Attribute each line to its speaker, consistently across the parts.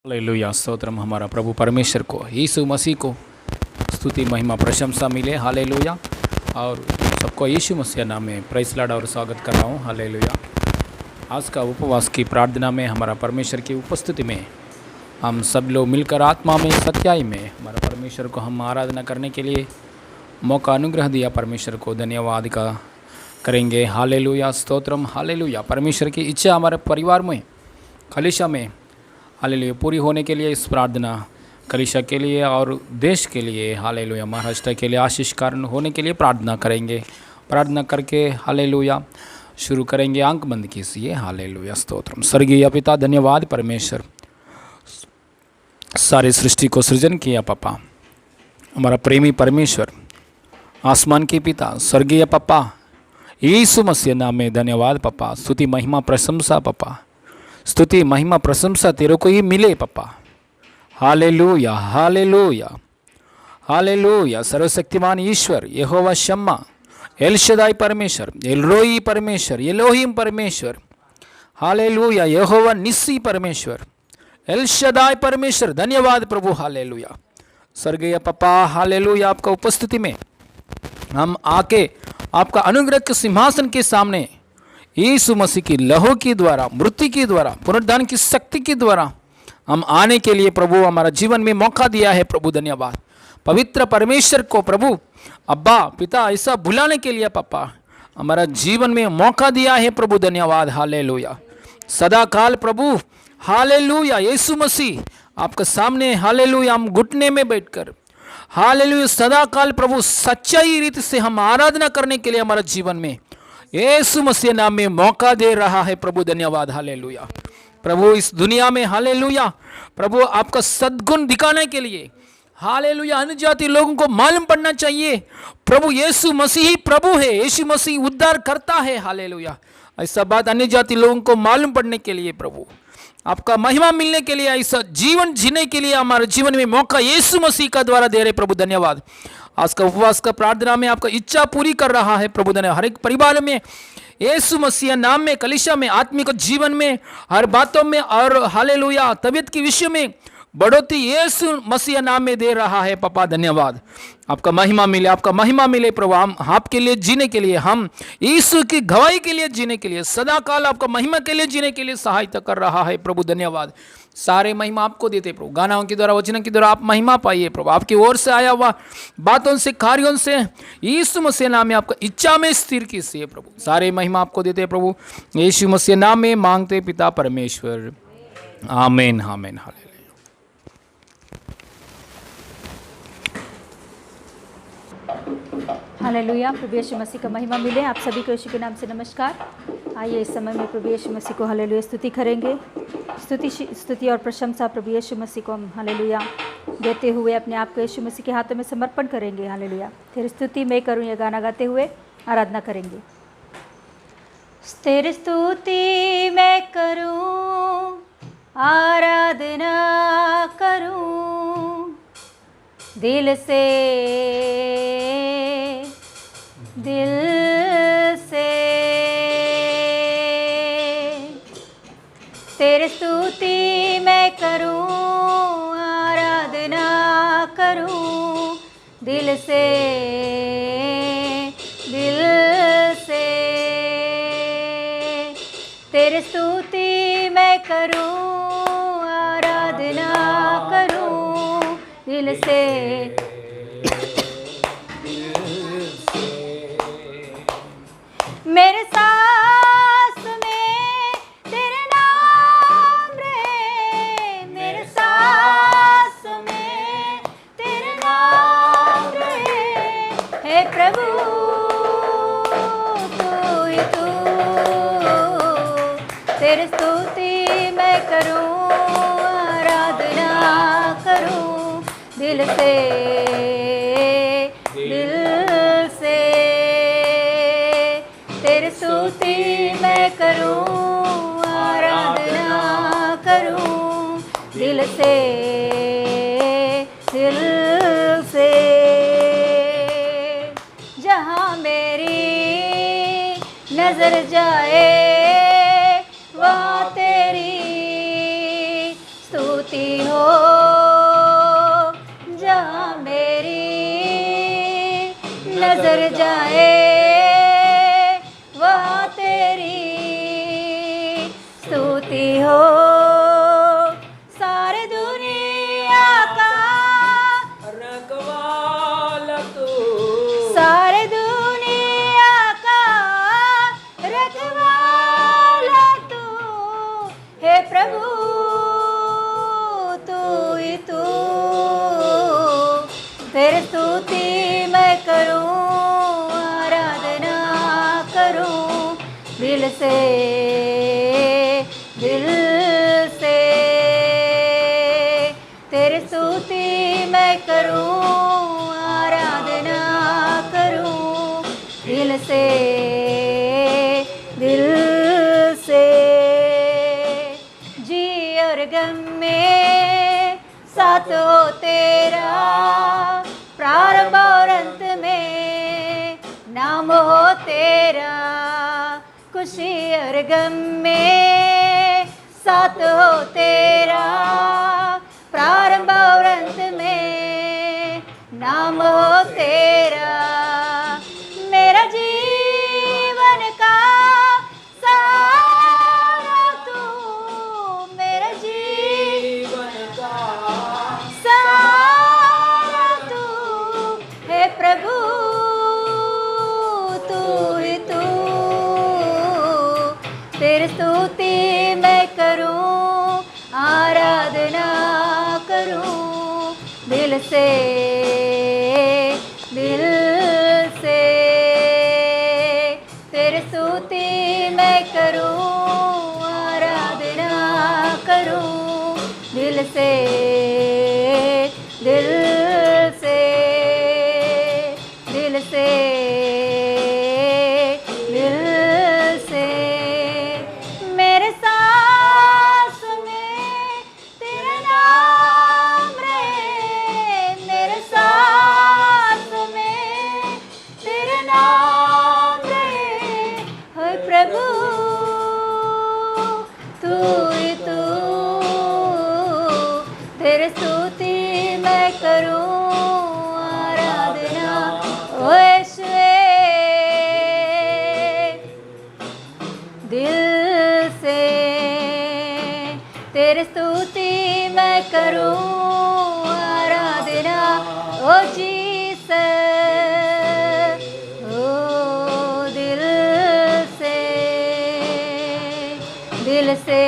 Speaker 1: Hallelujah. Stotram हमारा प्रभु परमेश्वर को, यीशु मसीह को स्तुति महिमा प्रशंसा मिले। हालेलुया। और सबको यीशु मसीह नाम में प्रेज़ लॉर्ड और स्वागत कर रहा हूँ। हालेलुया। आज का उपवास की प्रार्थना में हमारा परमेश्वर की उपस्थिति में हम सब लोग मिलकर आत्मा में सच्चाई में हमारा परमेश्वर को हम आराधना करने के लिए मौका अनुग्रह दिया। परमेश्वर को धन्यवाद का करेंगे। हालेलुया। स्तोत्रम। हालेलुया। परमेश्वर की इच्छा हमारे परिवार में, कलीसिया में हालेलुया पूरी होने के लिए इस प्रार्थना कलीसिया के लिए और देश के लिए, हालेलुया महाराष्ट्र के लिए आशीष कारण होने के लिए प्रार्थना करेंगे। प्रार्थना करके हालेलुया शुरू करेंगे। आंख बंद कीजिए। हालेलुया। स्तोत्रम। स्वर्गीय पिता, धन्यवाद परमेश्वर, सारे सृष्टि को सृजन किया पापा, हमारा प्रेमी परमेश्वर, आसमान के पिता, स्वर्गीय पापा, यीशु मसीह नाम में धन्यवाद पापा। स्तुति महिमा प्रशंसा पापा, स्तुति महिमा प्रशंसा तेरे को ही मिले पापा। हालेलुया। हालेलुया। हालेलुया। सर्वशक्तिमान ईश्वर, यहोवा शम्मा, एल शदाई परमेश्वर, एलरोई परमेश्वर, एलोहिम परमेश्वर, हालेलुया, यहोवा निस्सी परमेश्वर, एल शदाई परमेश्वर, धन्यवाद प्रभु। हालेलुया। स्वर्गीय पापा, हालेलुया, आपका उपस्थिति में हम आके आपका अनुग्रह के सिंहासन के सामने यीशु मसीह की लहू के द्वारा, मृत्यु के द्वारा, पुनरुद्धान की शक्ति के द्वारा हम आने के लिए प्रभु हमारा जीवन में मौका दिया है प्रभु। धन्यवाद। पवित्र परमेश्वर को प्रभु अब्बा पिता ऐसा बुलाने के लिए पापा हमारा जीवन में मौका दिया है प्रभु। धन्यवाद। हालेलुया। सदा काल प्रभु, हालेलुया, यीशु मसीह आपके सामने हालेलुया हम घुटने में बैठकर हालेलुया सदा काल प्रभु सच्चाई रीति से हम आराधना करने के लिए हमारा जीवन में यीशु मसीह नाम में मौका दे रहा है प्रभु। धन्यवाद। हालेलुया। प्रभु इस दुनिया में हालेलुया प्रभु आपका सद्गुण दिखाने के लिए हालेलुया अन्य जाति लोगों को मालूम पड़ना चाहिए प्रभु यीशु मसीह ही प्रभु है, यीशु मसीह उद्धार करता है। हालेलुया। ऐसा बात अन्य जाति लोगों को मालूम पड़ने के लिए प्रभु आपका महिमा मिलने के लिए, ऐसा जीवन जीने के लिए हमारे जीवन में मौका यीशु मसीह का द्वारा दे रहे प्रभु। धन्यवाद। आज का उपवास का प्रार्थना में आपका इच्छा पूरी कर रहा है प्रभु। धन्यवाद। हर एक परिवार में यीशु मसीह नाम में, कलीसिया में, आत्मिक जीवन में, हर बातों में और हालेलुया तबीयत के विषय में बढ़ोतरी यीशु मसीह नाम में दे रहा है पापा। धन्यवाद। आपका महिमा मिले, आपका महिमा मिले प्रभु। हम आपके लिए जीने के लिए, हम यीशु की गवाही के लिए जीने के लिए, सदा काल आपका महिमा के लिए जीने के लिए सहायता कर रहा है प्रभु। धन्यवाद। सारे महिमा आपको देते प्रभु। गानाओं के द्वारा, वचनों के द्वारा आप महिमा पाइए प्रभु। आपकी ओर से आया हुआ बातों से, कार्यों से यीशु मसीह नाम में आपका इच्छा में स्थिर कीजिए प्रभु। सारे महिमा आपको देते प्रभु, यीशु मसीह नाम में मांगते पिता परमेश्वर, आमीन। आमीन। हालेलुया।
Speaker 2: हालेलुया। प्रभु यीशु मसीह का महिमा मिले। आप सभी को यीशु के नाम से नमस्कार। आइए इस समय में प्रभु यीशु मसीह को हालेलुया स्तुति करेंगे। स्तुति और प्रशंसा प्रभु यीशु मसीह को हम हालेलुया देते हुए अपने आप को यीशु मसीह के हाथों में समर्पण करेंगे। हालेलुया। तेरी स्तुति मैं करूं, यह गाना गाते हुए आराधना करेंगे। तेरी स्तुति मैं करूं, आराधना करूं दिल से, दिल से। तेरी स्तुति मैं करूं, आराधना करूं दिल से, दिल से। तेरी स्तुति मैं करूं, आराधना करूं दिल से। मेरे सांस में तेरे नाम रहे, मेरे सांस में तेरे नाम रहे। हे प्रभु तू ही तू, तेरी स्तुति मैं करूं, आराधना करूं दिल से, दिल से। तेरी स्तुति मैं करूं, आराधना करूं दिल से, दिल से। जहाँ मेरी नजर जाए वहाँ तेरी स्तुति नजर जाए वहाँ तेरी स्तुति हो। सारे दुनिया का
Speaker 1: रखवाला तू,
Speaker 2: सारे दुनिया का रखवाला तू, हे प्रभु तू ही तू। तेरी स्तुति मैं करूं, आराधना करूं दिल से, दिल से। तेरी स्तुति मैं करूं, आराधना करूं दिल से, दिल से। जी और गम में साथ हो तेरा, प्रारंभ और अंत में नाम हो तेरा। खुशी और गम में साथ हो तेरा, प्रारंभ और अंत में नाम हो तेरा। मेरा जीवन का सहारा तू, मेरा जीवन का सहारा तू, हे प्रभु तू ही तू। तेरी स्तुति मैं करूं, आराधना करूं दिल से, दिल से। तेरी स्तुति मैं करूं, आराधना करूं दिल से, दिल से, दिल से, दिल से। मेरे सांस में तेरा नाम रहे, मेरे सांस में तेरा नाम रहे, हे प्रभु तू ही तू। तेरी स्तुति मैं करूं, आराधना ओ यीशुए दिल से। तेरी स्तुति मैं करूं, आराधना ओ जीसस, ओ दिल से, दिल से,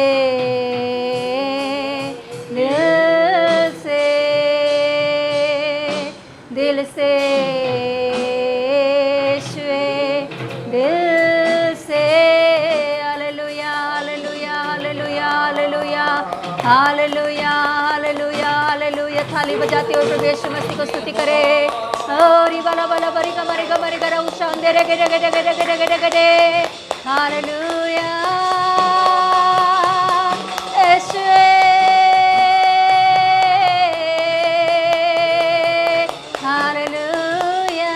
Speaker 2: दिल से, दिल से, यीशुए दिल से। Hallelujah, hallelujah, hallelujah, hallelujah, hallelujah, hallelujah, hallelujah. थाली बजाते हुए प्रभु यीशु मसीह को स्तुति करे। ओरी वाला वाला बरी कमरे कमरे करा उशान दे रे गडे गडे गडे गडे गडे गडे। हालेलुया यीशुए, हालेलुया,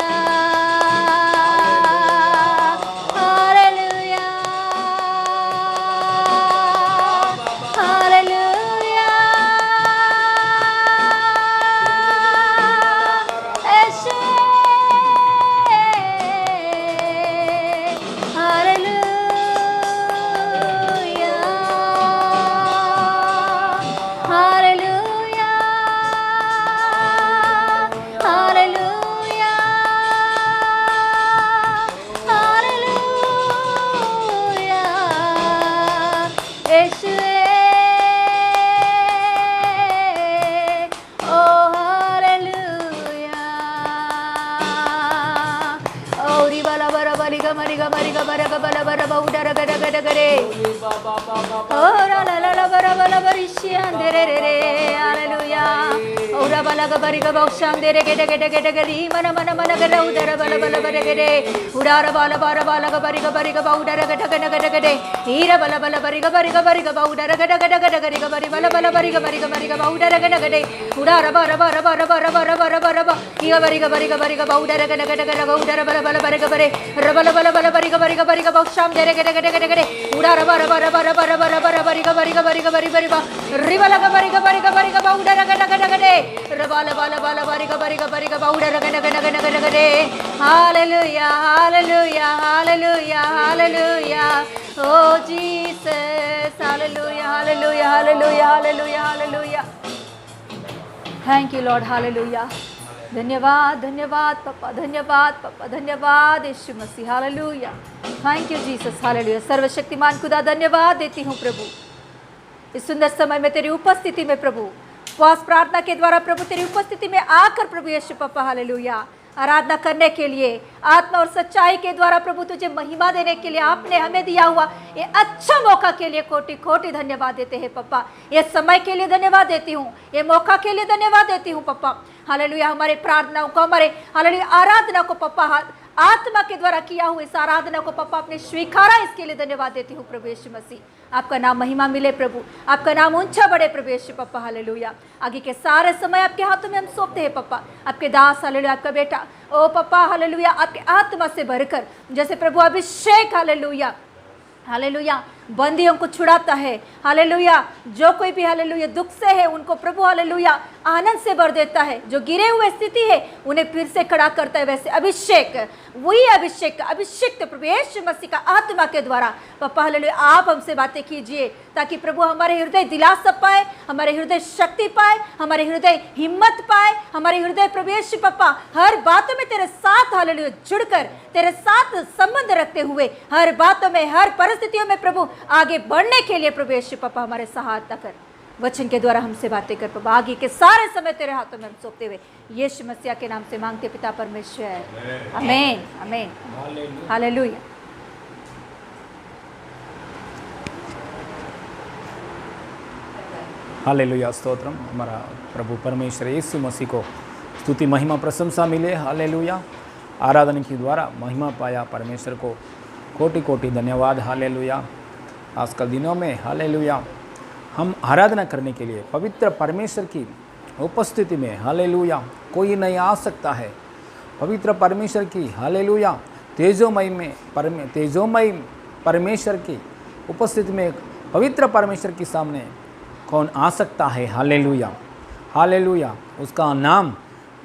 Speaker 2: हालेलुया, हालेलुया यीशुए, हालेलुया, हालेलुया, हालेलुया, हालेलुया यीशुए, ओ हालेलुया। औरी वाला बरा बली गा मरी गा बरा गा बला बरा बा उडा गा गा गा रे। ओ ला ला ला बरा बला बरिशियान दे रे रे रे। हालेलुया। औरा बला गा बरी गा बौशान दे रे गेडे गेडे गेडे गरी मन मन मन गा उडा बला बला बरा गेडे उडा रा बाला बारा बाला गा बरी गा बा उडा गा गा गा गा गे हीरा बला बला बरी गा बा उडा गा गा गा गा गरी गा बरी बला बला बरी गा बा उडा गा गा गे उडा रा बारा बारा बारा बारा बारा बारा बारा बा हीरा बरी गा बा उडा गा गा गा गा उडा रा बला बला बरी गा बरे रा बला बल बल बरी ग बरी ग बरी ग बक्षाम जरे गरे गरे गरे गरे उड़ा रबा रबा रबा रबा रबा रबा रबा बरी ग बरी ग बरी ग बरी बरी बा रिबा लगा बरी ग बरी ग बरी ग बा उड़ा रगा रगा रगा रे रबा लबा लबा लबा बरी ग बरी ग बरी ग बा उड़ा रगा रगा रगा रगा रे हालेलुया हालेलुया हालेलुया हालेलुया ओ Jesus hallelujah hallelujah hallelujah hallelujah hallelujah thank you Lord hallelujah धन्यवाद धन्यवाद पापा धन्यवाद यीशु मसीह hallelujah thank you Jesus hallelujah सर्वशक्तिमान खुदा धन्यवाद देती हूँ प्रभु इस सुंदर समय में तेरी उपस्थिति में प्रभु उपवास प्रार्थना के द्वारा प्रभु तेरी उपस्थिति में आकर प्रभु यीशु पापा हालेलुया आराधना करने के लिए आत्मा और सच्चाई के द्वारा प्रभु तुझे महिमा देने के लिए आपने हमें दिया हुआ ये अच्छा मौका के लिए कोटि कोटि धन्यवाद देते हैं पापा ये समय के लिए धन्यवाद देती हूँ ये मौका के लिए धन्यवाद देती हूँ पापा हालेलुया हमारे प्रार्थनाओं को हमारे हालेलुया आराधना को पापा आत्मा के द्वारा किया हुआ इस आराधना को पापा आपने स्वीकारा इसके लिए धन्यवाद देती हूँ प्रभु यीशु मसीह आपका नाम महिमा मिले प्रभु आपका नाम ऊंचा बढ़े प्रभु यीशु पापा हालेलुया आगे के सारे समय आपके हाथों में हम सौंपते हैं पापा आपके दास हालेलुया आपका बेटा ओ पापा हालेलुया आपके आत्मा से भरकर जैसे प्रभु अभिषेक हालेलुया हालेलुया बंदियों को छुड़ाता है हालेलुया जो कोई भी हालेलुया दुख से है उनको प्रभु हालेलुया आनंद से भर देता है जो गिरे हुए स्थिति है उन्हें फिर से खड़ा करता है वैसे अभिषेक वही अभिषेक प्रभु यीशु मसीह का आत्मा के द्वारा पापा हालेलुया आप हमसे बातें कीजिए ताकि प्रभु हमारे हृदय दिलासा पाए हमारे हृदय शक्ति पाए हमारे हृदय हिम्मत पाए हमारे हृदय प्रभु यीशु पापा हर बातों में तेरे साथ हालेलुया जुड़कर तेरे साथ संबंध रखते हुए हर बातों में हर परिस्थितियों में प्रभु आगे बढ़ने के लिए प्रभु यीशु पापा हमारे सहायता कर वचन के द्वारा हमसे बातें कर पापा आगे के सारे समय तेरे हाथों में हम सौंपते हुए यीशु मसीह के नाम से मांगते पिता परमेश्वर आमीन आमीन हालेलुया
Speaker 1: हालेलुया स्तोत्रम हमारा प्रभु परमेश्वर यीशु मसीह को स्तुति महिमा प्रशंसा मिले हालेलुया आराधना के द्वारा महिमा पाया परमेश्वर को कोटि कोटि धन्यवाद हालेलुया आजकल दिनों में हालेलुया हम आराधना करने के लिए पवित्र परमेश्वर की उपस्थिति में हालेलुया कोई नहीं आ सकता है पवित्र परमेश्वर की हालेलुया तेजोमय परमेश्वर की उपस्थिति में पवित्र परमेश्वर के सामने कौन आ सकता है हालेलुया हालेलुया उसका नाम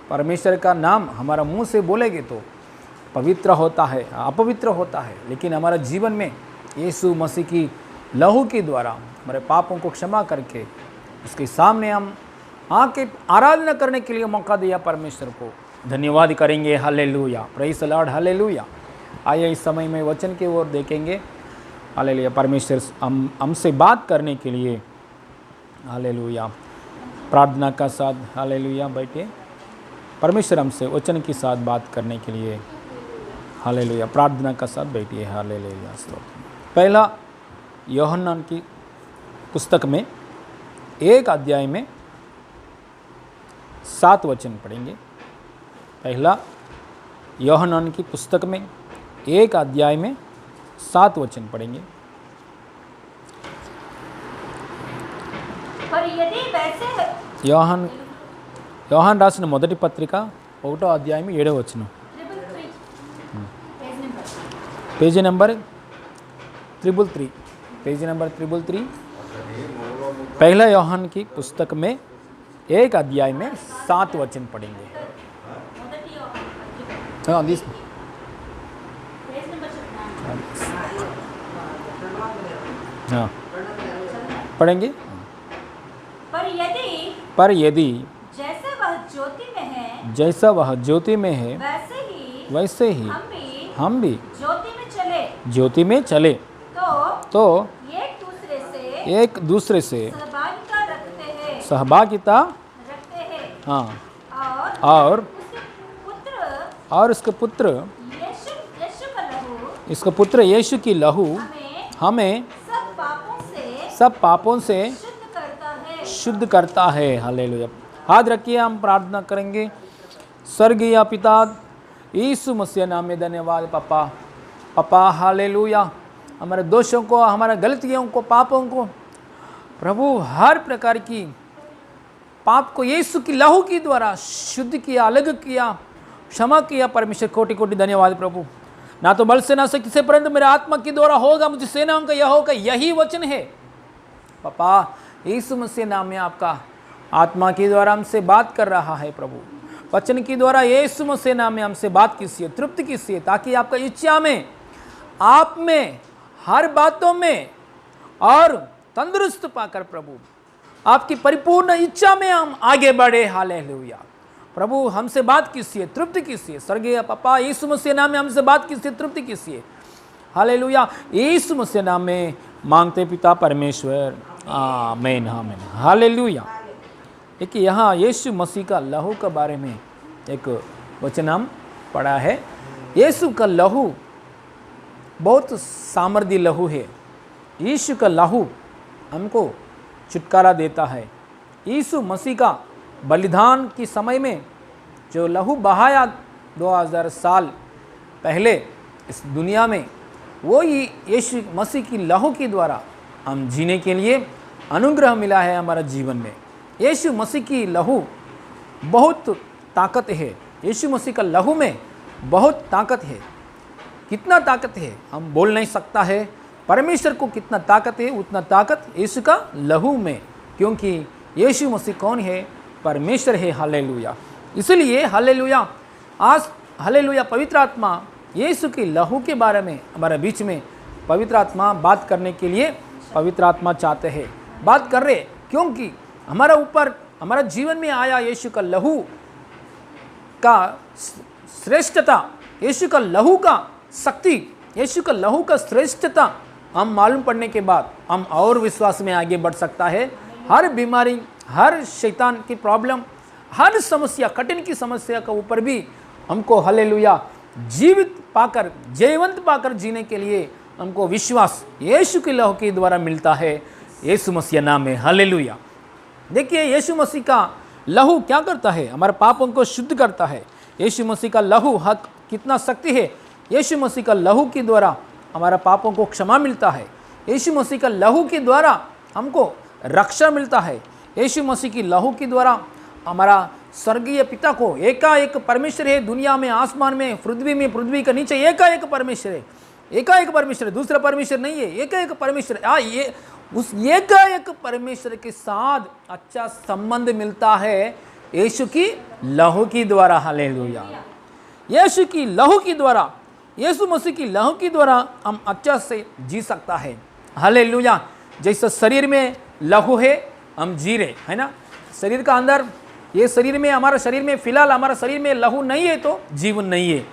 Speaker 1: परमेश्वर का नाम हमारा मुंह से बोलेंगे तो पवित्र होता है अपवित्र होता है लेकिन हमारा जीवन में यीशु मसीह की लहू के द्वारा हमारे पापों को क्षमा करके उसके सामने हम आके आराधना करने के लिए मौका दिया परमेश्वर को धन्यवाद करेंगे hallelujah praise the Lord hallelujah आइए इस समय में वचन की ओर देखेंगे हालेलुया परमेश्वर हमसे बात करने के लिए हालेलुया प्रार्थना का साथ हालेलुया बैठिए परमेश्वर हमसे वचन के साथ बात करने के लिए हालेलुया प्रार्थना का साथ बैठिए हालेलुया स्तोत्र पहला यूहन्ना की पुस्तक में 1 अध्याय में 7 वचन पढ़ेंगे पहला यूहन्ना की पुस्तक में 1 अध्याय में 7 वचन पढ़ेंगे
Speaker 2: पर यदि वैसे
Speaker 1: యోహాన్ రాసిన మొదటి పత్రిక 1వ అధ్యాయం 7వ వచనం పేజీ నెంబర్ 333 पेज नंबर 333 पहला यूहन्ना की पुस्तक में 1 अध्याय में 7 वचन पढ़ेंगे हाँ
Speaker 2: पढ़ेंगे
Speaker 1: पर यदि
Speaker 2: जैसा वह ज्योति में है
Speaker 1: वैसे ही हम भी
Speaker 2: ज्योति में चले
Speaker 1: तो
Speaker 2: एक दूसरे से
Speaker 1: सहभागिता
Speaker 2: रखते हैं
Speaker 1: हाँ
Speaker 2: और
Speaker 1: उसके पुत्र
Speaker 2: इसका पुत्र
Speaker 1: यीशु की लहू हमें सब पापों से शुद्ध करता है हालेलुया हाथ रखिए हम प्रार्थना करेंगे स्वर्गीय पिता यीशु मसीह नाम में धन्यवाद पापा हालेलुया हमारे दोषों को हमारे गलतियों को पापों को प्रभु हर प्रकार की पाप को यीशु की लहू के द्वारा शुद्ध किया अलग किया क्षमा किया परमेश्वर कोटि कोटि धन्यवाद प्रभु ना तो बल से ना शक्ति से परंतु मेरे आत्मा के द्वारा होगा, मुझे सेनाओं का यहोवा का यही वचन है। पापा यीशु मसीह नाम में आपका आत्मा के द्वारा हमसे बात कर रहा है प्रभु, वचन के द्वारा यीशु मसीह नाम में हमसे बात कीजिए, तृप्त कीजिए, ताकि आपका इच्छा में, आप में, हर बातों में और तंदुरुस्त पाकर प्रभु आपकी परिपूर्ण इच्छा में हम आगे बढ़े। हालेलुया। प्रभु हमसे बात कीजिए, तृप्त कीजिए, स्वर्गीय पापा यीशु मसीह नाम में हमसे बात कीजिए, तृप्त कीजिए। हालेलुया। यीशु मसीह नाम में मांगते पिता परमेश्वर, आमीन आमीन। हालेलुया। एक यहाँ यीशु मसीह का लहू के बारे में एक वचन हम पढ़ा है। यीशु का लहू बहुत सामर्थ्य लहू है। यीशु का लहू हमको छुटकारा देता है। यीशु मसीह का बलिदान के समय में जो लहू बहाया 2000 साल पहले इस दुनिया में, वो यीशु मसीह की लहू के द्वारा हम जीने के लिए अनुग्रह मिला है हमारा जीवन में। यीशु मसीह की लहू बहुत ताकत है। यीशु मसीह का लहू में बहुत ताकत है। कितना ताकत है हम बोल नहीं सकता है। परमेश्वर को कितना ताकत है, उतना ताकत यीशु का लहू में, क्योंकि यीशु मसीह कौन है? परमेश्वर है। हालेलुया। इसलिए हालेलुया, आज हालेलुया पवित्र आत्मा यीशु की लहू के बारे में हमारे बीच में पवित्र आत्मा बात करने के लिए पवित्र आत्मा चाहते हैं, बात कर रहे, क्योंकि हमारा ऊपर हमारा जीवन में आया यीशु का लहू का श्रेष्ठता, यीशु का लहू का शक्ति, यीशु का लहू का श्रेष्ठता हम मालूम पड़ने के बाद हम और विश्वास में आगे बढ़ सकता है। हर बीमारी, हर शैतान की प्रॉब्लम, हर समस्या, कठिन की समस्या के ऊपर भी हमको हालेलुया जीवित पाकर, जयवंत पाकर जीने के लिए हमको विश्वास यीशु के लहू के द्वारा मिलता है, यीशु मसीह नाम में। हालेलुया। देखिए यीशु मसीह का लहू क्या करता है? हमारे पापों को शुद्ध करता है। यीशु मसीह का लहू हक कितना शक्ति है। यीशु मसीह का लहू के द्वारा हमारा पापों को क्षमा मिलता है। यीशु मसीह का लहू के द्वारा हमको रक्षा मिलता है। यीशु मसीह की लहू के द्वारा हमारा स्वर्गीय पिता को, एकाएक परमेश्वर है दुनिया में, आसमान में, पृथ्वी में, पृथ्वी के नीचे एकाएक परमेश्वर है। एकाएक परमेश्वर है, दूसरा परमेश्वर नहीं है, एकाएक परमेश्वर है। ये उस एकाएक परमेश्वर के साथ अच्छा संबंध मिलता है यीशु की लहू की द्वारा। हालेलुया। यीशु की लहू की द्वारा, यीशु मसीह की लहू की द्वारा हम अच्छा से जी सकता है। हालेलुया। जैसे शरीर में लहू है हम जी रहे है ना, शरीर का अंदर, ये शरीर में, हमारा शरीर में फिलहाल हमारा शरीर में लहू नहीं है तो जीवन नहीं है।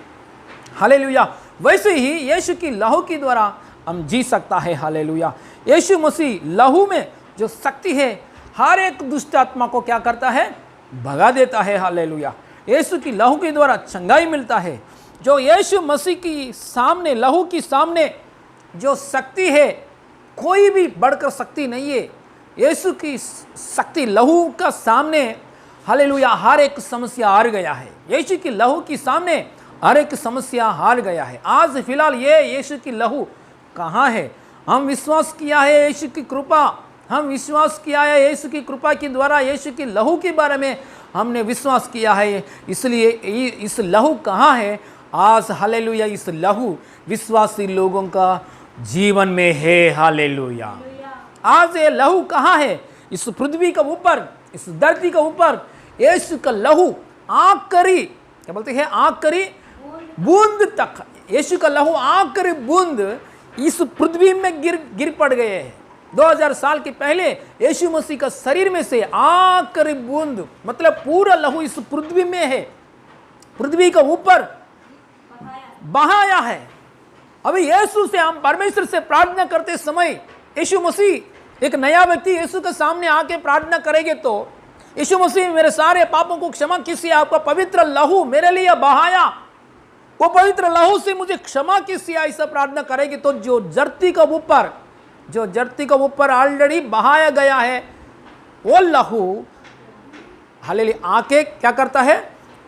Speaker 1: हालेलुया। वैसे ही यीशु की लहू के द्वारा हम जी सकता है। हालेलुया। यीशु मसीह लहू में जो शक्ति है, हर एक दुष्ट आत्मा को क्या करता है? भगा देता है। हालेलुया। यीशु की लहू के द्वारा चंगाई मिलता है। जो यीशु मसीह की सामने, लहू की सामने जो शक्ति है, कोई भी बढ़कर शक्ति नहीं है। यीशु की शक्ति लहू का सामने, हालेलुया, हर एक समस्या हार गया है। यीशु की लहू के सामने हर एक समस्या हार गया है। आज फिलहाल ये यीशु की लहू कहाँ है? हम विश्वास किया है यीशु की कृपा, हम विश्वास किया है यीशु की कृपा के द्वारा, यीशु की लहू के बारे में हमने विश्वास किया है। इसलिए इस लहू कहाँ है? आज हालेलुया इस लहू विश्वासी लोगों का जीवन में है। हालेलुया। आज ये लहू कहाँ है? इस पृथ्वी के ऊपर, इस धरती के ऊपर यीशु का लहू आखिरी, क्या बोलते हैं, आखिरी बूंद तक, यीशु का लहू आखिरी बूंद इस पृथ्वी में गिर पड़ गए हैं। 2000 साल के पहले यीशु मसीह का शरीर में से आखिरी बूंद, मतलब पूरा लहू इस पृथ्वी में है, पृथ्वी के ऊपर बहाया है। अभी यीशु से हम परमेश्वर से प्रार्थना करते समय, यीशु मसीह एक नया व्यक्ति यीशु के सामने आके प्रार्थना करेंगे तो यीशु मसीह मेरे सारे पापों को क्षमा कीजिए, आपका पवित्र लहू मेरे लिए बहाया, वो पवित्र लहू से मुझे क्षमा कीजिए, ऐसा प्रार्थना करेंगे तो जो धरती का ऊपर, जो धरती का ऊपर ऑलरेडी बहाया गया है, वो लहू हालेलुया आके क्या करता है?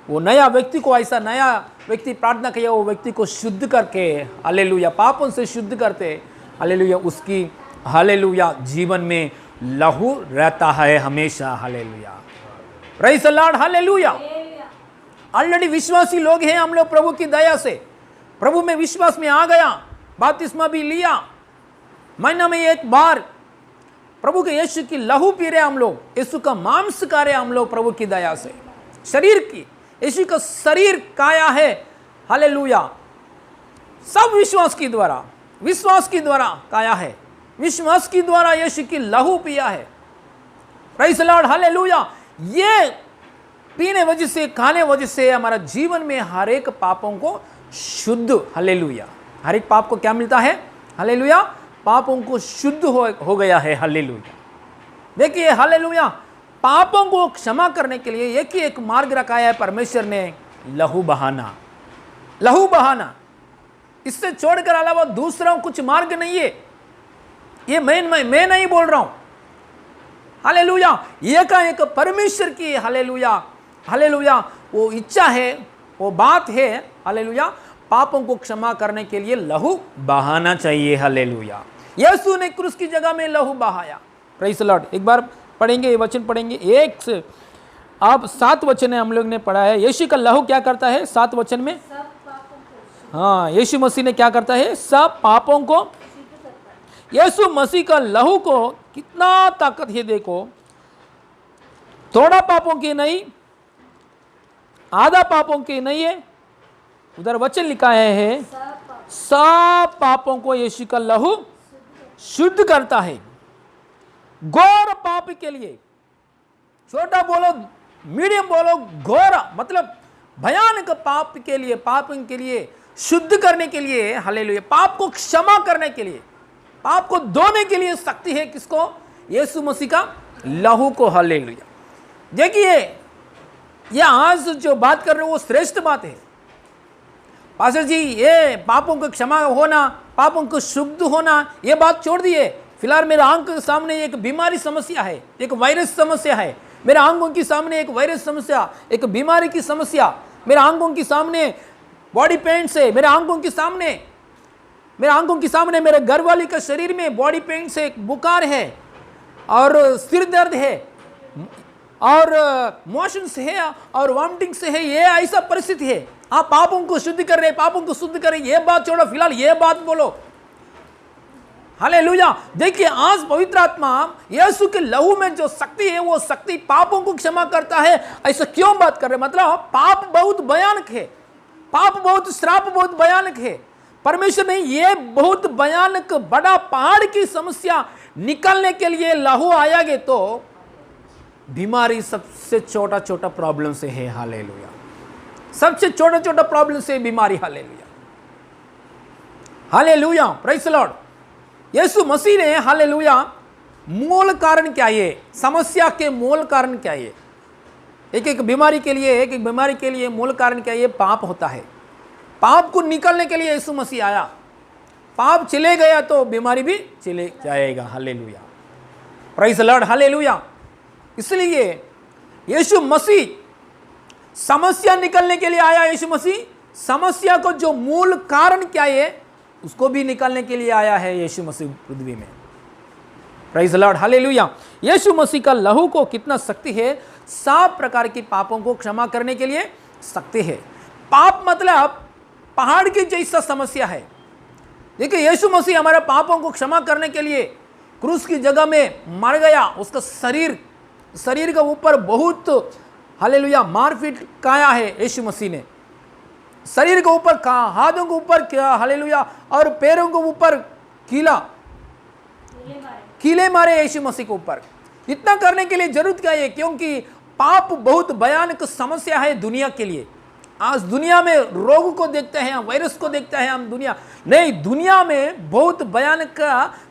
Speaker 1: वो नया व्यक्ति को, ऐसा नया व्यक्ति प्रार्थना किया, वो व्यक्ति को शुद्ध करके, हालेलुया, पापों से शुद्ध करते, हालेलुया, उसकी हालेलुया जीवन में लहू रहता है हमेशा। Hallelujah, praise the Lord. Hallelujah. Already विश्वासी लोग हैं हम लोग प्रभु की दया से, प्रभु में विश्वास में आ गया, बपतिस्मा भी लिया, महीना में एक बार प्रभु के यीशु की लहू पी रहे हम लोग, यीशु का मांस खा रहे हम लोग प्रभु की दया से। शरीर की यीशु का शरीर काया है, हालेलुया। सब विश्वास के द्वारा काया है, विश्वास के द्वारा यीशु की लहू पिया है। Praise the Lord, hallelujah. ये पीने वजह से, खाने वजह से हमारा जीवन में हर एक पापों को शुद्ध, हालेलुया, हर एक पाप को क्या मिलता है, हालेलुया, पापों को शुद्ध हो गया है, हालेलुया। देखिए, हालेलुया, पापों को क्षमा करने के लिए एक ही एक मार्ग रखा है परमेश्वर ने, लहू बहाना। लहू बहाना, इससे छोड़कर अलावा दूसरा कुछ मार्ग नहीं है। ये मैं नहीं बोल रहा हूं, हालेलुया। एक परमेश्वर की, हालेलुया, हालेलुया, वो इच्छा है, वो बात है, हालेलुया। पापों को क्षमा करने के लिए लहू बहाना चाहिए, हालेलुया। यीशु ने क्रूस की जगह में लहू बहाया। Praise the Lord. एक बार पढ़ेंगे, ये वचन पढ़ेंगे, एक से आप 7 वचन है हम लोग ने पढ़ा है। यीशु का लहू क्या करता है 7 वचन में? हाँ, यीशु मसीह ने क्या करता है? सब पापों को। यीशु मसीह का लहू को कितना ताकत है, देखो, थोड़ा पापों की नहीं, आधा पापों की नहीं है, उधर वचन लिखा है सब पापों को यीशु का लहू शुद्ध करता है। घोर पाप के लिए, छोटा बोलो, मीडियम बोलो, घोर मतलब भयानक पाप के लिए, पापों के लिए शुद्ध करने के लिए, हालेलुया, पाप को क्षमा करने के लिए, पाप को धोने के लिए शक्ति है किसको? यीशु मसीह का लहू को, हालेलुया। देखिए, ये आज जो बात कर रहे हो वो श्रेष्ठ बात है पास्टर जी। ये पापों को क्षमा होना, पापों को शुद्ध होना, ये बात छोड़ दिए। फिलहाल मेरे आंख के सामने एक बीमारी समस्या है, एक वायरस समस्या है, मेरे आंखों के सामने एक वायरस समस्या, एक बीमारी की समस्या, मेरे आंखों के सामने बॉडी पेन्स है, मेरे आंखों के सामने मेरे घरवाली का शरीर में बॉडी पेन्स है, बुखार है और सिर दर्द है और मोशंस है और वॉमिटिंग्स है। ये ऐसा परिस्थिति है, आप पापों को शुद्ध कर रहे, पापों को शुद्ध कर रहे, ये बात छोड़ो, फिलहाल ये बात बोलो, हालेलुया। देखिए, आज पवित्र आत्मा यीशु के लहू में जो शक्ति है, वो शक्ति पापों को क्षमा करता है। ऐसा क्यों बात कर रहे? मतलब पाप बहुत भयानक है, पाप बहुत, श्राप बहुत भयानक है। परमेश्वर ने ये बहुत भयानक बड़ा पहाड़ की समस्या निकालने के लिए लहू आया गया। तो बीमारी सबसे छोटा छोटा प्रॉब्लम से है, हालेलुया, सबसे छोटा छोटा प्रॉब्लम से बीमारी, hallelujah, hallelujah, praise the Lord. यीशु मसीह ने, हालेलुया, मूल कारण क्या है, समस्या के मूल कारण क्या है? एक बीमारी के लिए मूल कारण क्या है? पाप होता है। पाप को निकालने के लिए यीशु मसीह आया। पाप चले गया तो बीमारी भी चले जाएगा, hallelujah, praise the Lord, hallelujah. इसलिए यीशु मसीह समस्या निकालने के लिए आया। यीशु मसीह समस्या को जो मूल कारण क्या है उसको भी निकालने के लिए आया है यीशु मसीह पृथ्वी में, प्रेज़ द लॉर्ड, हालेलुया। यीशु मसीह का लहू को कितना शक्ति है, सब प्रकार की पापों को क्षमा करने के लिए शक्ति है। पाप मतलब पहाड़ की जैसा समस्या है। देखिए, यीशु मसीह हमारे पापों को क्षमा करने के लिए क्रूस की जगह में मर गया। उसका शरीर के ऊपर बहुत, हालेलुया, मारपीट काया है यीशु मसीह ने। शरीर के ऊपर, हाथों के ऊपर, हालेलुया, और पैरों के ऊपर कीले मारे यीशु मसीह के ऊपर। इतना करने के लिए जरूरत क्या है? क्योंकि पाप बहुत भयानक समस्या है दुनिया के लिए। आज दुनिया में रोग को देखते हैं, वायरस को देखते हैं हम, दुनिया में बहुत भयानक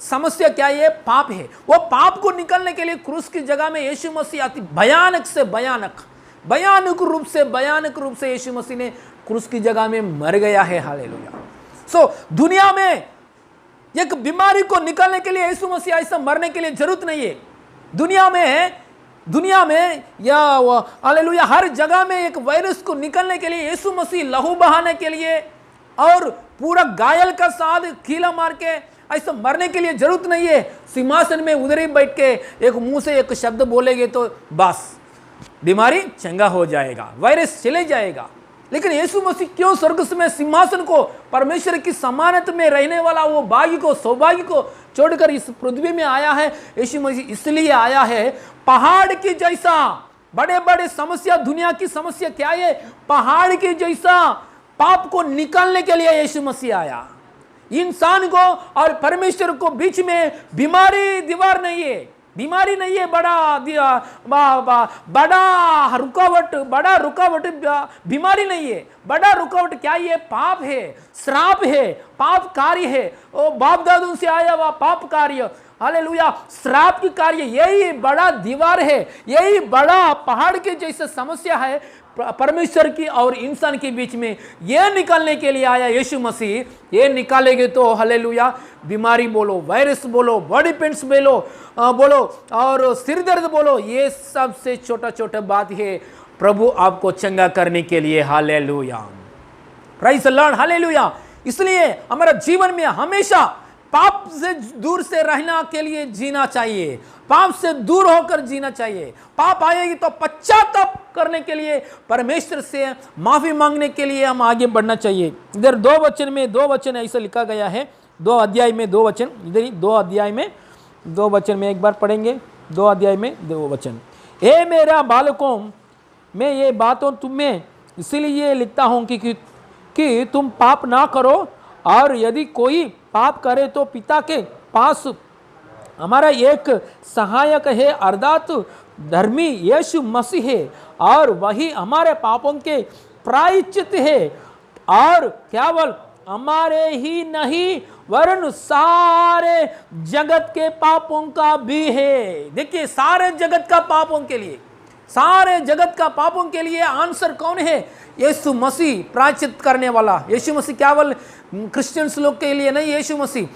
Speaker 1: समस्या क्या है? पाप है। वो पाप को निकालने के लिए क्रूस की जगह में यीशु मसीह अति भयानक से भयानक रूप से यीशु मसीह ने क्रूस की जगह में मर गया है, हालेलुया। दुनिया में एक बीमारी को निकालने के लिए यीशु मसीह ऐसा मरने के लिए जरूरत नहीं है। दुनिया में या हालेलुया हर जगह में एक वायरस को निकालने के लिए यीशु मसीह लहू बहाने के लिए और पूरा घायल का साथ कीला मार के ऐसा मरने के लिए जरूरत नहीं है। सिंहासन में उधर ही बैठ के एक मुंह से एक शब्द बोलेंगे तो बस बीमारी चंगा हो जाएगा, वायरस चले जाएगा। लेकिन यीशु मसीह क्यों स्वर्ग में सिंहासन को, परमेश्वर की समानता में रहने वाला वो भाग्य को, सौभाग्य को छोड़कर इस पृथ्वी में आया है? यीशु मसीह इसलिए आया है, पहाड़ की जैसा बड़े बड़े समस्या, दुनिया की समस्या क्या है, पहाड़ की जैसा पाप को निकालने के लिए यीशु मसीह आया। इंसान को और परमेश्वर को बीच में बीमारी दीवार नहीं है, बीमारी नहीं है, बड़ा रुकावट बीमारी नहीं है। बड़ा रुकावट क्या है? पाप है, श्राप है, पाप कार्य है, वो बाप दादों से आया हुआ पाप कार्य, हालेलुया, श्राप की कार्य, यही बड़ा दीवार है, यही बड़ा पहाड़ के जैसे समस्या है परमेश्वर की और इंसान के बीच में। यह निकालने के लिए आया यीशु मसीह। ये निकालेंगे तो हालेलुया, बीमारी बोलो, वायरस बोलो, बॉडी पेन्स बोलो और सिर दर्द बोलो, ये सबसे छोटा छोटा बात है प्रभु आपको चंगा करने के लिए। Hallelujah, praise the Lord, hallelujah. इसलिए हमारा जीवन में हमेशा पाप से दूर से रहना के लिए जीना चाहिए, पाप से दूर होकर जीना चाहिए। पाप आएगी तो पश्चाताप करने के लिए, परमेश्वर से माफी मांगने के लिए हम आगे बढ़ना चाहिए। इधर दो वचन ऐसा लिखा गया है, 2 अध्याय में 2 वचन, इधर ही 2 अध्याय में 2 वचन में एक बार पढ़ेंगे। 2 अध्याय में 2 वचन, हे मेरा बालकों, मैं ये बातों तुम्हें इसीलिए लिखता हूँ कि तुम पाप ना करो, और यदि कोई पाप करे तो पिता के पास हमारा एक सहायक है, अर्थात धर्मी यीशु मसीह है, और वही हमारे पापों के प्रायश्चित है, और केवल हमारे ही नहीं वरन सारे जगत के पापों का भी है। देखिए, सारे जगत का पापों के लिए, सारे जगत का पापों के लिए आंसर कौन है? यीशु मसीह, प्रायश्चित करने वाला यीशु मसीह। केवल क्रिश्चियंस लोग के लिए नहीं, यीशु मसीह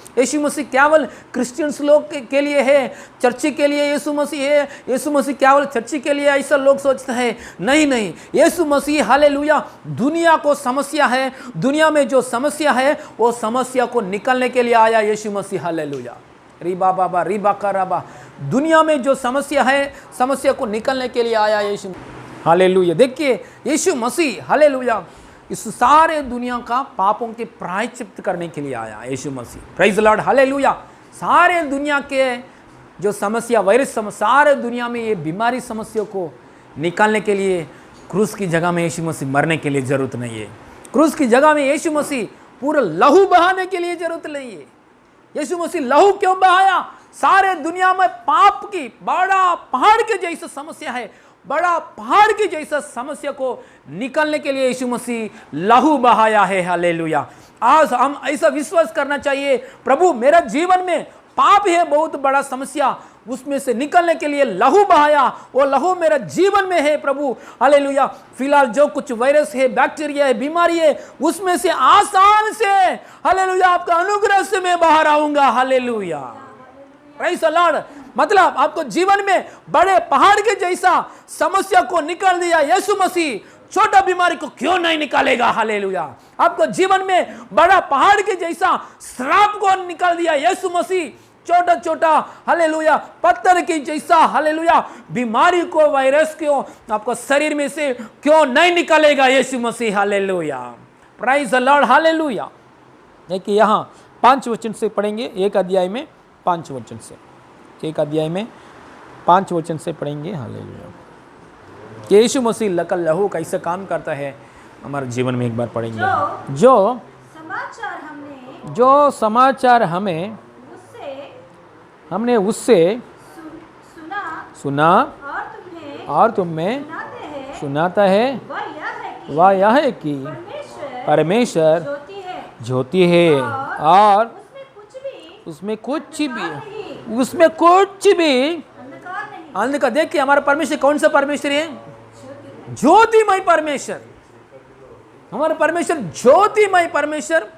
Speaker 1: केवल क्रिश्चियंस लोग के लिए है, चर्ची के लिए यीशु मसीह है। यीशु मसीह केवल चर्ची के लिए, ऐसा लोग सोचते हैं। नहीं, यीशु मसीह हालेलुया दुनिया को समस्या है, दुनिया में जो समस्या है वो समस्या को निकालने के लिए आया यीशु मसीह। हालेलुया, रीबा बाबा रीबा का राबा, दुनिया में जो समस्या है, समस्या को निकालने के लिए आया यीशु। हालेलुया, देखिए यीशु मसीह हालेलुया इस सारे दुनिया का पापों के प्रायश्चित करने के लिए आया यीशु मसीह। Praise the Lord, hallelujah. सारे दुनिया के जो समस्या, वायरस सारे दुनिया में ये बीमारी समस्या को निकालने के लिए क्रूस की जगह में यीशु मसीह मरने के लिए जरूरत नहीं है। क्रूस की जगह में यीशु मसीह पूरा लहू बहाने के लिए जरूरत नहीं है। यीशु मसीह लहू क्यों बहाया? सारे दुनिया में पाप की बड़ा पहाड़ के जैसा समस्या है, बड़ा पहाड़ की जैसा समस्या को निकालने के लिए यीशु मसीह लहू बहाया है। हालेलुया, आज हम ऐसा विश्वास करना चाहिए, प्रभु मेरा जीवन में पाप है बहुत बड़ा समस्या, उसमें से निकलने के लिए लहू बहाया, वो लहू मेरा जीवन में है प्रभु। हालेलुया, फिलहाल जो कुछ वायरस है, बैक्टीरिया है, बीमारी है, उसमें से आसान से हालेलुया आपका अनुग्रह से मैं बाहर आऊंगा। Hallelujah, praise the Lord. मतलब आपको जीवन में बड़े पहाड़ के जैसा समस्या को निकाल दिया यीशु मसीह, छोटा बीमारी को क्यों नहीं निकालेगा? हालेलुया, आपको जीवन में बड़ा पहाड़ के जैसा श्राप को निकाल दिया यीशु मसीह, छोटा छोटा हालेलुया पत्थर की जैसा हालेलुया बीमारी को, वायरस को आपको शरीर में से क्यों नहीं निकालेगा यीशु मसीह? Hallelujah, praise the Lord, hallelujah. देखिए यहाँ 5 वचन से पढ़ेंगे, 1 अध्याय में 5 वचन से, 1 अध्याय में 5 वचन से पढ़ेंगे। हालेलुया, यीशु मसीह लहू कैसे काम करता है हमारे जीवन में एक बार पढ़ेंगे। जो समाचार हमने उससे सुना और तुम्हें सुनाता है, वह यह है कि परमेश्वर ज्योति है और उसमें कुछ भी अंधकार। देखिए हमारा परमेश्वर कौन सा परमेश्वर है? ज्योतिमय परमेश्वर। हमारा परमेश्वर ज्योतिमय परमेश्वर,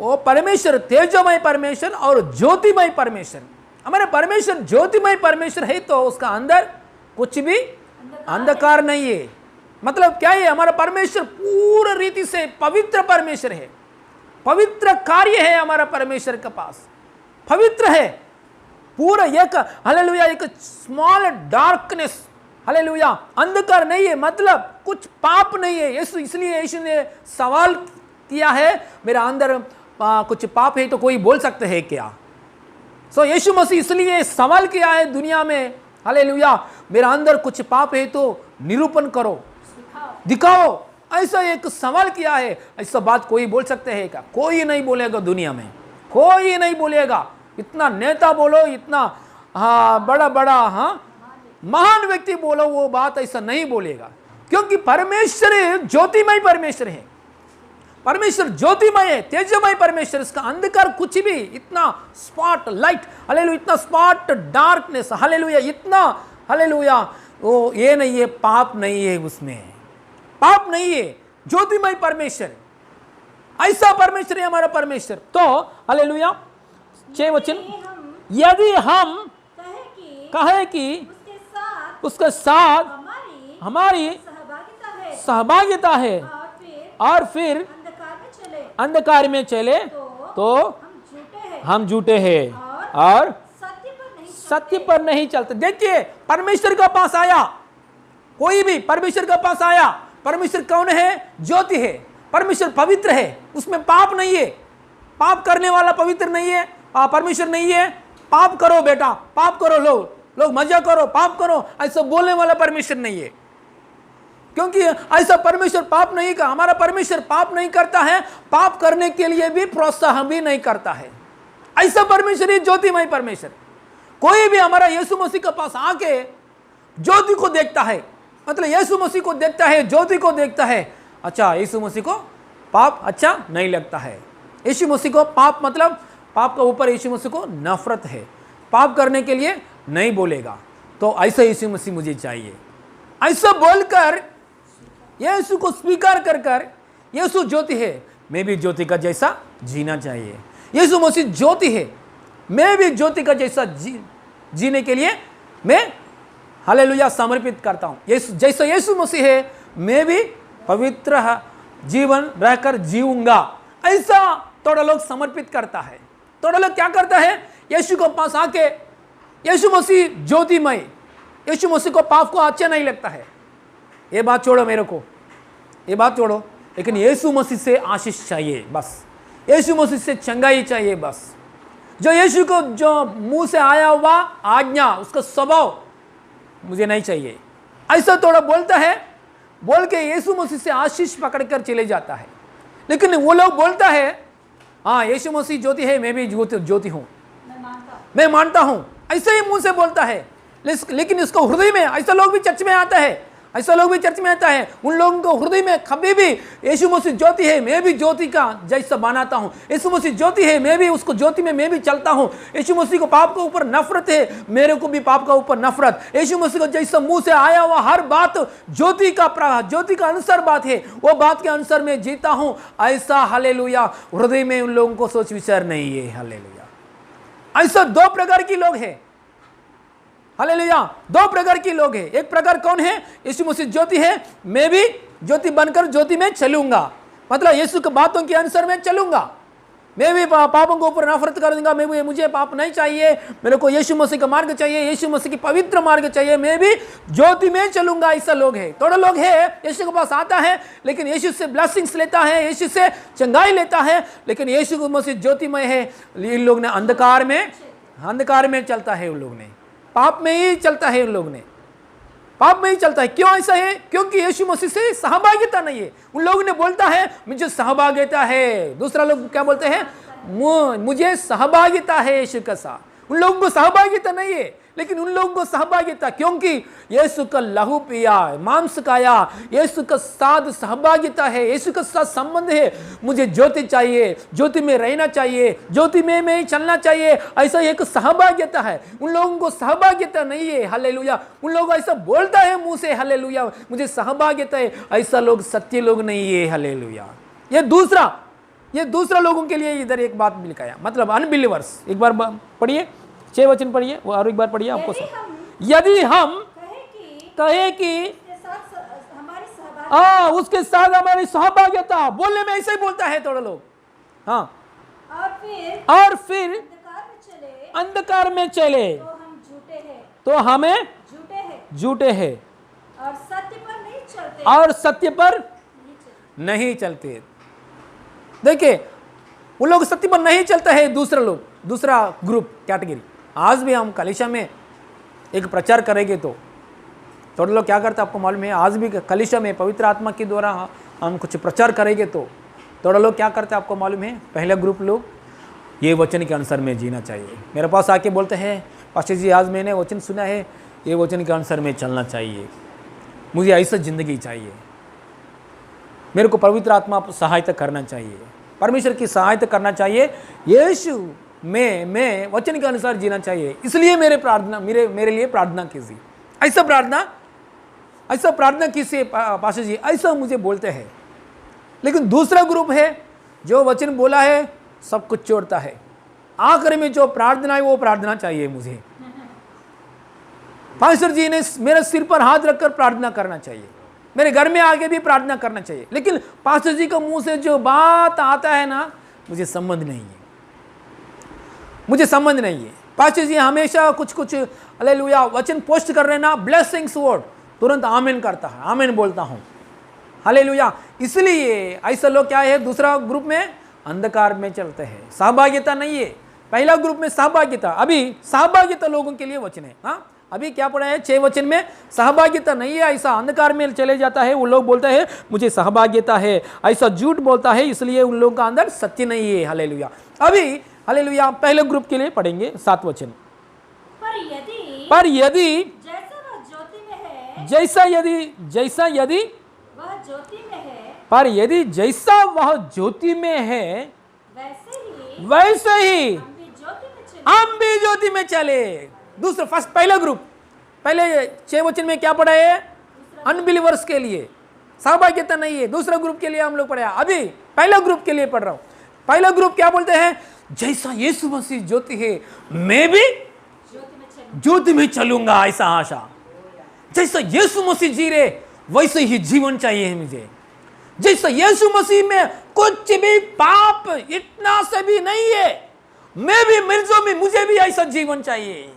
Speaker 1: वो परमेश्वर तेजोमय परमेश्वर और ज्योतिमय परमेश्वर। हमारा परमेश्वर ज्योतिमय परमेश्वर है तो उसका अंदर कुछ भी अंधकार नहीं है। मतलब क्या है? हमारा परमेश्वर पूर्ण रीति से पवित्र परमेश्वर है, पवित्र कार्य है हमारा परमेश्वर के पास, पवित्र है पूरा। एक हालेलुया, एक स्मॉल डार्कनेस हालेलुया। अंधकार नहीं है मतलब कुछ पाप नहीं है। यीशु इसलिए यीशु ने सवाल किया है, मेरा अंदर कुछ पाप है तो कोई बोल सकते हैं क्या? सो यीशु मसीह इसलिए सवाल किया है दुनिया में, हालेलुया, मेरा अंदर कुछ पाप है तो निरूपण करो, दिखाओ। ऐसा एक सवाल किया है। ऐसा बात कोई बोल सकते हैं क्या? कोई नहीं बोलेगा दुनिया में, कोई नहीं बोलेगा। इतना नेता बोलो, इतना बड़ा बड़ा महान व्यक्ति बोलो, वो बात ऐसा नहीं बोलेगा। क्योंकि परमेश्वर ज्योतिमय परमेश्वर है। परमेश्वर ज्योतिमय है, तेजमय परमेश्वर। इसका अंधकार कुछ भी, इतना स्पॉट लाइट, हालेलुया, इतना स्पॉट डार्कनेस, हालेलुया, इतना, हालेलुया, वो ये नहीं है, पाप नहीं है, उसमें पाप नहीं है। ज्योतिमय परमेश्वर, ऐसा परमेश्वर है हमारा परमेश्वर। तो हालेलुया 6 वचन, यदि हम कहे कि उसके साथ हमारी सहभागिता है और फिर अंधकार में चले तो हम झूठे हैं और सत्य पर नहीं चलते। देखिए, परमेश्वर के पास आया, कोई भी परमेश्वर के पास आया। परमेश्वर कौन है? ज्योति है। परमेश्वर पवित्र है, उसमें पाप नहीं है। पाप करने वाला पवित्र नहीं है, परमेश्वर नहीं है। पाप करो बेटा, पाप करो, लोग मजा करो, पाप करो, ऐसा बोलने वाला परमेश्वर नहीं है। क्योंकि ऐसा परमेश्वर पाप नहीं का, हमारा परमेश्वर पाप नहीं करता है, पाप करने के लिए भी प्रोत्साहन भी नहीं करता है। ऐसा परमेश्वर ही ज्योतिमय परमेश्वर। कोई भी हमारा यीशु मसीह के पास आके ज्योति को देखता है, मतलब यीशु मसीह को देखता है, ज्योति को देखता है, अच्छा यीशु मसीह को पाप अच्छा नहीं लगता है। यीशु मसीह को पाप मतलब पाप के ऊपर यीशु मसीह को नफरत है, पाप करने के लिए नहीं बोलेगा। तो ऐसा यीशु मसीह मुझे चाहिए। ऐसा बोलकर यीशु को स्वीकार कर यीशु ज्योति है, मैं भी ज्योति का जैसा जीना चाहिए। यीशु मसीह ज्योति है, मैं भी ज्योति का जैसा जीने के लिए मैं हालेलुया समर्पित करता हूं। जैसा यीशु मसीह है, मैं भी पवित्र जीवन रहकर जीऊंगा, ऐसा थोड़ा लोग समर्पित करता है। थोड़ा लोग क्या करता है, यीशु के पास आके, यीशु मसीह ज्योतिमय, यीशु मसीह को पाप को अच्छा नहीं लगता है, ये बात छोड़ो, मेरे को ये बात छोड़ो, लेकिन यीशु मसीह से आशीष चाहिए बस, यीशु मसीह से चंगाई चाहिए बस। जो यीशु को जो मुंह से आया हुआ आज्ञा, उसका स्वभाव मुझे नहीं चाहिए, ऐसा थोड़ा बोलता है, बोल के यीशु मसीह से आशीष पकड़कर चले जाता है। लेकिन वो लोग बोलता है, हाँ यीशु मसीह ज्योति है, मैं भी ज्योति हूँ, मैं मानता हूँ, ऐसे ही मुंह से बोलता है। लेकिन इसको हृदय में, ऐसा लोग भी चर्च में आता है, ऐसा लोग भी चर्च में आता है, उन लोगों को हृदय में कभी भी यीशु मसीह ज्योति है, मैं भी ज्योति का जैसा बनाता हूँ, यीशु मसीह ज्योति है, मैं भी उसको ज्योति में मैं भी चलता हूँ, यीशु मसीह को पाप के ऊपर नफरत है, मेरे को भी पाप का ऊपर नफरत, यीशु मसीह को जैसा मुंह से आया हुआ हर बात ज्योति का अनुसार बात है, वो बात के अनुसार में जीता हूँ, ऐसा हालेलुया हृदय में उन लोगों को सोच विचार नहीं है। हालेलुया। ऐसा दो प्रकार की लोग हैं, हालेलुया, दो प्रकार की लोग हैं। एक प्रकार कौन है, यीशु मसीह ज्योति है, मैं भी ज्योति बनकर ज्योति में चलूंगा, मतलब यीशु की बातों के अनुसार में चलूंगा, मैं भी पापों के ऊपर नफरत कर दूंगा, मुझे पाप नहीं चाहिए, मेरे को यीशु मसीह का मार्ग चाहिए, यीशु मसीह की पवित्र मार्ग चाहिए, मैं भी ज्योति में चलूंगा। ऐसा लोग है। थोड़ा लोग है यीशु के पास आता है, लेकिन यीशु से ब्लेसिंग्स लेता है, यीशु से चंगाई लेता है, लेकिन यीशु मसीह ज्योतिमय है। इन लोग ने अंधकार में चलता है, उन लोग ने पाप में ही चलता है, उन लोग ने पाप में ही चलता है। क्यों ऐसा है? क्योंकि यीशु मसीह से सहभागिता नहीं है। उन लोगों ने बोलता है मुझे सहभागिता है, दूसरा लोग क्या बोलते हैं, मुझे सहभागिता है यीशु के साथ। उन लोगों को सहभागिता नहीं है, लेकिन उन लोगों को सहभागिता, क्योंकि यीशु का लहू पिया, मांस खाया, यीशु का साथ सहभागिता है, यीशु का साथ संबंध है। मुझे ज्योति चाहिए, ज्योति में रहना चाहिए, ज्योति में ही चलना चाहिए, ऐसा एक सहभागिता है। उन लोगों को सहभागिता नहीं है। हालेलुया। उन लोग ऐसा बोलता है मुंह से, हालेलुया मुझे सहभागिता है, ऐसा लोग सत्य लोग नहीं है। हालेलुया। ये दूसरा लोगों के लिए इधर एक बात लिखाया, मतलब अनबिलीवर्स। एक बार पढ़िए 6 वचन पढ़िए, वो और एक बार पढ़िए आपको। यदि हम कहे कि उसके साथ हमारी सहभागिता, बोलने में ऐसे ही बोलता है थोड़ा लोग, हाँ, और फिर अंधकार में चले तो हमें झूठे हैं।
Speaker 2: और सत्य पर नहीं चलते,
Speaker 1: और सत्य पर नहीं चलते। देखिए वो लोग सत्य पर नहीं चलते हैं, दूसरा लोग, दूसरा ग्रुप, कैटेगरी। आज भी हम कलीसिया में एक प्रचार करेंगे तो थोड़े लोग क्या करते हैं आपको मालूम है? आज भी कलीसिया में पवित्र आत्मा के द्वारा हम कुछ प्रचार करेंगे तो थोड़ा लोग क्या करते हैं आपको मालूम है? पहला ग्रुप लोग ये वचन के अनुसार में जीना चाहिए। मेरे पास आके बोलते हैं पास्टर जी आज मैंने वचन सुना है, ये वचन के अनुसार में चलना चाहिए, मुझे ऐसा ज़िंदगी चाहिए, मेरे को पवित्र आत्मा सहायता करना चाहिए, परमेश्वर की सहायता करना चाहिए, यीशु मैं वचन के अनुसार जीना चाहिए, इसलिए मेरे लिए प्रार्थना कीजिए। ऐसा प्रार्थना कीजिए पास्टर जी, ऐसा मुझे बोलते हैं। लेकिन दूसरा ग्रुप है जो वचन बोला है सब कुछ छोड़ता है, आखिर में जो प्रार्थना है वो प्रार्थना चाहिए मुझे, पास्टर जी ने मेरे सिर पर हाथ रखकर प्रार्थना करना चाहिए, मेरे घर में आके भी प्रार्थना करना चाहिए। लेकिन पास्टर जी का मुंह से जो बात आता है ना, मुझे संबंध नहीं है, मुझे संबंध नहीं है। पास्टर जी हमेशा कुछ हालेलुया वचन पोस्ट कर रहे ना, ब्लेसिंग्स वर्ड तुरंत आमीन करता है, आमीन बोलता हूँ, हालेलुया। इसलिए ऐसा लोग क्या है, दूसरा ग्रुप में अंधकार में चलते हैं, सहभागिता नहीं है। पहला ग्रुप में सहभागिता, अभी सहभागिता लोगों के लिए वचन है। हाँ अभी क्या पढ़ा है 6 वचन में? सहभागिता नहीं है, ऐसा अंधकार में चले जाता है। वो लोग बोलते हैं मुझे सहभागिता है, ऐसा झूठ बोलता है, इसलिए उन लोगों का अंदर सत्य नहीं है। हालेलुया। अभी हालेलुया पहले ग्रुप के लिए पढ़ेंगे 7 वचन। पर यदि
Speaker 2: जैसा वह ज्योति में है,
Speaker 1: जैसा यदि
Speaker 2: वह ज्योति में है,
Speaker 1: पर यदि जैसा वह ज्योति में है, वैसे ही हम भी ज्योति में चले। दूसरा फर्स्ट पहला ग्रुप, पहले 6 वचन में क्या पढ़ा है? अनबिलीवर्स के लिए सहभागिता नहीं है। दूसरा ग्रुप के लिए हम लोग पढ़ा, अभी पहला ग्रुप के लिए पढ़ रहा हूं। पहला ग्रुप क्या बोलते हैं? जैसा यीशु मसीह ज्योति है, मैं भी ज्योति में चलूंगा, ऐसा आशा। जैसा यीशु मसीह जी रहे वैसे ही जीवन चाहिए मुझे। जैसा यीशु मसीह में कुछ भी पाप इतना से भी नहीं है, मैं भी मिर्जों में मुझे भी ऐसा जीवन चाहिए।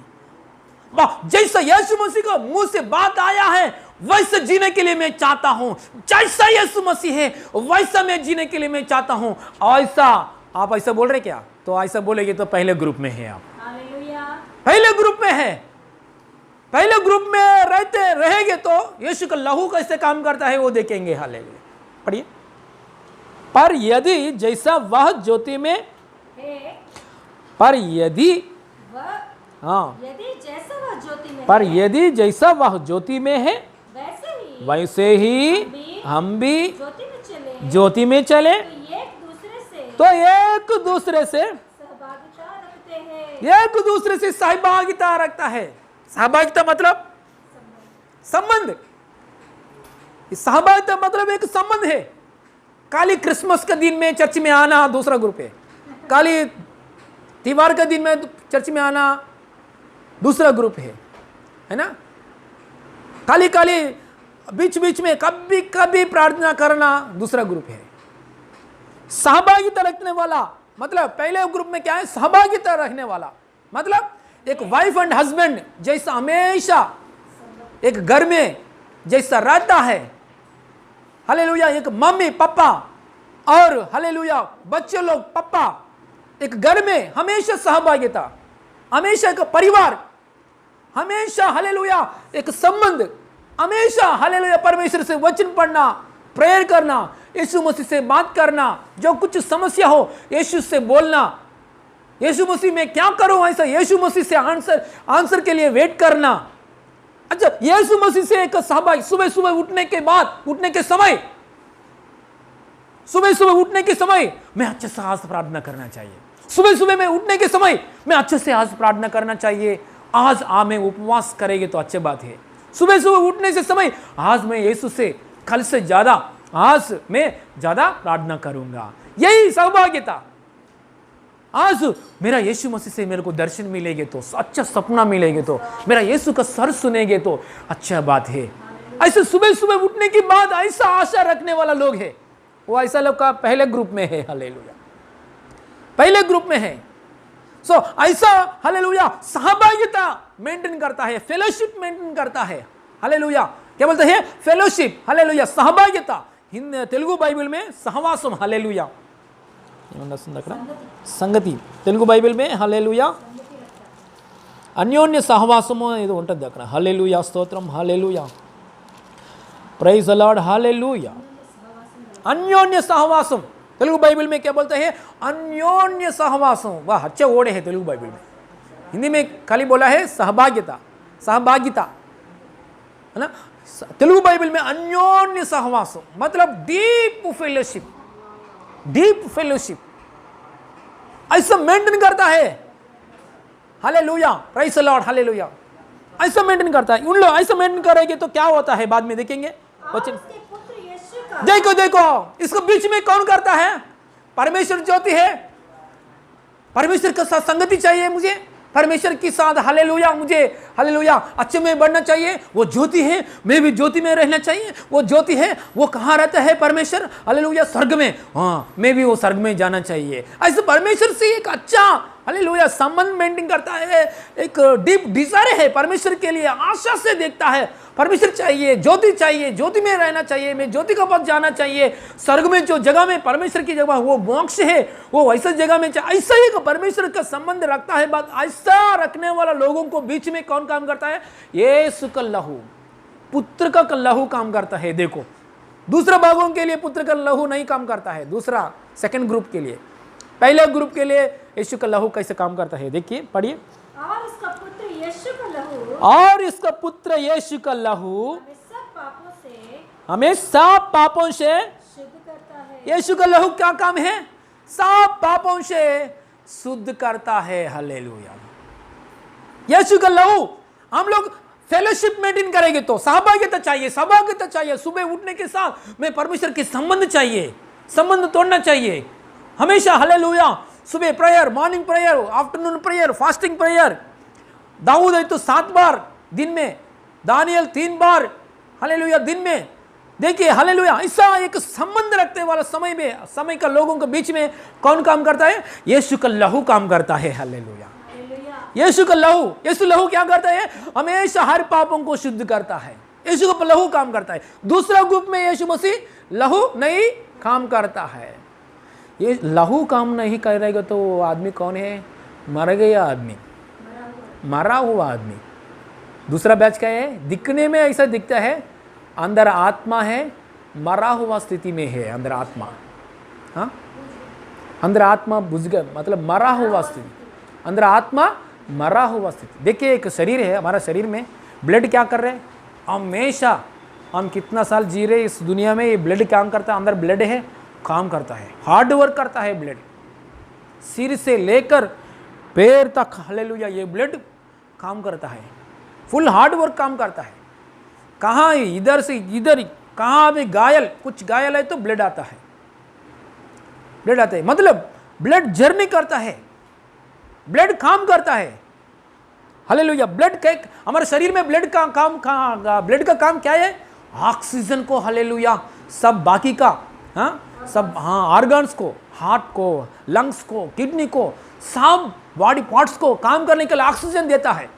Speaker 1: जैसा यीशु मसीह का मुंह से बात आया है वैसे जीने के लिए मैं चाहता हूं। जैसा यीशु मसीह है वैसा मैं जीने के लिए मैं चाहता हूं। ऐसा आप ऐसा बोल रहे क्या? तो ऐसा बोलेंगे तो पहले ग्रुप में है आप, पहले ग्रुप में है। पहले ग्रुप में रहेंगे तो यीशु का लहू कैसे काम करता है वो देखेंगे। हालेलुया। पढ़िए। पर यदि जैसा वह ज्योति में, पर यदि हाँ, पर यदि जैसा वह ज्योति में है वैसे ही हम भी ज्योति में चले, तो एक दूसरे से सहभागिता रखता है। सहभागिता मतलब संबंध, सहभागिता मतलब एक संबंध है। काली क्रिसमस के दिन में चर्च में आना दूसरा ग्रुप है, काली त्योहार के दिन में चर्च में आना दूसरा ग्रुप है ना। काली बीच बीच में कभी कभी प्रार्थना करना दूसरा ग्रुप है। सहभागिता रखने वाला मतलब पहले ग्रुप में क्या है? सहभागिता रखने वाला मतलब एक वाइफ एंड हस्बैंड जैसा हमेशा एक घर में जैसा रहता है। हालेलुया। एक मम्मी पापा और हालेलुया बच्चे लोग पापा, एक घर में हमेशा सहभागिता, हमेशा एक परिवार, हमेशा हालेलुया एक संबंध, हमेशा हालेलुया परमेश्वर से वचन पढ़ना, प्रेयर करना, यीशु मसीह से बात करना, जो कुछ समस्या हो यीशु से बोलना, यीशु मसीह में क्या करूं ऐसा यीशु मसीह से आंसर के लिए वेट करना। अच्छा, यीशु मसीह से एक सहभागी, सुबह सुबह उठने के समय मैं अच्छे से आज प्रार्थना करना चाहिए। सुबह सुबह में उठने के समय मैं अच्छे से आज प्रार्थना करना चाहिए। आज मैं उपवास करेंगे तो अच्छी बात है। सुबह सुबह उठने से समय आज मैं यीशु से कल से ज्यादा आज मैं ज्यादा प्रार्थना करूंगा। यही सहभागिता। आज मेरा यीशु मसीह से मेरे को दर्शन मिलेंगे तो अच्छा सपना मिलेंगे तो मेरा यीशु का सर सुनेंगे तो अच्छा बात है। ऐसे सुबह सुबह उठने के बाद ऐसा आशा रखने वाला लोग है, वो ऐसा लोग का पहले ग्रुप में है। हालेलुया। पहले ग्रुप में है। सो ऐसा हालेलुया सहभागिता मेंटेन करता है, फेलोशिप मेंटेन करता है। हालेलुया। क्या बोलते हैं? फेलोशिप, हालेलुया, सहभागिता. తెలుగు బైబిల్ में సహవాసం, హల్లెలూయా. ఏమన్నా వస్తుంది అక్కడ? సంగతి. తెలుగు బైబిల్ में హల్లెలూయా అన్యోన్య సహవాసము ఏదో ఉంటుంది అక్కడ. హల్లెలూయా, స్తోత్రం, హల్లెలూయా, ప్రైజ్ ద లార్డ్, హల్లెలూయా. अन्योन्य सहवासम. तेलुगु बाइबल में क्या बोलते हैं? अन्योन्य सहवासम. वाह, अच्छे वर्ड है तेलुगु बाइबल में. हिंदी में खाली बोला है सहभागिता, सहभागिता, है ना. तेलुगु बाइबल में अन्योन्य सहवासम मतलब डीप फेलोशिप, डीप फेलोशिप ऐसा मेंटेन करता है. Hallelujah, praise the Lord, hallelujah. ऐसा मेंटेन करता है. उन लोग ऐसा मेंटेन करेंगे तो क्या होता है बाद में देखेंगे. देखो देखो, इसको बीच में कौन करता है? परमेश्वर ज्योति है. परमेश्वर के साथ संगति चाहिए मुझे, परमेश्वर के साथ, हालेलुया, मुझे, हालेलुया, अच्छे में बढ़ना चाहिए. वो ज्योति है, मैं भी ज्योति में रहना चाहिए. वो ज्योति है, वो कहाँ रहता है? परमेश्वर, हालेलुया, स्वर्ग में. हाँ, मैं भी वो स्वर्ग में जाना चाहिए. ऐसे परमेश्वर से एक अच्छा, हालेलुया, संबंध मेंटेन करता है. एक डीप डिजायर है परमेश्वर के लिए, आशा से देखता है. परमेश्वर चाहिए, ज्योति चाहिए, ज्योति में रहना चाहिए, मैं ज्योति का पथ जाना चाहिए. स्वर्ग में जो जगह में परमेश्वर की जगह वो मोक्ष है, वो वैसे जगह में चाहिए. ऐसा ही परमेश्वर का संबंध रखता है. बात ऐसा रखने वाला लोगों को बीच में कौन काम करता है? यीशु का लहू, पुत्र का लहू काम करता है. देखो, दूसरे भागों के लिए पुत्र का लहू नहीं काम करता है. दूसरा सेकंड ग्रुप के लिए, पहले ग्रुप के लिए यीशु का लहू कैसे काम करता है देखिए, पढ़िए.
Speaker 2: और इसका पुत्र यीशु का लहू,
Speaker 1: और इसका पुत्र यीशु का लहू हमें सब पापों से
Speaker 2: शुद्ध करता है.
Speaker 1: यीशु का लहू क्या काम है? सब पापों से शुद्ध करता है. हालेलुया. यीशु का लहू, हम लोग फेलोशिप मेंटेन करेंगे तो सहभागिता चाहिए, सहभागिता चाहिए. सुबह उठने के साथ में परमेश्वर के संबंध चाहिए, संबंध तोड़ना चाहिए हमेशा. हालेलुया. सुबह prayer, morning prayer, afternoon prayer, fasting prayer. दाऊद है तो 7 बार दिन में, दानियल 3 बार, हालेलुया, दिन में. देखिए, हालेलुया, ऐसा एक संबंध रखने वाला समय में, समय का लोगों के बीच में कौन काम करता है? यीशु का लहू काम करता है. हालेलुया. यीशु का लहू, यीशु लहू क्या करता है? हमेशा हर पापों को शुद्ध करता है. यीशु का लहू काम करता है. दूसरा ग्रुप में यीशु मसीह लहू नहीं काम करता है. ये लहू काम नहीं करेगा तो वो आदमी कौन है? मर गया आदमी, मरा हुआ आदमी. दूसरा बैच क्या है? दिखने में ऐसा दिखता है, अंदर आत्मा है, मरा हुआ स्थिति में है. अंदर आत्मा, हाँ, अंदर आत्मा बुझ गया, मतलब मरा हुआ स्थिति. अंदर आत्मा मरा हुआ स्थिति. देखिए, एक शरीर है, हमारा शरीर में ब्लड क्या कर रहे हैं? हमेशा हम कितना साल जी रहे इस दुनिया में, ये ब्लड काम करता है. अंदर ब्लड है, काम करता है, हार्ड वर्क करता है ब्लड, सिर से लेकर पैर तक. हालेलुया, ये ब्लड काम करता है, फुल हार्ड वर्क काम करता है. कहाँ इधर से इधर, कहाँ भी घायल, कुछ घायल है तो ब्लड आता है, ब्लड आता है. मतलब ब्लड जर्नी करता है, ब्लड काम करता है. हालेलुया. ब्लड का, हमारे शरीर में ब्लड का काम, ब्लड का काम क्या है? ऑक्सीजन को, हालेलुया, सब बाकी का, हाँ, सब, हाँ, ऑर्गन्स को, हार्ट को, लंग्स को, किडनी को, सब बॉडी पार्ट्स को काम करने के लिए ऑक्सीजन देता है.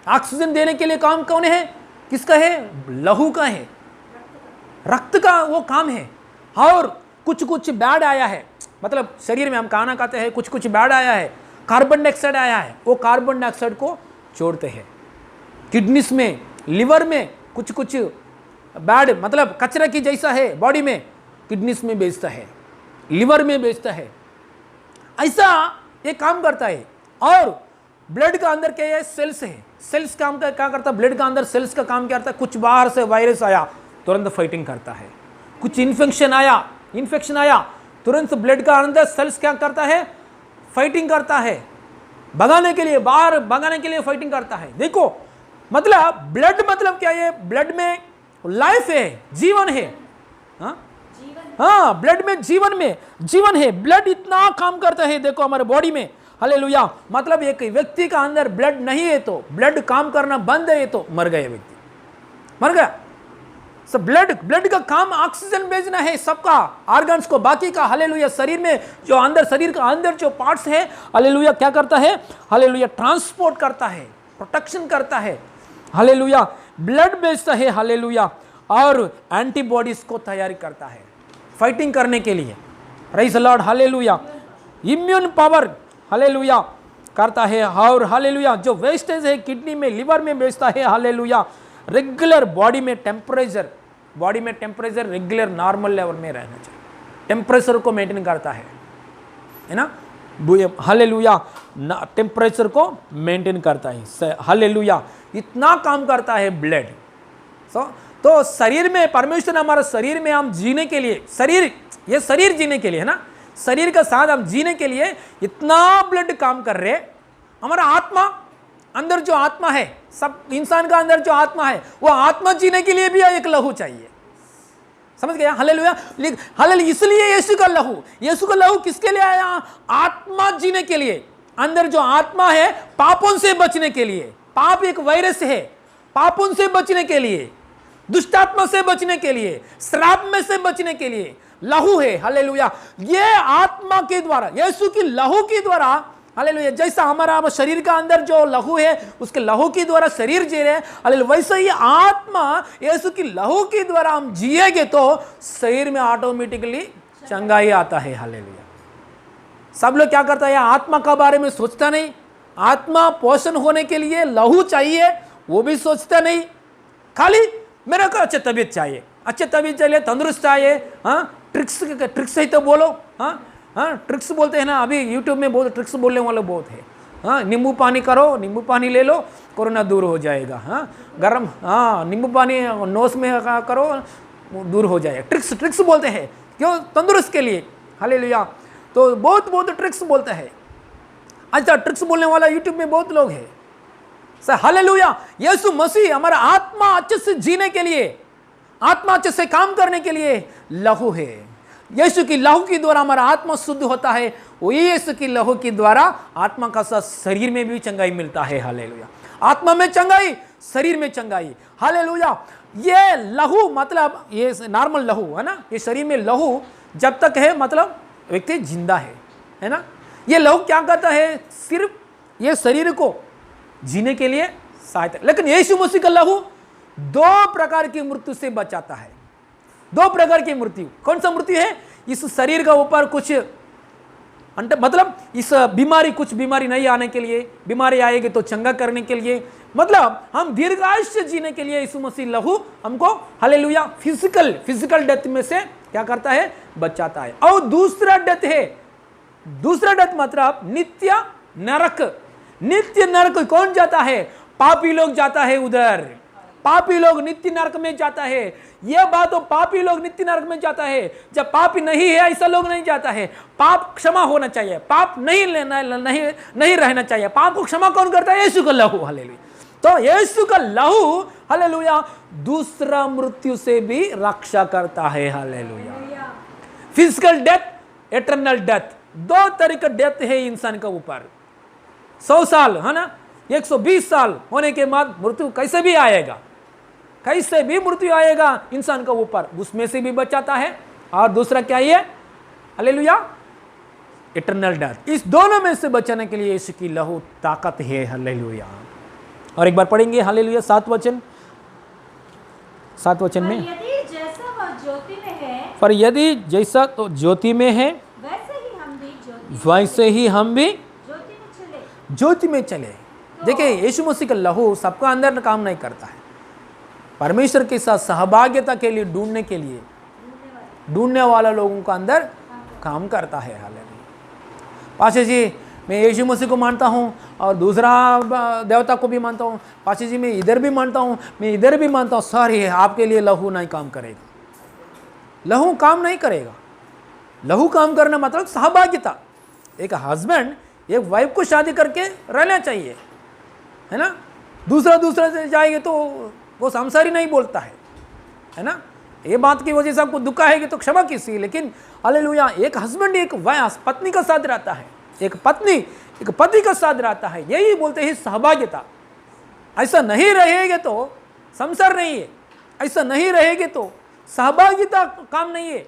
Speaker 1: ऑक्सीजन देने के लिए काम कौन है? किसका है? लहू का है, रक्त का वो काम है. और कुछ कुछ बैड आया है, मतलब शरीर में हम खाना खाते हैं, कुछ कुछ बैड आया है, कार्बन डाइऑक्साइड आया है, वो कार्बन डाइऑक्साइड को छोड़ते हैं. किडनीस में, लिवर में कुछ कुछ बैड, मतलब कचरा की जैसा है बॉडी में, किडनीस में बेचता है, लिवर में बेचता है. ऐसा ये काम करता है. और ब्लड का अंदर क्या है? सेल्स है. सेल्स काम का क्या करता है? ब्लड का अंदर सेल्स का काम क्या करता है? कुछ बाहर से वायरस आया, तुरंत फाइटिंग करता है. कुछ इन्फेक्शन आया, तुरंत ब्लड का अंदर सेल्स क्या करता है? फाइटिंग करता है, भगाने के लिए, बाहर भगाने के लिए फाइटिंग करता है. देखो, मतलब ब्लड मतलब क्या है? ब्लड में लाइफ है, जीवन है. हाँ, ब्लड में जीवन है. ब्लड इतना काम करता है, देखो हमारे बॉडी में. हालेलुया. मतलब एक व्यक्ति का अंदर ब्लड नहीं है तो, ब्लड काम करना बंद है तो मर गया व्यक्ति, मर गया. सब ब्लड का काम ऑक्सीजन भेजना है सबका, ऑर्गन्स को, बाकी का. हालेलुया. शरीर में जो अंदर, शरीर का अंदर जो पार्ट्स है, हालेलुया, क्या करता है? हालेलुया, ट्रांसपोर्ट करता है, प्रोटेक्शन करता है. हालेलुया.
Speaker 3: ब्लड बेचता है, हालेलुया, और एंटीबॉडीज को तैयारी करता है फाइटिंग करने के लिए, praise the Lord, hallelujah. Immune power, hallelujah, करता है। और हालेलुया जो वेस्टेज है किडनी में, लिवर में बेचता है, हालेलुया। रेगुलर बॉडी में टेम्परेचर रेगुलर नॉर्मल लेवल में रहना चाहिए, टेम्परेचर को मेंटेन करता है ना, हालेलुया, टेम्परेचर को मेंटेन करता है, हालेलुया। इतना काम करता है ब्लड। तो शरीर में परमेश्वर ने हमारा शरीर में हम जीने के लिए, ये शरीर जीने के लिए है ना, शरीर का साथ हम जीने के लिए इतना ब्लड काम कर रहे। हमारा आत्मा, अंदर जो आत्मा है, सब इंसान का अंदर जो आत्मा है, वो आत्मा जीने के लिए भी एक लहू चाहिए, समझ गया, हालेलुया। हालेलुया, इसलिए यीशु का लहू किसके लिए आया? आत्मा जीने के लिए। अंदर जो आत्मा है पापों से बचने के लिए, पाप एक वायरस है, पापों से बचने के लिए, दुष्टात्मा से बचने के लिए, श्राप में से बचने के लिए लहू है, हालेलुया। ये आत्मा के द्वारा, यीशु की लहू के द्वारा, हालेलुया, जैसा हमारा शरीर का अंदर जो लहू है उसके लहू के द्वारा शरीर जी रहे, हालेलुया, वैसे ही आत्मा यीशु की लहू के द्वारा हम जिएंगे तो शरीर में ऑटोमेटिकली चंगाई आता है, हालेलुया। सब लोग क्या करता है, आत्मा के बारे में सोचता नहीं, आत्मा पोषण होने के लिए लहू चाहिए वो भी सोचता नहीं, खाली मेरे को अच्छी तबीयत चाहिए, तंदुरुस्त चाहिए। हाँ, ट्रिक्स ही तो बोलो, हाँ, ट्रिक्स बोलते हैं ना, अभी यूट्यूब में बहुत ट्रिक्स बोलने वाले बहुत है। हाँ, नींबू पानी करो, नींबू पानी ले लो, कोरोना दूर हो जाएगा। हाँ, गरम, हाँ, नींबू पानी नोस में करो, दूर हो जाएगा। ट्रिक्स बोलते हैं, क्यों? तंदुरुस्त के लिए, हालेलुया। तो बहुत ट्रिक्स बोलते हैं। अच्छा, ट्रिक्स बोलने वाला यूट्यूब में बहुत लोग हैं, हालेलुया। यीशु मसीह हमारा आत्मा अच्छे से जीने के लिए, आत्मा अच्छे से काम करने के लिए लहू है। यीशु की लहू के द्वारा हमारा आत्मा शुद्ध होता है, वो यीशु की लहू के द्वारा आत्मा का साथ शरीर में भी चंगाई मिलता है, हालेलुया। आत्मा में चंगाई, शरीर में चंगाई, हालेलुया। ये लहू मतलब ये नॉर्मल लहू है ना, ये शरीर में लहू जब तक है मतलब व्यक्ति जिंदा है ना। ये लहू क्या करता है? सिर्फ ये शरीर को जीने के लिए सहायता। लेकिन यीशु मसीह का लहू 2 प्रकार की मृत्यु से बचाता है। 2 प्रकार की मृत्यु। कौन सा मृत्यु है? इस शरीर का ऊपर कुछ मतलब इस बीमारी, कुछ बीमारी नहीं आने के लिए, बीमारी आएगी तो चंगा करने के लिए, मतलब हम दीर्घायुष्य जीने के लिए यीशु मसीह लहू हमको, हालेलुया, फिजिकल डेथ में से क्या करता है? बचाता है। और दूसरा डेथ है, दूसरा डेथ मतलब नित्य नरक कौन जाता है? पापी लोग जाता है उधर, पापी लोग नित्य नरक में जाता है। यह बात हो, पापी लोग नित्य नरक में जाता है। जब पापी नहीं है ऐसा लोग नहीं जाता है। पाप क्षमा होना चाहिए, पाप नहीं रहना चाहिए। पाप को क्षमा कौन करता है? यीशु का लहू, हालेलुया। तो यीशु का लहू, हालेलुया, दूसरा मृत्यु से भी रक्षा करता है, hallelujah. Physical death, eternal death, 2 तरह का डेथ है इंसान के ऊपर। 100 साल है ना, 120 साल होने के बाद मृत्यु कैसे भी आएगा, कैसे भी मृत्यु आएगा इंसान के ऊपर, उसमें से भी बचाता है। और दूसरा क्या है? Hallelujah, eternal death. इस दोनों में से बचाने के लिए यीशु की लहू ताकत है, हालेलुया। और एक बार पढ़ेंगे, हालेलुया, 7 वचन में,
Speaker 2: यदि जैसा वह ज्योति में है,
Speaker 3: पर यदि जैसा तो ज्योति में है, वैसे ही हम भी ज्योति में चले। देखिए, यीशु मसीह का लहू सबका अंदर काम नहीं करता है। परमेश्वर के साथ सहभागिता के लिए, ढूंढने वाला लोगों का अंदर काम करता है, हालेलुया। पाशे जी, मैं यीशु मसीह को मानता हूँ और दूसरा देवता को भी मानता हूँ। पाशे जी, मैं इधर भी मानता हूँ, मैं इधर भी मानता हूँ। सॉरी, आपके लिए लहू नहीं काम करेगा, लहू काम नहीं करेगा। लहू काम करना मतलब सहभागिता। एक हस्बैंड एक वाइफ को शादी करके रहना चाहिए, है ना। दूसरा से जाएंगे तो वो संसारी नहीं बोलता है ना। ये बात की वजह से आपको दुख आएगी तो क्षमा कीजिए, लेकिन हालेलुया, एक हस्बैंड एक वाइफ पत्नी का साथ रहता है, एक पत्नी एक पति का साथ रहता है। यही बोलते हैं सहभागिता। ऐसा नहीं रहेगा तो संसार नहीं है, ऐसा नहीं रहेगा तो सहभागिता काम नहीं है।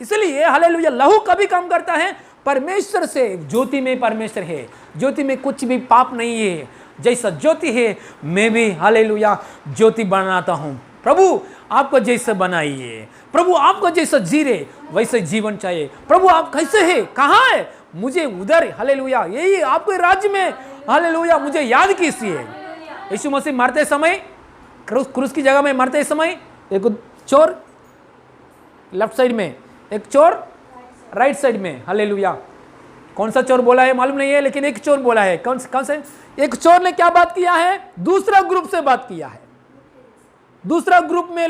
Speaker 3: इसलिए हालेलुया, लहू कभी काम करता है परमेश्वर से। ज्योति में परमेश्वर है, ज्योति में कुछ भी पाप नहीं है, जैसा ज्योति है मैं भी हालेलुया ज्योति बनाता हूं। प्रभु आपको जैसा बनाइए, प्रभु आपको जैसा जी रहे वैसे जीवन चाहिए। प्रभु आप कैसे है, कहाँ है, मुझे उधर हालेलुया यही आपके राज्य में हालेलुया मुझे याद कीजिए। यीशु मसीह मरते समय क्रूस की जगह में मरते समय एक चोर लेफ्ट साइड में, एक चोर राइट साइड में, हालेलुया। कौन सा चोर बोला है मालूम नहीं है, लेकिन एक चोर बोला है। कौन से? एक चोर ने क्या बात किया है, दूसरा ग्रुप से बात किया है। दूसरा ग्रुप में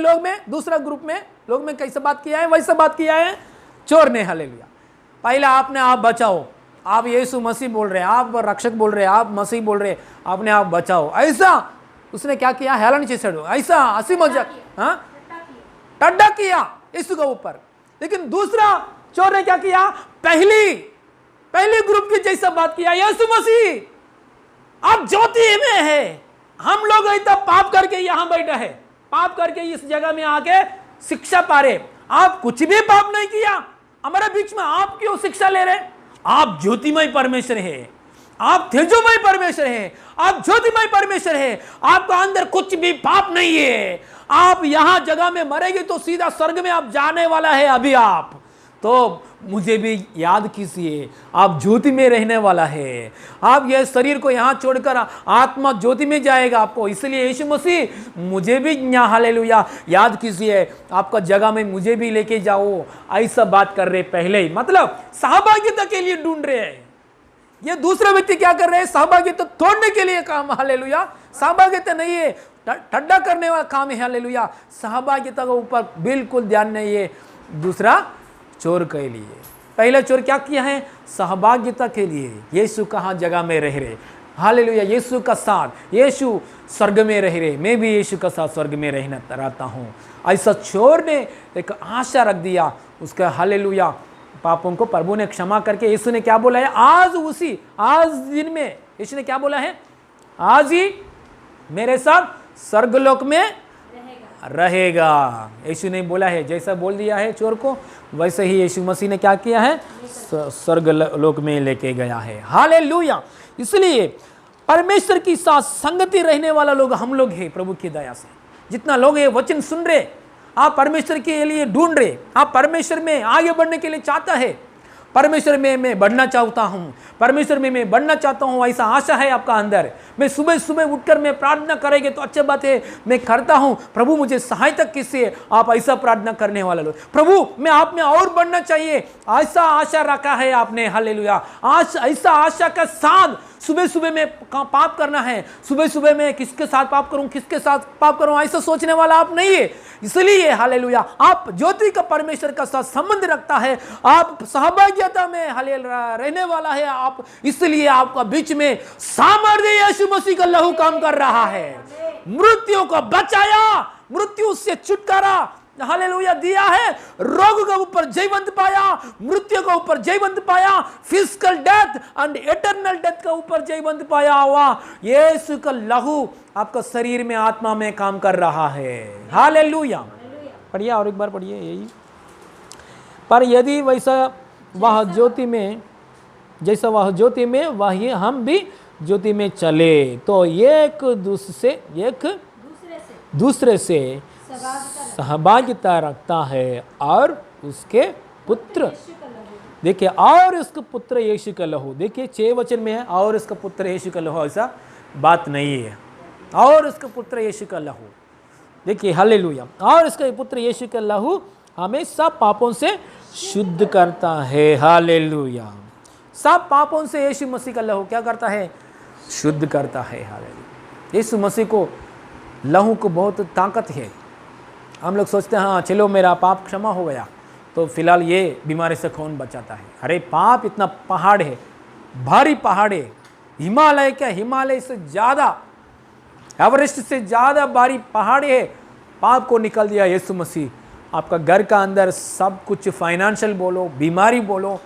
Speaker 3: लोग में कैसे बात किया है, वैसे बात किया है चोर ने, हालेलुया। पहला आपने आप बचाओ, आप यीशु मसीह बोल रहे हैं, आप रक्षक बोल रहे हैं, आप मसीह बोल रहे हैं, आपने आप बचाओ, ऐसा उसने क्या किया, हेलन चेसड़ो, ऐसा हंसी मजाक, हाँ टड्डा किया यीशु के ऊपर। लेकिन दूसरा चोर ने क्या किया, पहली ग्रुप की जैसा बात किया, यीशु मसीह आप ज्योति में है, हम लोग इतना पाप करके यहां बैठे हैं, पाप करके इस जगह में आके शिक्षा पा रहे, आप कुछ भी पाप नहीं किया, हमारे बीच में आप क्यों शिक्षा ले रहे? आप ज्योतिमय परमेश्वर है, आप तेजोमय परमेश्वर है, आप ज्योतिमय परमेश्वर है, आपका अंदर कुछ भी पाप नहीं है। आप यहां जगह में मरेंगे तो सीधा स्वर्ग में आप जाने वाला है अभी आप, तो मुझे भी याद कीजिए, आप ज्योति में रहने वाला है। आप यह शरीर को यहाँ छोड़कर आत्मा ज्योति में जाएगा आपको, इसलिए यीशु मसीह मुझे भी यहाँ हालेलुया याद कीजिए, आपका जगह में मुझे भी लेके जाओ, ऐसा बात कर रहे पहले ही, मतलब सहभागिता के लिए ढूंढ रहे हैं। ये दूसरे व्यक्ति क्या कर रहे हैं, सहभागिता तोड़ने के लिए काम, हालेलुया। सहभागिता नहीं है, ठड्डा करने वाला काम है, हालेलुया। सहभागिता के ऊपर बिल्कुल ध्यान नहीं है। दूसरा चोर के लिए, पहला चोर क्या किया है, सहभागिता के लिए। यीशु कहाँ जगह में रह रहे, हालेलुया, यीशु का साथ, यीशु स्वर्ग में रह रहे, मैं भी यीशु का साथ स्वर्ग में रहता हूँ, ऐसा चोर ने एक आशा रख दिया उसका, हालेलुया। पापों को प्रभु ने क्षमा करके, यीशु ने क्या बोला है, आज दिन में यीशु ने क्या बोला है, आज ही मेरे साथ स्वर्गलोक में रहेगा। यीशु ने बोला है, जैसा बोल दिया है चोर को, वैसे ही यीशु मसीह ने क्या किया है, स्वर्ग लोक में लेके गया है, हालेलुया। इसलिए परमेश्वर की साथ संगति रहने वाला लोग हम लोग हैं प्रभु की दया से। जितना लोग ये वचन सुन रहे, आप परमेश्वर के लिए ढूंढ रहे, आप परमेश्वर में आगे बढ़ने के लिए चाहता है, परमेश्वर में मैं बढ़ना चाहता हूँ, परमेश्वर में मैं बढ़ना चाहता हूँ, ऐसा आशा है आपका अंदर। मैं सुबह सुबह उठकर मैं प्रार्थना करेंगे तो अच्छी बात है, मैं करता हूँ, प्रभु मुझे सहायता किससे, आप ऐसा प्रार्थना करने वाला लोग, प्रभु मैं आप में और बढ़ना चाहिए, ऐसा आशा रखा है आपने, हालेलुया। आज ऐसा आशा का साथ सुबह सुबह में पाप करना है, सुबह सुबह में किसके साथ पाप करूं, किसके साथ पाप करूं, ऐसा सोचने वाला आप नहीं है। इसलिए हालेलुया, आप ज्योति का परमेश्वर का साथ संबंध रखता है, आप सहभागिता में हालेलुया रहने वाला है आप, इसलिए आपका बीच में सामर्थ्य यीशु मसीह का लहू काम कर रहा है। मृत्यु को बचाया, मृत्यु से छुटकारा हालेलुया दिया है, रोग के ऊपर जयवंत पाया, मृत्यु के ऊपर जयवंत पाया, physical death and eternal death के ऊपर जयवंत पाया हुआ यीशु का लहू आपका शरीर में आत्मा में काम कर रहा है, हालेलुया। पढ़िए और एक बार पढ़िए यही, पर यदि वैसा वह ज्योति में, जैसा वह ज्योति में वही हम भी ज्योति में चले, तो एक दूसरे से सहभागिता रखता है, और उसके पुत्र, देखिए और उसके पुत्र यीशु का लहू, देखिए 6 वचन में है, और उसका पुत्र यीशु का लहू, ऐसा बात नहीं है, और उसका पुत्र यीशु का लहू, देखिए हालेलुया, और इसका पुत्र यीशु का लहू हमें सब पापों से शुद्ध करता है, हालेलुया। सब पापों से यीशु मसीह का लहू क्या करता है, शुद्ध करता है, हालेलुया। यीशु मसीह को लहू को बहुत ताकत है। हम लोग सोचते हैं हाँ चलो मेरा पाप क्षमा हो गया तो फिलहाल ये बीमारी से कौन बचाता है। अरे पाप इतना पहाड़ है, भारी पहाड़ है, हिमालय क्या, हिमालय से ज़्यादा, एवरेस्ट से ज़्यादा भारी पहाड़ है, पाप को निकल दिया यीशु मसीह। आपका घर का अंदर सब कुछ, फाइनेंशियल बोलो, बीमारी बोलो,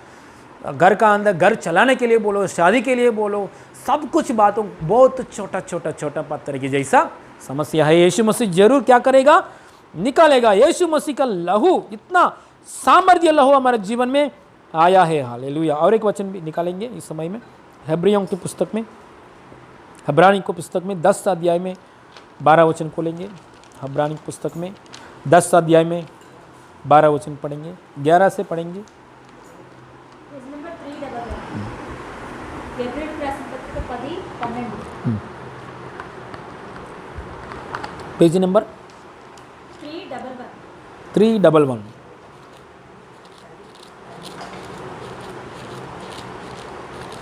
Speaker 3: घर का अंदर घर चलाने के लिए बोलो, शादी के लिए बोलो, सब कुछ बातों बहुत छोटा पत्थर की जैसा समस्या है, यीशु मसीह जरूर क्या करेगा, निकालेगा। यीशु मसीह का लहू, इतना सामर्थ्य लहू हमारे जीवन में आया है, हालेलुया। और एक वचन भी निकालेंगे इस समय में, हेब्रियों की पुस्तक में, इब्रानी को पुस्तक में 10 अध्याय में 12 वचन खोलेंगे। इब्रानी पुस्तक में 10 अध्याय में 12 वचन पढ़ेंगे, 11 से पढ़ेंगे।
Speaker 2: पेज नंबर 311 गैब्रिएल प्रकाशन पत्रिका 10:12
Speaker 3: पेज नंबर 311।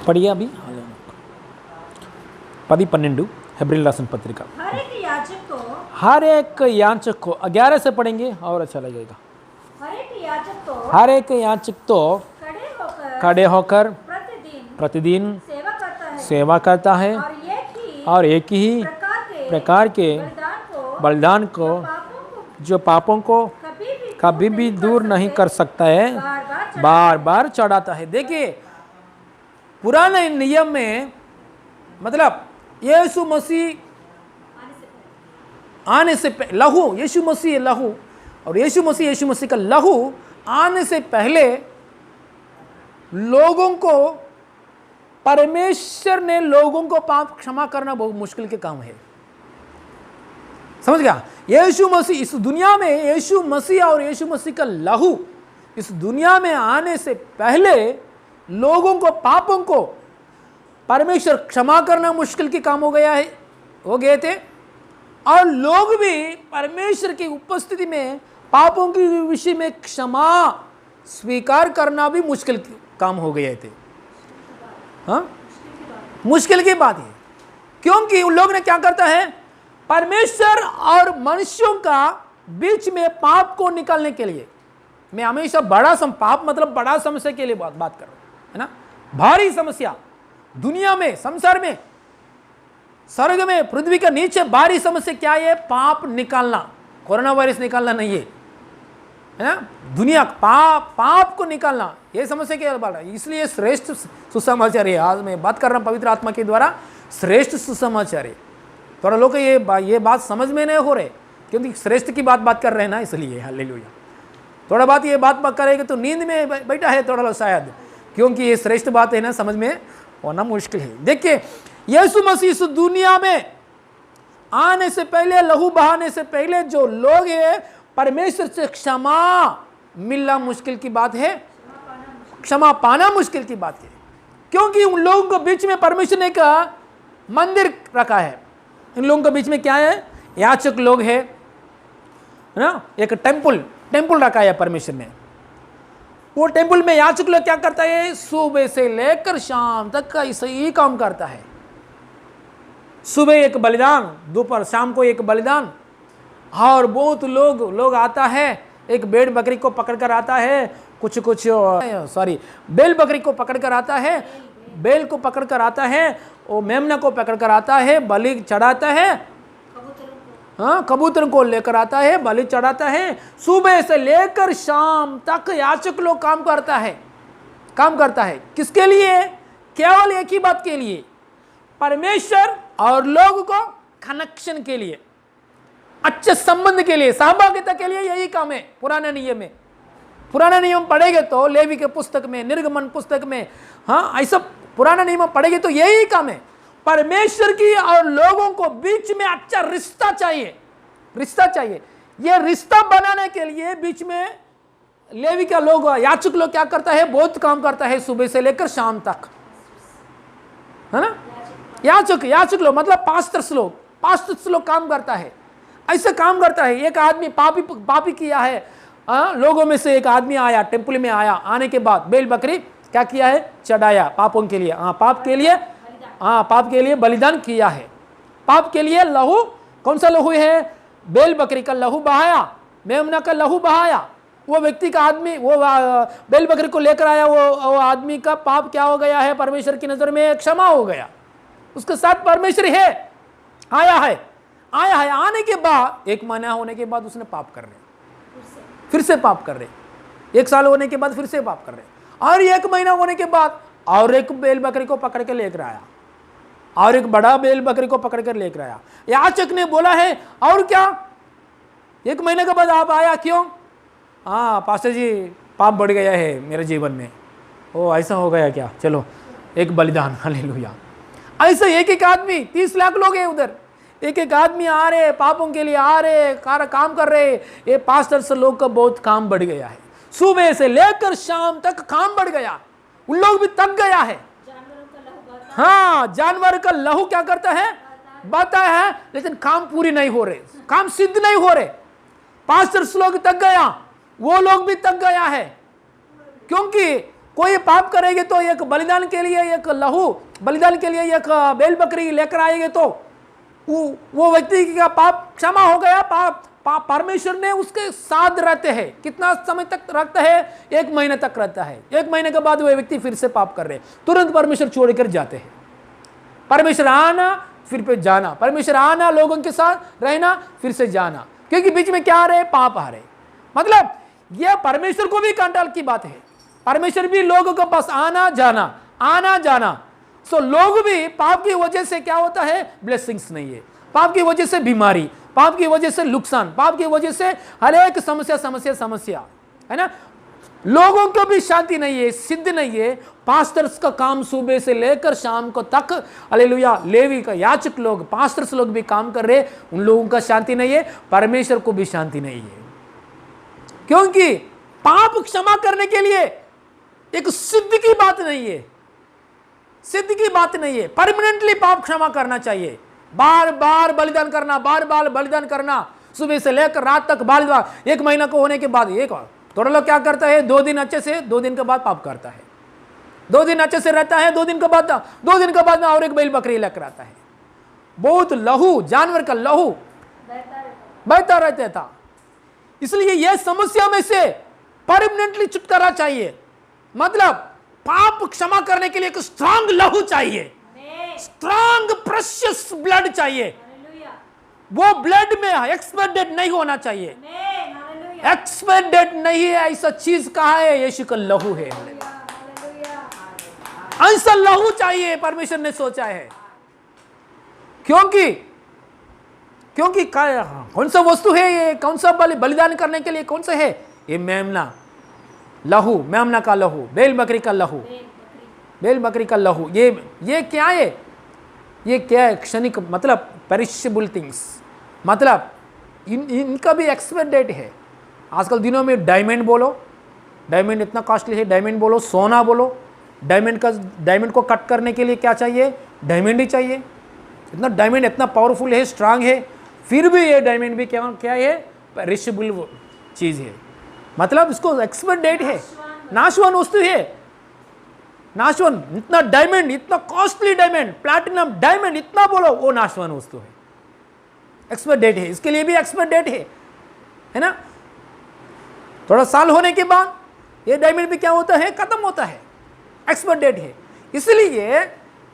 Speaker 3: पढ़िए अभी 10:12 हेब्रेल रासन पत्रिका।
Speaker 2: हर एक याजक को
Speaker 3: हर एक याचक को 11 से पढ़ेंगे और अच्छा लगेगा।
Speaker 2: हर एक याजक को
Speaker 3: हर एक याचक तो खड़े होकर प्रतिदिन सेवा करता है और एक ही प्रकार के बलिदान को जो पापों को कभी भी दूर नहीं कर सकता है, बार बार चढ़ाता है। देखिए पुराने नियम में मतलब यीशु मसीह आने से लहू, यीशु मसीह लहू और यीशु मसीह का लहू आने से पहले लोगों को, परमेश्वर ने लोगों को पाप क्षमा करना बहुत मुश्किल के काम है। समझ गया? यीशु मसीह इस दुनिया में, यीशु मसीह और यीशु मसीह का लहू इस दुनिया में आने से पहले लोगों को, पापों को परमेश्वर क्षमा करना मुश्किल के काम हो गए थे और लोग भी परमेश्वर की उपस्थिति में पापों के विषय में क्षमा स्वीकार करना भी मुश्किल काम हो गए थे। हाँ, मुश्किल की बात है, क्योंकि उन लोग ने क्या करता है, परमेश्वर और मनुष्यों का बीच में पाप को निकालने के लिए, मैं हमेशा पाप मतलब बड़ा समस्या के लिए बात कर रहा हूं, है ना। भारी समस्या दुनिया में, संसार में, स्वर्ग में, पृथ्वी के नीचे भारी समस्या क्या है? पाप निकालना, कोरोना वायरस निकालना नहीं है ना, दुनिया पाप को निकालना, यह समस्या क्या बात है। इसलिए श्रेष्ठ सुसमाचार है, आज मैं बात कर रहा हूं पवित्र आत्मा के द्वारा, श्रेष्ठ सुसमाचार है। थोड़ा लोग ये बात समझ में नहीं हो रहे, क्योंकि श्रेष्ठ की बात कर रहे हैं ना, इसलिए हालेलुया। थोड़ा बात ये बात करेंगे तो नींद में बैठा है थोड़ा लो शायद, क्योंकि ये श्रेष्ठ बात है ना, समझ में होना मुश्किल है। देखिए यीशु मसीह इस दुनिया में आने से पहले, लहू बहाने से पहले जो लोग हैं, परमेश्वर से क्षमा मिलना मुश्किल की बात है, क्षमा पाना मुश्किल की बात है, क्योंकि उन लोगों के बीच में परमेश्वर ने का मंदिर रखा है। इन लोगों के बीच में क्या है? याचक लोग है ना, एक टेम्पल रखा है परमेश्वर ने। वो टेम्पल में याचक लोग क्या करता है? सुबह से लेकर शाम तक का यही काम करता है। सुबह एक बलिदान, दोपहर शाम को एक बलिदान, और बहुत लोग आता है, एक भेड़ बकरी को पकड़कर आता है, बेल बकरी को पकड़कर आता है, बेल को पकड़कर आता है, वो मेमना को पकड़कर आता है, बलि चढ़ाता है, हाँ, कबूतर को लेकर आता है, बलि चढ़ाता है। सुबह से लेकर शाम तक याचक लोग काम करता है। किसके लिए? केवल एक ही बात के लिए, परमेश्वर और लोग को कनेक्शन के लिए, अच्छे संबंध के लिए, सहभागिता के लिए यही काम है। पुराने नियम पढ़ेंगे तो लेवी के पुस्तक में, निर्गमन पुस्तक में, हाँ, ऐसा पुराना नियम पढ़ेंगे तो यही काम है। परमेश्वर की और लोगों को बीच में अच्छा रिश्ता चाहिए। यह रिश्ता बनाने के लिए बीच में लेवी का लोग, याचक लोग क्या करता है? बहुत काम करता है सुबह से लेकर शाम तक, है ना। याचक लोग मतलब पास्टर्स लोग काम करता है, ऐसे काम करता है। एक आदमी पापी किया है, लोगों में से एक आदमी आया, टेम्पल में आया, आने के बाद बेल बकरी क्या किया है? चढ़ाया पापों के लिए, पाप के लिए बलिदान किया है। पाप के लिए लहू, कौन सा लहू है? बेल बकरी का लहू बहाया, मेमना का लहू बहाया। वो व्यक्ति का आदमी, वो बेल बकरी को लेकर आया, वो आदमी का पाप क्या हो गया है? परमेश्वर की नजर में क्षमा हो गया। उसके साथ परमेश्वर है, आया है। आने के बाद 1 महीना होने के बाद उसने पाप कर रहे, फिर से पाप कर रहे, 1 साल होने के बाद फिर से पाप कर रहे, और 1 महीना होने के बाद और एक बेल बकरी को पकड़ के लेकर आया, और एक बड़ा बेल बकरी को पकड़ कर लेकर आया। याचक ने बोला है, और क्या 1 महीने के बाद आप आया क्यों? हाँ पास्टर जी, पाप बढ़ गया है मेरे जीवन में। ओ ऐसा हो गया क्या? चलो एक बलिदान, हालेलुया। ऐसे एक एक आदमी 30 लाख लोग हैं उधर, एक एक आदमी आ रहे, पापों के लिए आ रहे, काम कर रहे। ये पास्टर से लोग का बहुत काम बढ़ गया है, सुबह से लेकर शाम तक काम बढ़ गया, उन लोग भी थक गया है। हाँ, जानवर का लहू क्या करता है, बहता है, लेकिन काम पूरी नहीं हो रहे, काम सिद्ध नहीं हो रहे। पास्टर्स लोग थक गया, वो लोग भी थक गया है, क्योंकि कोई पाप करेंगे तो एक बलिदान के लिए एक लहू, बलिदान के लिए एक बैल बकरी लेकर आएंगे तो वो व्यक्ति का पाप क्षमा हो गया। परमेश्वर ने उसके साथ रहते हैं, कितना समय तक रखता है, 1 महीने तक रहता है। 1 महीने के बाद वो व्यक्ति फिर से पाप कर रहे, तुरंत परमेश्वर छोड़कर जाते हैं। परमेश्वर आना फिर पे जाना, परमेश्वर आना, लोगों के साथ रहना, फिर से जाना, क्योंकि बीच में क्या आ रहे, पाप आ रहे। मतलब यह परमेश्वर को भी कंट्रोल की बात है, परमेश्वर भी लोगों के पास आना जाना, आना जाना। सो लोग भी पाप की वजह से क्या होता है, ब्लेसिंग्स नहीं है, पाप की वजह से बीमारी, पाप की वजह से नुकसान, पाप की वजह से हर एक समस्या है ना। लोगों को भी शांति नहीं है, सिद्ध नहीं है। पास्टर्स का काम सुबह से लेकर शाम को तक, हालेलुया, लेवी का याजक लोग, पास्टर्स लोग भी काम कर रहे, उन लोगों का शांति नहीं है, परमेश्वर को भी शांति नहीं है। क्योंकि पाप क्षमा करने के लिए एक सिद्ध की बात नहीं है, सिद्ध की बात नहीं है। परमानेंटली पाप क्षमा करना चाहिए, बार बार बलिदान करना, बार बार बलिदान करना, सुबह से लेकर रात तक बलिदान। 1 महीना को होने के बाद एक थोड़ा लोग क्या करता है, 2 दिन अच्छे से, 2 दिन के बाद पाप करता है, 2 दिन अच्छे से रहता है, 2 दिन के बाद में और एक बैल बकरी लेकर आता है। बहुत लहू, जानवर का लहू बहता रहता था। इसलिए यह समस्या में से परमानेंटली छुटकारा चाहिए। मतलब पाप क्षमा करने के लिए एक स्ट्रांग लहू चाहिए, स्ट्रांग प्रेशियस ब्लड चाहिए। वो ब्लड में एक्सपायर डेट नहीं होना चाहिए, एक्सपायर डेट नहीं है, ऐसा चीज कहा है, यीशु का लहू है। ऐसा लहू चाहिए, परमेश्वर ने सोचा है। क्योंकि कौन सा वस्तु है ये, कौन सा बलिदान करने के लिए कौन सा है, ये मेमना लहू, मेमना का लहू, बैल बकरी का लहू, बैल बकरी का लहू। ये क्या है, ये क्या है, क्षणिक, मतलब पेरिशेबल थिंग्स, मतलब इनका भी एक्सपायर डेट है। आजकल दिनों में डायमंड बोलो, डायमंड इतना कॉस्टली है, डायमंड बोलो, सोना बोलो, डायमंड को कट करने के लिए क्या चाहिए, डायमंड ही चाहिए। इतना डायमंड इतना पावरफुल है, स्ट्रांग है, फिर भी ये डायमंड भी क्या है, पेरिशेबल चीज़ है। मतलब इसको एक्सपायर डेट है, नाशवान वस्तु है, नाशवान। इतना डायमंड, इतना कॉस्टली डायमंड, प्लैटिनम डायमंड, इतना बोलो, वो नाशवान वस्तु है, एक्सपायर डेट है, इसके लिए भी एक्सपायर डेट है ना। थोड़ा साल होने के बाद ये डायमंड भी क्या होता है, खत्म होता है, एक्सपायर डेट है। इसलिए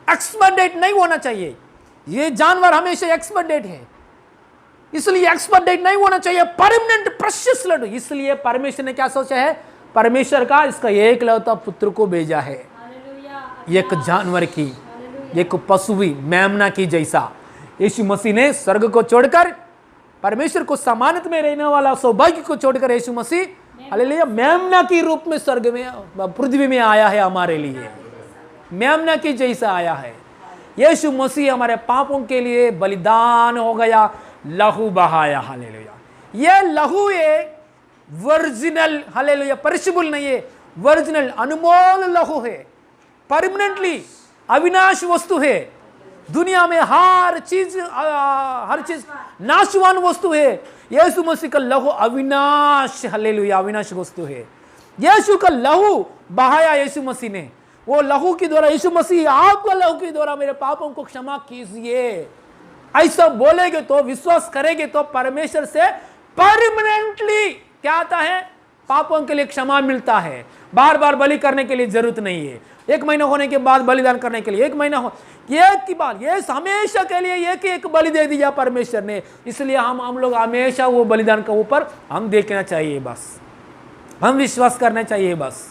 Speaker 3: एक्सपायर डेट नहीं होना चाहिए, ये जानवर हमेशा एक्सपायर डेट है, इसलिए एक्सपायर डेट नहीं होना चाहिए, परमानेंट प्रेशियस ब्लड। इसलिए परमेश्वर ने क्या सोचा है, परमेश्वर का इसका एकलौता पुत्र को भेजा है, एक जानवर की, एक पशुवी मेमना की जैसा। यीशु मसीह ने स्वर्ग को छोड़कर, परमेश्वर को समानत में रहने वाला सौभाग्य को छोड़कर यीशु मसीह, हालेलुया, मेमना की रूप में स्वर्ग में, पृथ्वी में आया है, हमारे लिए मेमना की जैसा आया है। यीशु मसीह हमारे पापों के लिए बलिदान हो गया, लहू बहाया, हालेलुया। ये लहू है वर्जिनल, हालेलुया, पेरिशेबल नहीं है, वर्जिनल अनमोल लहू है, परमानेंटली अविनाश वस्तु है। दुनिया में हर चीज नाशवान वस्तु है, यीशु मसीह का लहू अविनाश, हालेलुया, अविनाश वस्तु है। यीशु का लहू बहाया यीशु मसीह ने, वो लहू के द्वारा, यीशु मसीह आपका लहू के द्वारा मेरे पापों को क्षमा कीजिए, ऐसा बोलेगे तो, विश्वास करेंगे तो परमेश्वर से परमानेंटली क्या आता है, पापों के लिए क्षमा मिलता है। बार बार बलि करने के लिए जरूरत नहीं है, 1 महीना होने के बाद बलिदान करने के लिए 1 महीना हो, एक की बात, ये हमेशा के लिए एक बलि दे दिया परमेश्वर ने। इसलिए हम लोग हमेशा वो बलिदान के ऊपर हम देखना चाहिए, बस हम विश्वास करना चाहिए, बस,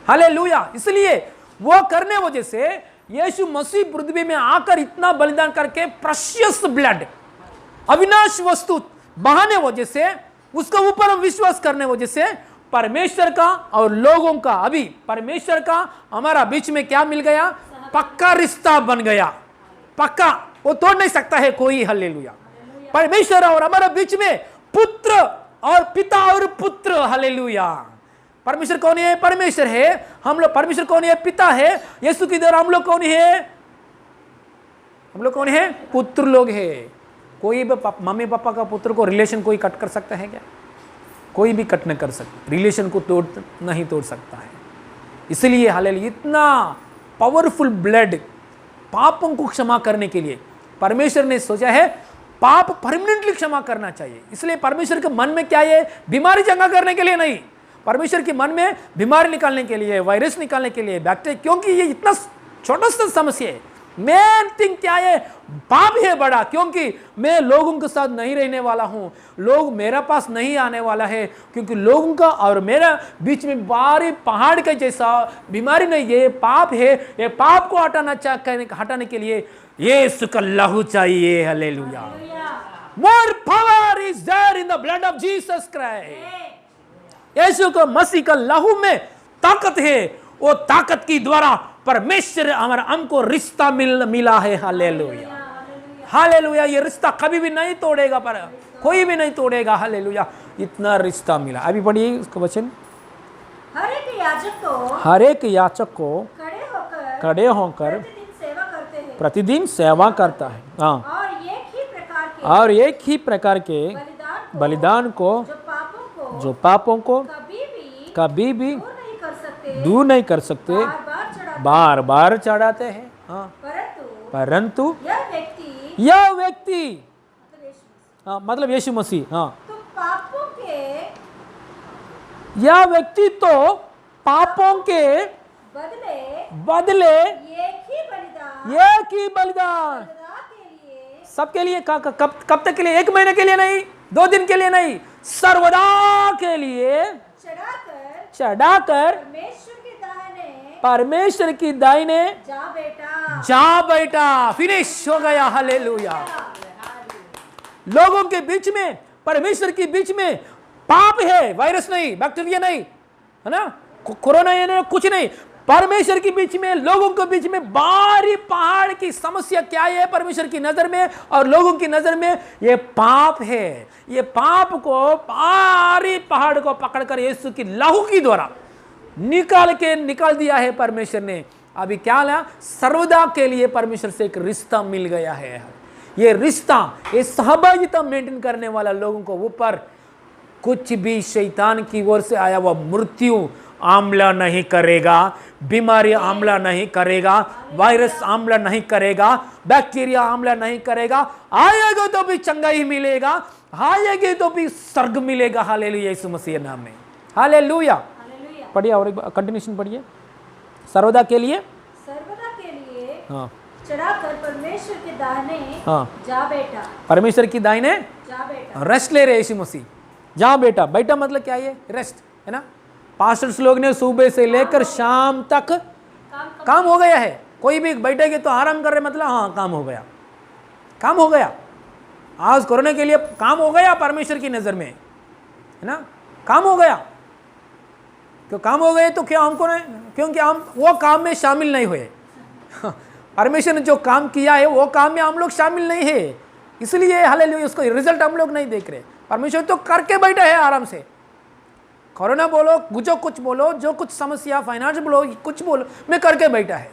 Speaker 3: हालेलुया। इसलिए वो करने वजह से यीशु मसीह पृथ्वी में आकर इतना बलिदान करके प्रेशियस ब्लड, अविनाश वस्तु बहाने वजह से, उसके ऊपर हम विश्वास करने वजह से परमेश्वर का और लोगों का, अभी परमेश्वर का हमारा बीच में क्या मिल गया, पक्का रिश्ता बन गया, पक्का, वो तोड़ नहीं सकता है कोई। हालेलुया। परमेश्वर और हमारे बीच में पुत्र और पिता और पुत्र। हालेलुया। परमेश्वर कौन है? परमेश्वर है। हम लोग, परमेश्वर कौन है? पिता है। यीशु की द्वारा हम लोग कौन है? हम लोग कौन है? पुत्र लोग है। कोई भी मम्मी पापा का पुत्र को रिलेशन कोई कट कर सकता है क्या? कोई भी कट नहीं कर सकता, रिलेशन को नहीं तोड़ सकता है। इसलिए हालेलुया, इतना पावरफुल ब्लड पापों को क्षमा करने के लिए परमेश्वर ने सोचा है पाप परमानेंटली क्षमा करना चाहिए। इसलिए परमेश्वर के मन में क्या है? बीमारी चंगा करने के लिए नहीं, परमेश्वर के मन में बीमारी निकालने के लिए, वायरस निकालने के लिए, बैक्टीरिया, क्योंकि ये इतना छोटा सा समस्या है। मेन थिंग क्या है? पाप है बड़ा, क्योंकि मैं लोगों के साथ नहीं रहने वाला हूं, लोग मेरे पास नहीं आने वाला है, क्योंकि लोगों का और मेरा बीच में बारी पहाड़ के जैसा बीमारी नहीं, ये पाप है। ये पाप को हटाने के लिए यीशु का लहू चाहिए। Hallelujah. More power is there in the blood of Jesus Christ. यीशु को मसीह का लहू में ताकत है। वो ताकत की द्वारा परमेश्वर हमारा हमको रिश्ता मिला है। हालेलुया। हालेलुया। ये रिश्ता कभी भी नहीं तोड़ेगा, पर कोई भी नहीं तोड़ेगा। हालेलुया। इतना रिश्ता मिला। अभी पढ़िए उसका वचन।
Speaker 2: हर एक याचक को
Speaker 3: खड़े होकर प्रतिदिन सेवा करता है। हाँ। और एक ही प्रकार के बलिदान को जो पापों को कभी भी दूर नहीं कर सकते, बार बार चढ़ाते हैं। हाँ। परंतु यह व्यक्ति हाँ, मतलब यीशु मसीह, हाँ, यह व्यक्ति तो पापों के बदले एक ही बलिदान सबके लिए, कब तक के लिए? 1 महीने के लिए नहीं, 2 दिन के लिए नहीं, सर्वदा के लिए चढ़ाकर परमेश्वर की दाहिने जा बेटा। फिनिश हो गया। हालेलुया। लोगों के बीच में, परमेश्वर के बीच में पाप है, वायरस नहीं, बैक्टीरिया नहीं, है ना, कोरोना नहीं, कुछ नहीं। परमेश्वर के बीच में, लोगों के बीच में बारी पहाड़ की समस्या क्या है परमेश्वर की नजर में और लोगों की नजर में? ये पाप है। ये पाप को, बारी पहाड़ को पकड़कर यीशु की लहू की द्वारा निकाल दिया है परमेश्वर ने। अभी क्या ला? सर्वदा के लिए परमेश्वर से एक रिश्ता मिल गया है। ये रिश्ता, ये सहभागिता मेंटेन करने वाला लोगों को ऊपर कुछ भी शैतान की ओर से आया हुआ मृत्यु हमला नहीं करेगा, बीमारी हमला नहीं करेगा, वायरस हमला नहीं करेगा, बैक्टीरिया हमला नहीं करेगा। आएगा तो भी चंगाई मिलेगा, आएगी तो भी स्वर्ग मिलेगा। हालेलुया। यीशु मसीह नाम में। हालेलुया। पढ़िए और एक कंटिन्यूशन पढ़िए। सर्वदा के लिए हाँ
Speaker 2: चढ़ाकर परमेश्वर के दाहिने
Speaker 3: हाँ
Speaker 2: जा बेटा।
Speaker 3: परमेश्वर की दाहिने
Speaker 2: जा बेटा।
Speaker 3: रेस्ट ले रहे यीशु मसीह। जा बेटा। बेटा मतलब क्या है? रेस्ट, है ना। पास्टर्स लोग ने सुबह से लेकर शाम तक काम हो गया है। कोई भी बैठेगे तो आराम कर रहे, मतलब हाँ काम हो गया, काम हो गया। आज कोरोना के लिए काम हो गया परमेश्वर की नजर में, है ना, काम हो गया। क्यों काम हो गए? तो क्या हमको नहीं, क्योंकि हम वो काम में शामिल नहीं हुए। परमेश्वर ने जो काम किया है वो काम में हम लोग शामिल नहीं है, इसलिए हालेलुया उसको रिजल्ट हम लोग नहीं देख रहे। परमेश्वर तो करके बैठे हैं आराम से। कोरोना बोलो, जो कुछ बोलो, जो कुछ समस्या, फाइनेंस बोलो, कुछ बोलो, मैं करके बैठा है।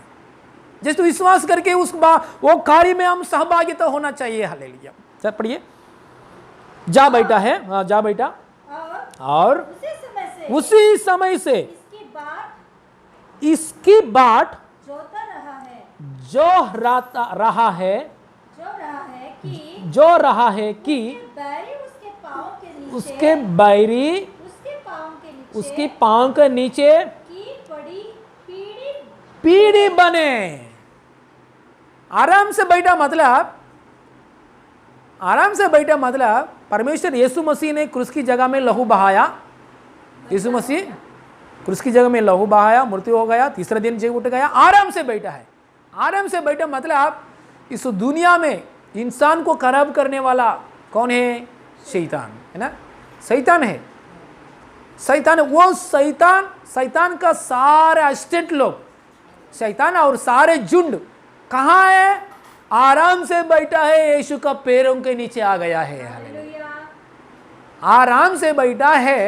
Speaker 3: जिस विश्वास करके उस वो कार्य में हम सहभागिता होना चाहिए। हालेलुया। सर पढ़िए। जा बैठा है, हाँ जा बैठा। और उसी समय से इसकी बाट जो रहा है कि उसके बैरी उसके पांव के नीचे पीढ़ी बने। आराम से बैठा मतलब परमेश्वर यीशु मसीह ने क्रूस की जगह में लहू बहाया। यीशु मसीह क्रूस की जगह में लहू बहाया, मृत्यु हो गया, तीसरे दिन जी उठ गया, आराम से बैठा है। आराम से बैठा मतलब इस दुनिया में इंसान को खराब करने वाला कौन है? शैतान, है ना। शैतान है, शैतान। वो शैतान का सारे असिस्टेंट लोग, शैतान और सारे झुंड कहाँ है? आराम से बैठा है, यीशु का पैरों के नीचे आ गया है। आराम से बैठा है,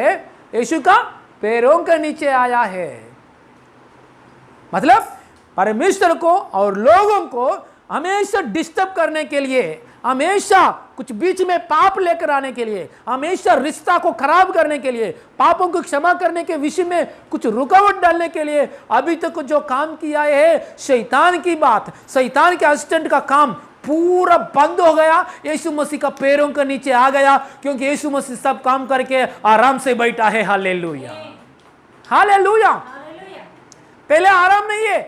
Speaker 3: यीशु का पैरों के नीचे आया है। मतलब परमेश्वर को और लोगों को हमेशा डिस्टर्ब करने के लिए, हमेशा कुछ बीच में पाप लेकर आने के लिए, हमेशा रिश्ता को खराब करने के लिए, पापों को क्षमा करने के विषय में कुछ रुकावट डालने के लिए अभी तक जो काम किया है, शैतान की बात, शैतान के असिस्टेंट का काम पूरा बंद हो गया। यीशु मसीह का पैरों के नीचे आ गया, क्योंकि यीशु मसीह सब काम करके आराम से बैठा है। Hallelujah, hallelujah. पहले आराम नहीं है,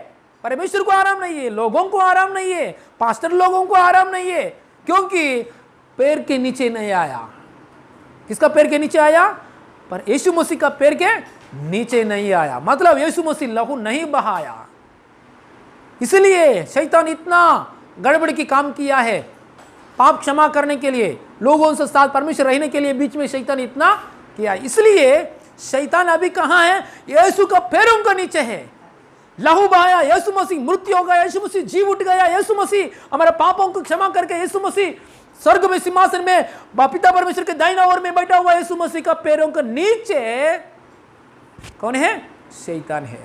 Speaker 3: परमेश्वर को आराम नहीं है, लोगों को आराम नहीं है, पास्टर लोगों को आराम नहीं है, क्योंकि पैर के नीचे नहीं आया। किसका पैर के नीचे आया? पर यीशु मसीह का पैर के नीचे नहीं आया, मतलब यीशु मसीह लहू नहीं बहाया। इसलिए शैतान इतना गड़बड़ की काम किया है, पाप क्षमा करने के लिए, लोगों से साथ परमेश्वर रहने के लिए बीच में शैतान इतना किया। इसलिए शैतान अभी कहां है? यीशु का पैरों के नीचे है। लहू बहाया, यीशु मसीह मृत्यु हो गया, यीशु मसीह जी उठ गया, यीशु मसीह हमारे पापों को क्षमा करके, यीशु मसीह स्वर्ग में सिंहासन में पिता परमेश्वर के दाहिना ओर में बैठा हुआ यीशु मसीह का पैरों के नीचे कौन है? शैतान है।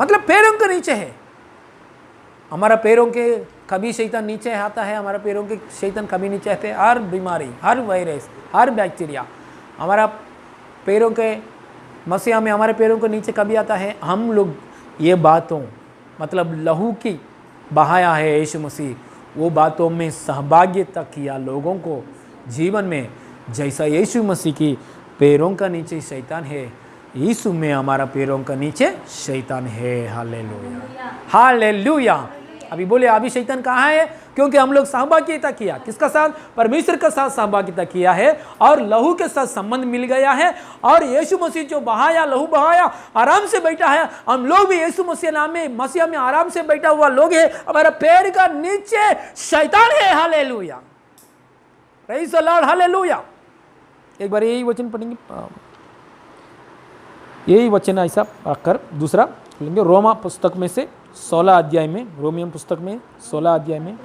Speaker 3: मतलब पैरों के नीचे है। हमारा पैरों के कभी शैतान नीचे आता है, हमारा पैरों के शैतान कभी नीचे आते हैं। हर बीमारी, हर वायरस, हर बैक्टीरिया हमारा पैरों के मसीहा में हमारे पैरों के नीचे कभी आता है। हम लोग ये बातों मतलब लहू की बहाया है यीशु मसीह, वो बातों में सहभागिता किया लोगों को जीवन में। जैसा यीशु मसीह की पैरों का नीचे शैतान है, यीशु में हमारा पैरों का नीचे शैतान है। Hallelujah, hallelujah. अभी बोले अभी शैतान कहाँ है? क्योंकि हम लोग सहभागिता किया, किसका साथ? परमेश्वर के साथ सहभागिता किया है और लहू के साथ संबंध मिल गया है। और यीशु मसीह जो बहाया, लहू बहाया, आराम से बैठा है। हम लोग भी यीशु मसीह नाम में, मसीह में आराम से बैठा हुआ लोग है। हमारा पैर का नीचे शैतान है। Hallelujah, praise the Lord, hallelujah. एक बार यही वचन पढ़ेंगे, यही वचन ऐसा रखकर दूसरा लेंगे। रोमा पुस्तक में से 16 अध्याय में, रोमियम पुस्तक में 16 अध्याय में,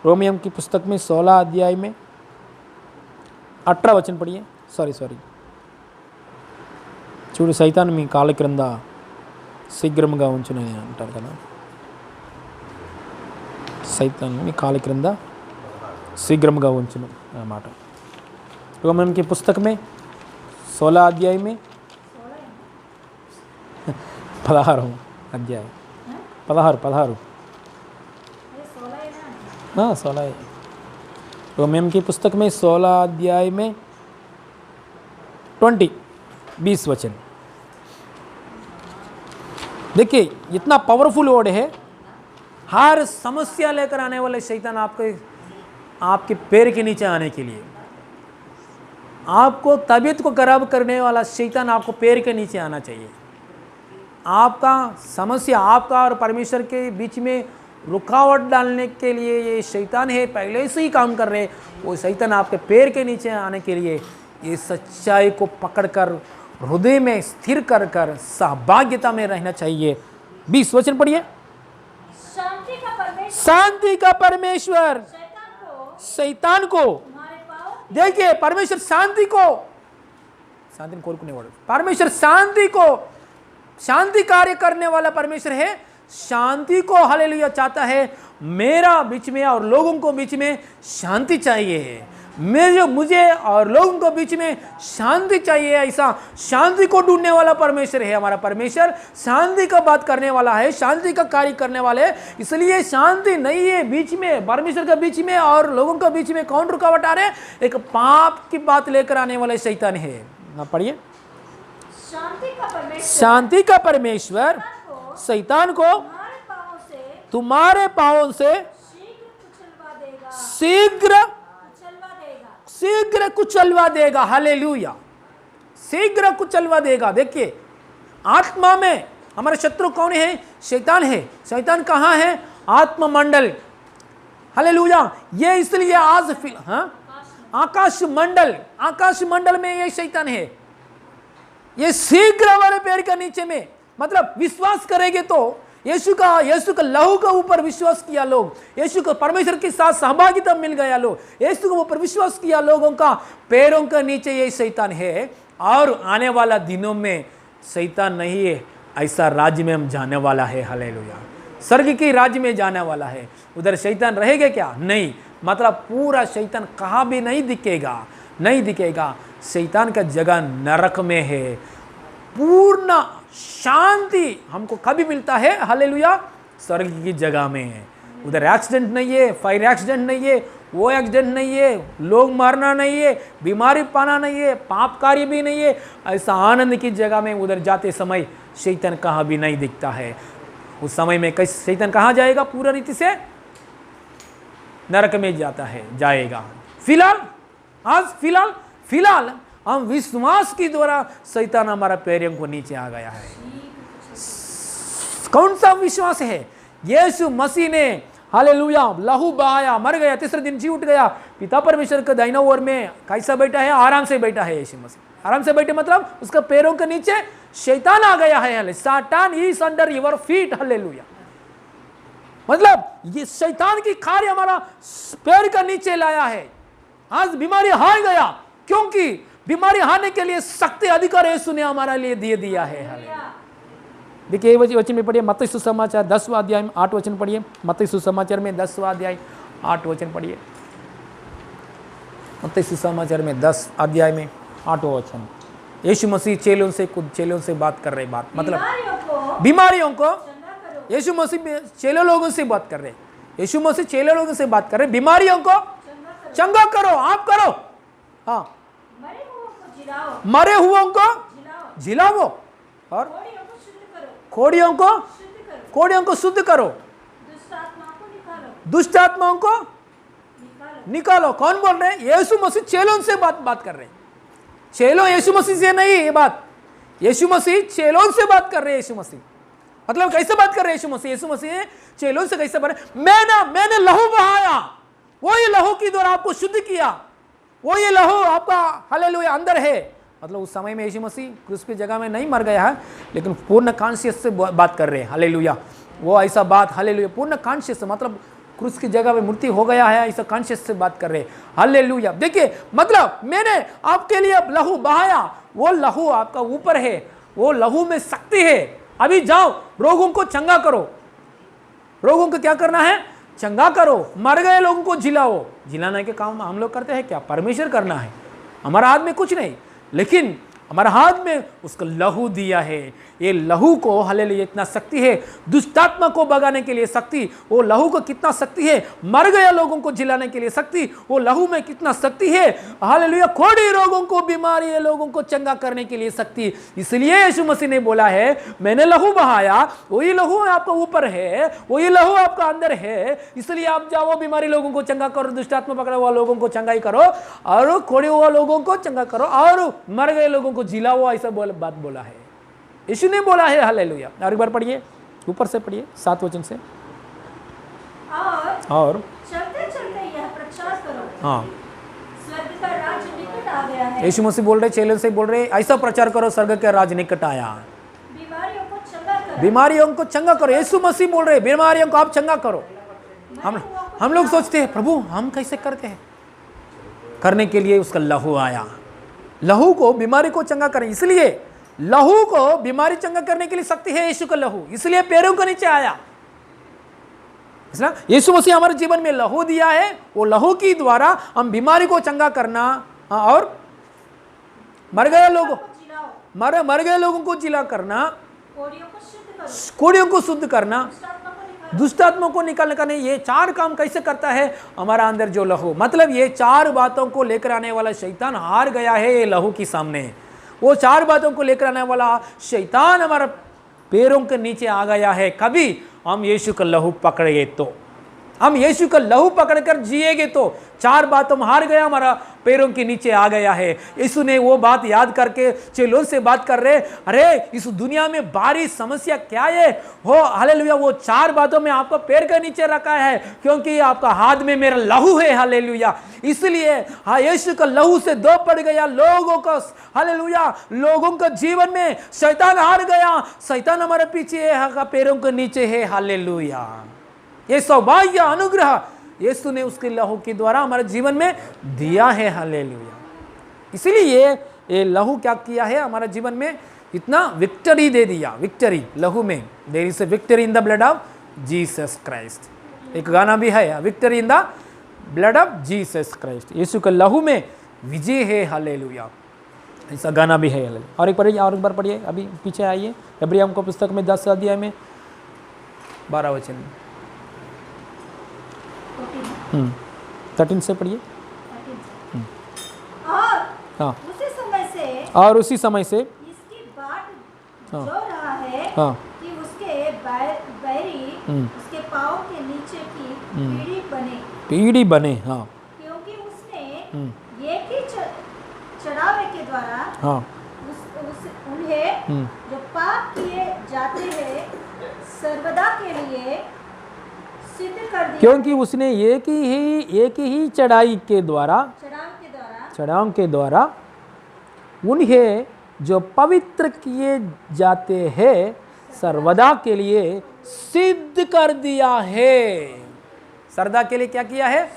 Speaker 3: रोमियम की पुस्तक में 16 अध्याय में 18 वचन पढ़िए। सॉरी చూడు సైతాన్ మీ కాళ్ళ క్రింద శీఘ్రముగా ఉంచునని అంటారు కదా। సైతాన్ మీ కాళ్ళ క్రింద शीघ्रमुगा ఉంచును అన్నమాట। रोमियम की पुस्तक में 16 अध्याय में 16 अध्याय 16 हाँ 16 रोमियम की पुस्तक में 16 अध्याय में 20 वचन। देखिए इतना पावरफुल वर्ड है। हर समस्या लेकर आने वाले शैतान आपके पैर के नीचे आने के लिए, आपको तबीयत को खराब करने वाला शैतान आपको पैर के नीचे आना चाहिए। आपका समस्या, आपका और परमेश्वर के बीच में रुकावट डालने के लिए ये शैतान है, पहले से ही काम कर रहे। वो शैतान आपके पैर के नीचे आने के लिए ये सच्चाई को पकड़कर हृदय में स्थिर कर कर सहभागिता में रहना चाहिए। 20 वचन पढ़िए। शांति का परमेश्वर शैतान को देखिए, परमेश्वर शांति को परमेश्वर शांति कार्य करने वाला परमेश्वर है। शांति को हालेलुया चाहता है। मेरा बीच में और लोगों को बीच में शांति चाहिए, मुझे और लोगों को बीच में शांति चाहिए। ऐसा शांति को ढूंढने वाला परमेश्वर है हमारा परमेश्वर। शांति का बात करने वाला है, शांति का कार्य करने वाले। इसलिए शांति नहीं है बीच में, परमेश्वर के बीच में और लोगों के बीच में कौन रुकावट आ रहे? एक पाप की बात लेकर आने वाले शैतान है। पढ़िए। शांति का परमेश्वर शैतान को तुम्हारे पांवों से शीघ्र कुचलवा देगा। हालेलुया, शीघ्र कुचलवा देगा। देखिए आत्मा में हमारे शत्रु कौन है? शैतान है। शैतान कहाँ है? आत्ममंडल। हालेलुया। ये इसलिए आज आकाश मंडल में ये शैतान है। ये शीघ्र हमारे पैर के नीचे में, मतलब विश्वास करेंगे तो यीशु का लहू के ऊपर विश्वास किया लोग, यीशु को परमेश्वर के साथ सहभागिता मिल गया लोग, यीशु के ऊपर विश्वास किया लोगों का पैरों के नीचे ये शैतान है। और आने वाला दिनों में शैतान नहीं है, ऐसा राज्य में हम जाने वाला है। हालेलुया, स्वर्ग की राज्य में जाने वाला है। उधर शैतान रहेगा क्या? नहीं, मतलब पूरा शैतान कहाँ भी नहीं दिखेगा, नहीं दिखेगा। शैतान का जगह नरक में है। पूर्ण शांति हमको कभी मिलता है? हालेलुया, स्वर्ग की जगह में है। उधर एक्सीडेंट नहीं है, फायर एक्सीडेंट नहीं है, वो एक्सीडेंट नहीं है, लोग मरना नहीं है, बीमारी पाना नहीं है, पाप कार्य भी नहीं है। ऐसा आनंद की जगह में उधर जाते समय शैतान कहाँ भी नहीं दिखता है। उस समय में कैसे शैतान कहाँ जाएगा? पूरा रीति से नरक में जाता है, जाएगा। फिलहाल हम विश्वास के द्वारा शैतान हमारा पैरों को नीचे आ गया है। कौन सा विश्वास है? यीशु मसीह ने हालेलुया लहू बहाया, मर गया, तीसरे दिन जी उठ गया, पिता परमेश्वर के दाहिने ओर में कैसा बैठा है? आराम से बैठा है यीशु मसीह। आराम से बैठे मतलब उसका पैरों के नीचे शैतान आ गया है। Satan is under your feet. Hallelujah, मतलब ये शैतान की कार्य हमारा पैर का नीचे लाया है। आज बीमारी हार गया, क्योंकि बीमारी हारने के लिए शक्ति अधिकार यीशु ने हमारे लिए दे दिया है। हालेलुया, देखिए वचन में पढ़िए, मत्ती सुसमाचार 10वां अध्याय में 8 वचन पढ़िए। मत्ती सुसमाचार में 10वां अध्याय 8 वचन पढ़िए। मत्ती सुसमाचार में 10 अध्याय में 8वां वचन। यीशु मसीह चेलों से बात कर रहे, बात मतलब बीमारियों को यीशु मसीह चेले लोगों से बात कर रहे। यीशु मसीह चेले लोगों से बात कर रहे, बीमारियों को चंगा करो, आप करो। हाँ, मरे हुओं को जिलाओ और कोड़ियों को शुद्ध करो, दुष्ट आत्माओं को निकालो। कौन बोल रहे हैं? यीशु मसीह चेलों से बात कर रहे हैं। चेलों यीशु मसीह से नहीं, ये बात यीशु मसीह चेलों से बात कर रहे हैं। यीशु मसीह मतलब कैसे बात कर रहे हैं? यीशु मसीह चेलों से कैसे बात? मैंने लहू बहाया, वो ये लहू की द्वारा आपको शुद्ध किया, वो ये लहू आपका हालेलुया अंदर है। मतलब उस समय में यीशु मसीह क्रूस की जगह में नहीं मर गया है, लेकिन पूर्ण कॉन्शियस से बात कर रहे हैं। हालेलुया, वो ऐसा बात, हालेलुया, पूर्ण कॉन्शियस मतलब क्रूस की जगह में मृत्यु हो गया है, ऐसा कॉन्शियस से बात कर रहे हैं। हालेलुया, देखिए मतलब मैंने आपके लिए लहू बहाया, वो लहू आपका ऊपर है, वो लहू में शक्ति है। अभी जाओ, रोगों को चंगा करो। रोगों को क्या करना है? चंगा करो। मर गए लोगों को जिलाओ। जिलाने के काम हम लोग करते हैं क्या? परमेश्वर करना है, हमारा हाथ में कुछ नहीं, लेकिन हमारे हाथ में उसका लहू दिया है। ये लहू को हालेलुया इतना शक्ति है, दुष्टात्मा को भगाने के लिए शक्ति। वो लहू को कितना शक्ति है, मर गए लोगों को जिलाने के लिए शक्ति, वो लहू में कितना शक्ति है। हालेलुया, कोड़ी रोगों को, बीमारी लोगों को चंगा करने के लिए शक्ति। इसलिए यीशु मसीह ने बोला है, मैंने लहू बहाया, वही लहू आपका ऊपर है, वही लहू आपका अंदर है। इसलिए आप जाओ, बीमारी लोगों को चंगा करो, दुष्टात्मा पकड़ा हुआ लोगों को चंगाई करो, और कोड़े हुआ लोगों को चंगा करो, और मर गए लोगों को जिलाओ। ऐसा बात बोला है, यीशु ने बोला है। हालेलुया, और एक बार पढ़िए, ऊपर से पढ़िए 7 वचन से। और
Speaker 2: चलते चलते यह प्रचार करो,
Speaker 3: हाँ,
Speaker 2: स्वर्ग का राज्य निकट आ गया है।
Speaker 3: यीशु मसीह बोल रहे, चेलों से बोल रहे, ऐसा प्रचार करो, स्वर्ग का राज्य निकट आया।
Speaker 2: बीमारियों को चंगा करो,
Speaker 3: बीमारियों को चंगा करो। यीशु मसीह बोल रहे, बीमारियों को आप चंगा करो। हम लोग सोचते हैं, प्रभु हम कैसे करते हैं? करने के लिए उसका लहू आया, लहू को बीमारी को चंगा करें। इसलिए लहू को बीमारी चंगा करने के लिए शक्ति है यीशु का लहू, इसलिए पैरों के नीचे आया। यीशु मसीह हमारे जीवन में लहू दिया है, वो लहू की द्वारा हम बीमारी को चंगा करना, और मर गए लोगों को जिला करना, कोड़ियों को शुद्ध करना, दुष्टात्मा को निकालने का। नहीं, ये 4 काम कैसे करता है? हमारा अंदर जो लहू, मतलब ये 4 बातों को लेकर आने वाला शैतान हार गया है ये लहू के सामने। वो 4 बातों को लेकर आने वाला शैतान हमारा पैरों के नीचे आ गया है। कभी हम यीशु का लहू पकड़ेंगे तो, हम यीशु का लहू पकड़कर जिएंगे तो 4 बातों में हार गया हमारा पैरों के नीचे आ गया है। यीशु ने वो बात याद करके चेलों से बात कर रहे, अरे इस दुनिया में भारी समस्या क्या है, हो हालेलुया, वो 4 बातों में आपको पैर के नीचे रखा है, क्योंकि आपका हाथ में मेरा लहू है। हालेलुया, इसलिए हाँ, यीशु का लहू से दो पड़ गया लोगों का, हालेलुया, लोगों का जीवन में शैतान हार गया, शैतान हमारे पीछे है, पैरों के नीचे है। हालेलुया, ये सौभाग्य अनुग्रह यीशु ने उसके लहू के द्वारा हमारे जीवन में दिया है। हालेलुया, इसीलिए ये लहू क्या किया है, हमारे जीवन में इतना विक्ट्री दे दिया। विक्ट्री लहू में, there is a victory in the blood of Jesus Christ. एक गाना भी है, victory in the blood of Jesus Christ, यीशु के लहू में विजय है। हालेलुया, ऐसा गाना भी है। और एक पढ़िए, और एक बार पढ़िए, अभी पीछे आइए, इब्राहिम को पुस्तक में 10 अध्याय में 12 वचन 13 से पढ़िए। हाँ, और उसी समय से
Speaker 2: इसकी बाट जो रहा है
Speaker 3: हाँ,
Speaker 2: कि उसके बैरी उसके पाँव के नीचे की
Speaker 3: पीढ़ी बने। हाँ,
Speaker 2: क्योंकि उसने एक ही चढ़ावे के द्वारा
Speaker 3: हाँ,
Speaker 2: उन्हें जो पाप किए जाते हैं सर्वदा के लिए सिद्ध कर दिया।
Speaker 3: क्योंकि उसने एक ही चढ़ाई के द्वारा, चढ़ाव के द्वारा उन्हें जो पवित्र किए जाते हैं सर्वदा के लिए सिद्ध कर दिया है। सर्वदा के लिए क्या किया है?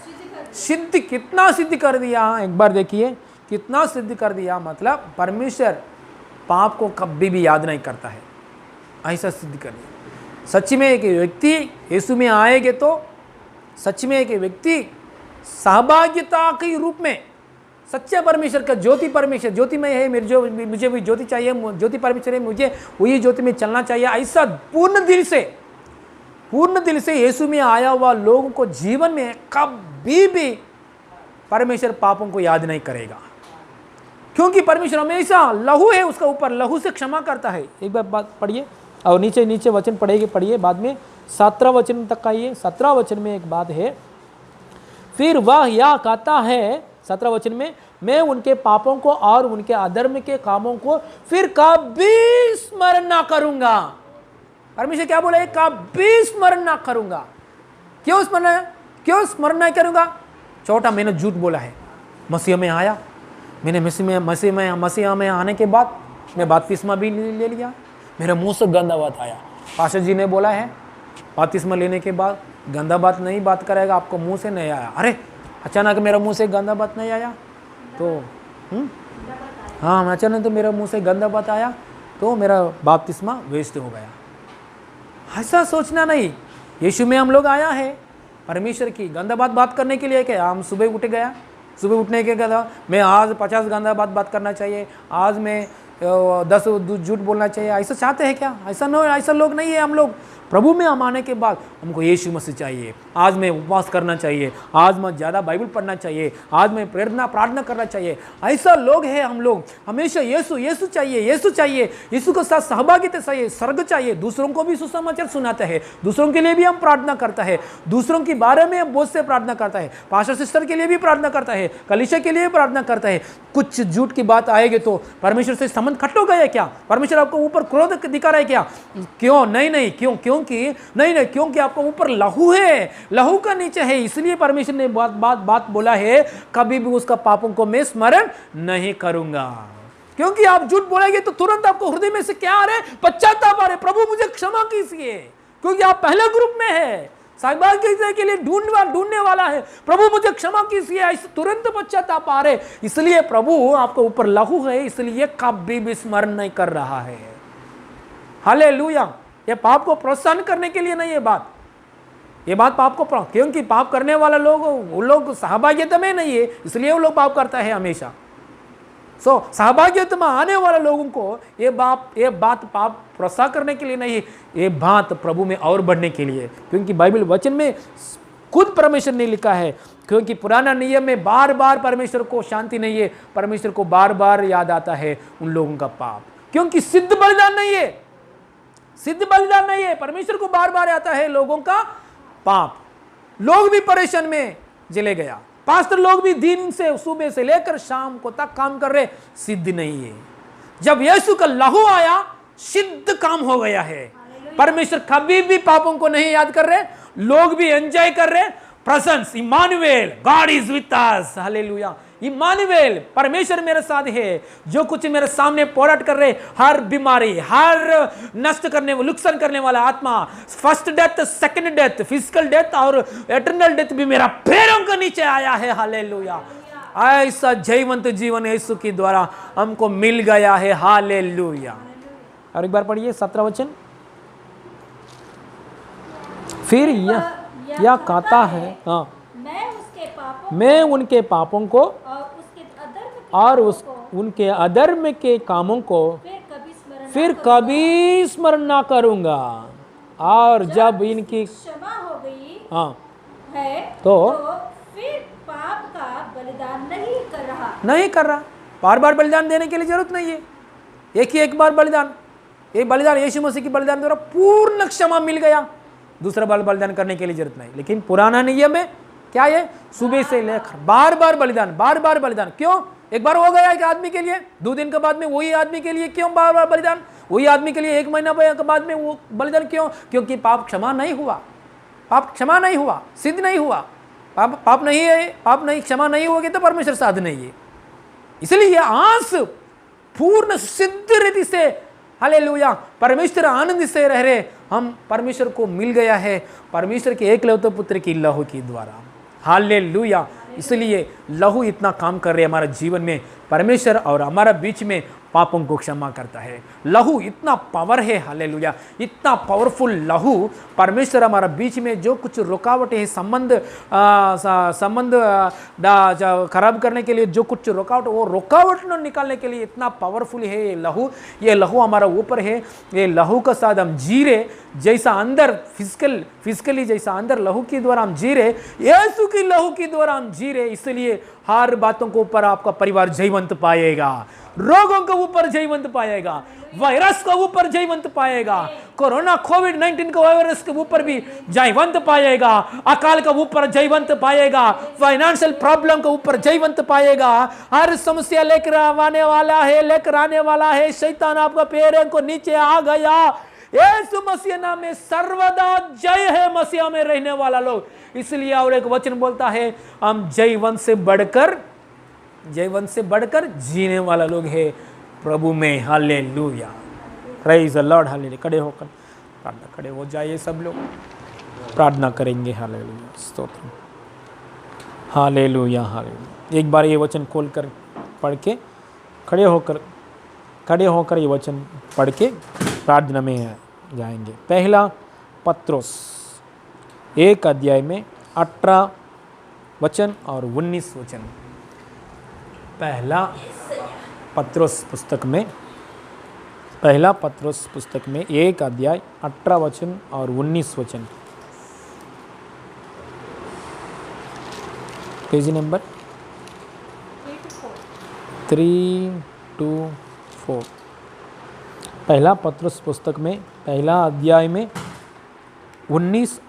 Speaker 3: सिद्ध। कितना सिद्ध कर दिया? एक बार देखिए, कितना सिद्ध कर दिया, मतलब परमेश्वर पाप को कभी भी याद नहीं करता है, ऐसा सिद्ध कर दिया। सच में एक व्यक्ति यीशु में आएंगे तो सच में एक व्यक्ति सहभागिता के रूप में सच्चे परमेश्वर का ज्योति, परमेश्वर ज्योतिमय है, मुझे भी ज्योति चाहिए, ज्योति परमेश्वर है, मुझे वही ज्योति में चलना चाहिए, ऐसा पूर्ण दिल से यीशु में आया हुआ लोगों को जीवन में कभी भी परमेश्वर पापों को याद नहीं करेगा, क्योंकि परमेश्वर हमेशा लहू है उसका ऊपर, लहू से क्षमा करता है। एक बार बात पढ़िए, और नीचे वचन पढ़िए, बाद में 17 वचन तक आइए। 17 वचन में एक बात है, फिर वह यह कहता है 17 वचन में, मैं उनके पापों को और उनके अधर्म के कामों को फिर कभी स्मरण ना करूंगा। परमेश्वर क्या बोला है? कभी स्मरण ना करूंगा। क्यों स्मरण नहीं करूंगा? छोटा, मैंने झूठ बोला है, मसीह में आया, मैंने मसीह में आने के बाद मैं बपतिस्मा भी ले लिया, मेरे मुंह से गंदा बात आया। पास्टर जी ने बोला है बपतिस्मा लेने के बाद गंदा बात नहीं बात करेगा, आपको मुंह से नहीं आया। अरे अचानक मेरा मुंह से गंदा बात नहीं आया तो हाँ, अचानक तो मेरा मुंह से गंदा बात आया तो मेरा बपतिस्मा वेस्ट हो गया। ऐसा सोचना नहीं। यीशु में हम लोग आया है परमेश्वर की गंदा बात करने के लिए। क्या हम सुबह उठने के बाद मैं आज 50 गंदा बात करना चाहिए, आज मैं 10 झूठ बोलना चाहिए, ऐसा चाहते हैं क्या? ऐसा लोग नहीं है हम लोग। प्रभु में हम आने के बाद हमको यीशु मसीह चाहिए, आज मैं उपवास करना चाहिए, आज मैं ज़्यादा बाइबल पढ़ना चाहिए, आज मैं प्रार्थना करना चाहिए, ऐसा लोग हैं हम लोग। हमेशा यीशु चाहिए, यीशु के साथ सहभागिता चाहिए, स्वर्ग चाहिए, दूसरों को भी सुसमाचार सुनाते हैं, दूसरों के लिए भी हम प्रार्थना करता है, दूसरों के बारे में हम बहुत से प्रार्थना करता है, पास्टर सिस्टर के लिए भी प्रार्थना करता है, कलीसिया के लिए भी प्रार्थना करता है। कुछ झूठ की बात आएगी तो परमेश्वर से संबंध खट हो गया क्या? परमेश्वर आपको ऊपर क्रोध दिखा रहा है क्या? क्यों नहीं, क्योंकि आपको ऊपर लहू है, लहू का नीचे है, इसलिए परमेश्वर ने बात बोला है, कभी भी उसका पापों को मैं स्मरण नहीं करूंगा। क्योंकि आप झूठ बोलेंगे तो तुरंत आपको हृदय में से क्या आ रहा है? पश्चाताप आ रहा है, प्रभु मुझे क्षमा कीजिए, क्योंकि आप पहले ग्रुप में है, सहभागिता के लिए ढूंढने वाला है, प्रभु मुझे क्षमा कीजिए, ऐसे तुरंत पश्चाताप आ रहे। इसलिए प्रभु आपको ऊपर लहू है, इसलिए कभी भी स्मरण नहीं कर रहा है। हालेलुया। ये पाप को प्रोत्साहन करने के लिए नहीं है बात, ये बात पाप को, क्योंकि पाप करने वाला वो लोग सहभागिता में नहीं है, इसलिए वो लोग पाप करता है हमेशा। सहभागिता में आने वाले लोगों को ये बात पाप प्रोत्साहन करने के लिए नहीं है, ये बात प्रभु में और बढ़ने के लिए, क्योंकि बाइबल वचन में खुद परमेश्वर ने लिखा है, क्योंकि पुराना नियम में बार बार परमेश्वर को शांति नहीं है, परमेश्वर को बार बार याद आता है उन लोगों का पाप, क्योंकि सिद्ध बलिदान नहीं है, परमेश्वर को बार बार आता है लोगों का पाप। लोग भी परेशान में चले गया, पास्टर लोग भी दिन से सुबह से लेकर शाम को तक काम कर रहे, सिद्ध नहीं है। जब यीशु का लहू आया, सिद्ध काम हो गया है। परमेश्वर कभी भी पापों को नहीं याद कर रहे, लोग भी एंजॉय कर रहे। Presence, Emmanuel, God is with us, hallelujah. Emmanuel, परमेश्वर मेरे साथ है। जो कुछ मेरे सामने पोराट कर रहे, हर बीमारी, हर नष्ट करने, नुकसान करने वाला आत्मा, first death, second death, physical death और एटर्नल डेथ भी मेरा पैरों के नीचे आया है, हालेलुया। ऐसा जयवंत जीवन यीशु के द्वारा हमको मिल गया है, हालेलुया। और एक बार पढ़िए 17 वचन। फिर यह कहता है, हाँ, मैं उनके पापों को और उनके अधर्म के कामों को फिर कभी स्मरण ना करूंगा। और जब इनकी
Speaker 2: क्षमा हो गई
Speaker 3: हाँ
Speaker 2: है
Speaker 3: तो
Speaker 2: फिर पाप का बलिदान नहीं
Speaker 3: कर रहा। बार बार बलिदान देने के लिए जरूरत नहीं है। एक ही एक बार बलिदान, ये बलिदान यीशु मसीह की बलिदान द्वारा पूर्ण क्षमा मिल गया। दूसरा बार बलिदान करने के लिए जरूरत नहीं। लेकिन पुराना नियम में क्या है, सुबह से लेकर बार बार बलिदान, बार बार बलिदान। क्यों? एक बार हो गया एक आदमी के लिए, 2 दिन के बाद में वही आदमी के लिए क्यों बार बार बलिदान? वही आदमी के लिए 1 महीना के बाद में वो बलिदान क्यों? क्योंकि पाप क्षमा नहीं हुआ, पाप क्षमा नहीं हुआ, सिद्ध नहीं हुआ। पाप नहीं है, पाप नहीं, क्षमा नहीं होगी तो परमेश्वर साध नहीं है। इसलिए आंस पूर्ण सिद्ध रीति से, हालेलुया, परमेश्वर आनंद से रह रहे। हम परमेश्वर को मिल गया है परमेश्वर के एकलौते पुत्र की लहू के द्वारा, हालेलुया। इसलिए लहू इतना काम कर रहे हमारे जीवन में। परमेश्वर और हमारा बीच में पापों को क्षमा करता है। लहू इतना पावर है, हालेलुया, इतना पावरफुल लहू। परमेश्वर हमारा बीच में जो कुछ रुकावट है, संबंध खराब करने के लिए जो कुछ रुकावट, वो रुकावट निकालने के लिए इतना पावरफुल है ये लहू। ये लहू हमारा ऊपर है। ये लहू का साथ हम जी रहे, जैसा अंदर फिजिकली जैसा अंदर लहू के द्वारा हम जी रहे, यीशु की लहू के द्वारा हम जी रहे। इसलिए हर बातों के ऊपर आपका परिवार जयवंत पाएगा, रोगों के ऊपर जयवंत पाएगा, वायरस के ऊपर जयवंत पाएगा, कोरोना कोविड-19 के वायरस के ऊपर भी जयवंत पाएगा, अकाल के ऊपर जयवंत पाएगा, फाइनेंशियल प्रॉब्लम के ऊपर जयवंत पाएगा। हर समस्या लेकर आने वाला है। शैतान आपका पैरों को नीचे आ गया। यीशु मसीह नाम में सर्वदा जय है मसीह में रहने वाला लोग। इसलिए और एक वचन बोलता है, हम जयवंत से बढ़कर जीने वाला लोग है प्रभु में, hallelujah, praise the Lord, hallelujah. खड़े होकर प्रार्थना, खड़े हो जाइए सब लोग, प्रार्थना करेंगे, हालेलुया, स्तोत्र, हालेलुया, हालेलुया। एक बार ये वचन खोलकर पढ़ के खड़े होकर ये वचन पढ़ के प्रार्थना में जाएंगे। पहला पत्रोस 1 अध्याय में 18 वचन और 19 वचन। पहला पत्रोस पुस्तक में 1 अध्याय 18 वचन और 19 वचन। Page number 324। पहला पत्रोस पुस्तक में पहला अध्याय में 19,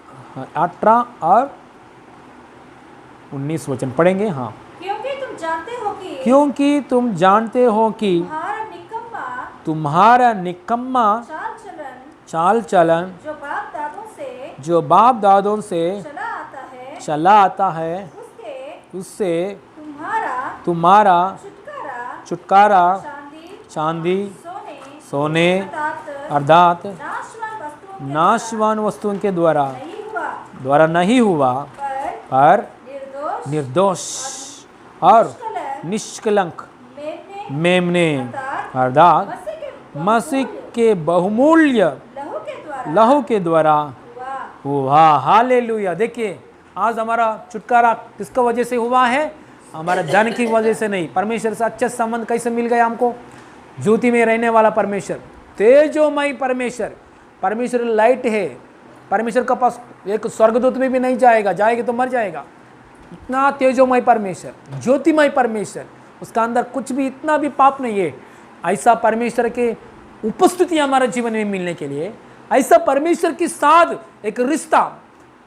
Speaker 3: 18 और 19 वचन पढ़ेंगे। हाँ, क्योंकि तुम जानते हो कि तुम्हारा निकम्मा चाल चलन जो बाप दादों से चला आता है उससे तुम्हारा छुटकारा चांदी सोने अर्थात नाशवान वस्तुओं के द्वारा नहीं हुआ, पर निर्दोष और निष्कलंक मेमने अर्थात मसीह के बहुमूल्य लहू के द्वारा हुआ, हालेलुया। देखिए, आज हमारा छुटकारा किसका वजह से हुआ है? हमारा धन की वजह से नहीं। परमेश्वर से अच्छा संबंध कैसे मिल गया हमको? ज्योति में रहने वाला परमेश्वर, तेजोमय परमेश्वर लाइट है। परमेश्वर का पास एक स्वर्गदूत में भी नहीं जाएगा तो मर जाएगा। इतना तेजोमय परमेश्वर, ज्योतिमय परमेश्वर, उसका अंदर कुछ भी इतना भी पाप नहीं है। ऐसा परमेश्वर के उपस्थिति हमारे जीवन में मिलने के लिए, ऐसा परमेश्वर के साथ एक रिश्ता,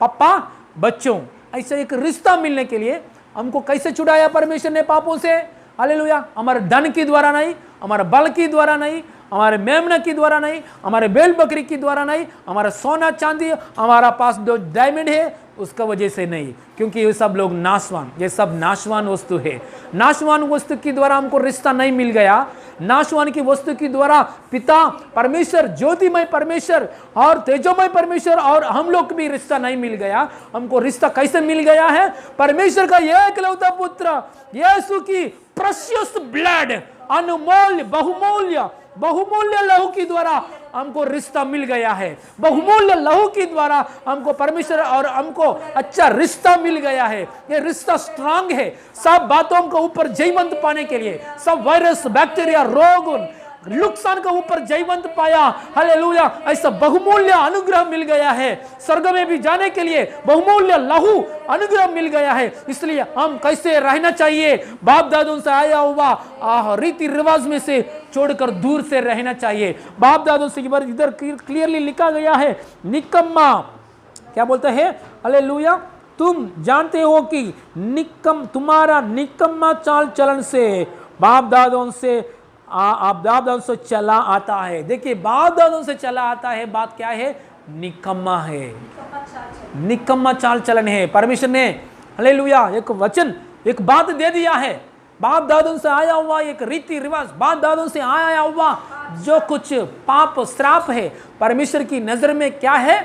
Speaker 3: पापा बच्चों, ऐसा एक रिश्ता मिलने के लिए हमको कैसे छुड़ाया परमेश्वर ने पापों से? हालेलुया। हमारे धन के द्वारा नहीं, हमारे बल के द्वारा नहीं, हमारे मेमना के द्वारा नहीं, हमारे बैल बकरी के द्वारा नहीं, हमारा सोना चांदी, हमारा पास जो डायमंड है उसका वजह से नहीं, क्योंकि ये सब लोग नाशवान, ये सब नाशवान वस्तु है। नाशवान वस्तु के द्वारा हमको रिश्ता नहीं मिल गया। नाशवान की वस्तु के द्वारा पिता परमेश्वर, ज्योतिमय परमेश्वर और तेजोमय परमेश्वर और हम लोग भी रिश्ता नहीं मिल गया। हमको रिश्ता कैसे मिल गया है? परमेश्वर का एकलौता पुत्र यीशु की प्रेशियस ब्लड, अनमोल्य बहुमूल्य लहू के द्वारा हमको रिश्ता मिल गया है। बहुमूल्य लहू के द्वारा हमको परमेश्वर और हमको अच्छा रिश्ता मिल गया है। ये रिश्ता स्ट्रांग है। सब बातों को ऊपर जयवंत पाने के लिए, सब वायरस, बैक्टीरिया, रोग, नुकसान के ऊपर जयवंत पाया। हालेलुया। ऐसा बहुमूल्य अनुग्रह मिल गया है। स्वर्ग में भी जाने के लिए बहुमूल्य लहू अनुग्रह मिल गया है। इसलिए हम कैसे रहना चाहिए? बाप दादों से आया हुआ रीति रिवाज में से छोड़कर दूर से रहना चाहिए। बाप दादों से इधर क्लियरली लिखा गया है, निकम्मा क्या बोलता है? हालेलुया। तुम जानते हो कि तुम्हारा निकम्मा चाल चलन से बाप दादों से आप बाप दादों से चला आता है। देखिए, बाप दादों से चला आता है, बात क्या है? निकम्मा है, निकम्मा चाल चलन है। परमेश्वर ने हालेलुया एक वचन, एक बात दे दिया है। बाप दादों से आया हुआ एक रीति रिवाज, बाप दादों से आया हुआ जो कुछ पाप श्राप है, परमेश्वर की नजर में क्या है?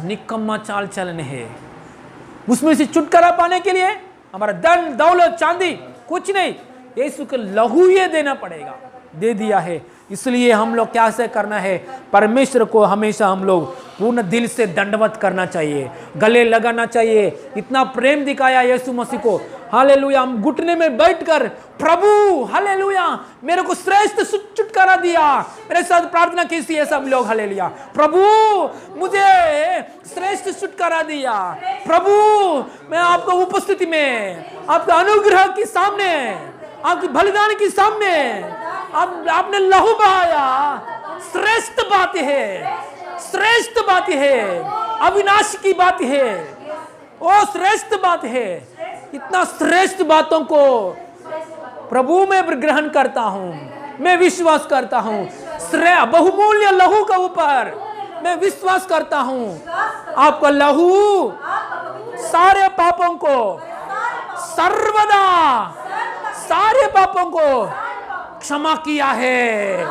Speaker 3: निकम्मा चाल चलन है। उसमें से छुटकारा पाने के लिए हमारा धन दौलत चांदी कुछ नहीं, यीशु के लहू ये देना पड़ेगा, दे दिया है। इसलिए हम लोग क्या से करना है? परमेश्वर को हमेशा हम लोग पूर्ण दिल से दंडवत करना चाहिए, गले लगाना चाहिए। इतना प्रेम दिखाया यीशु मसीह को। हालेलुया। हम घुटने में बैठकर, प्रभु हालेलुया मेरे को श्रेष्ठ छुटकारा दिया। मेरे साथ प्रार्थना कीजिए है सब लोग। हालेलुया। प्रभु मुझे श्रेष्ठ छुटकारा दिया। प्रभु मैं आपका उपस्थिति में, आपका अनुग्रह के सामने, आपकी बलिदान के सामने आपने लहू बहाया। श्रेष्ठ बात है, श्रेष्ठ बात है, अविनाशी की बात है, वो श्रेष्ठ बात है। इतना श्रेष्ठ बातों को प्रभु में ग्रहण करता हूं, मैं विश्वास करता हूं। बहुमूल्य लहू के ऊपर मैं विश्वास करता हूं। आपका लहू सारे पापों को, सर्वदा सारे पापों को क्षमा किया है,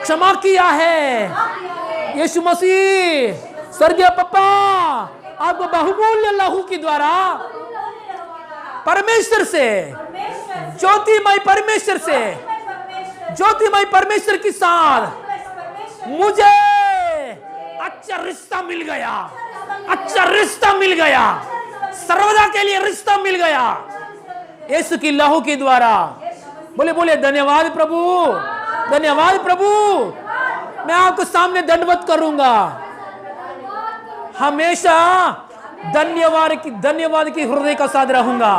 Speaker 3: क्षमा किया है। यीशु मसीह स्वर्गीय पापा आपको बहुमूल्य लहू के द्वारा परमेश्वर से, ज्योतिमय परमेश्वर से, ज्योतिमय परमेश्वर के साथ मुझे अच्छा रिश्ता मिल गया, अच्छा रिश्ता मिल गया, सर्वदा के लिए रिश्ता मिल गया यीशु की लहू के द्वारा। बोले बोले धन्यवाद प्रभु, धन्यवाद प्रभु। मैं आपके सामने दंडवत करूंगा, हमेशा धन्यवाद की हृदय का साथ रहूंगा,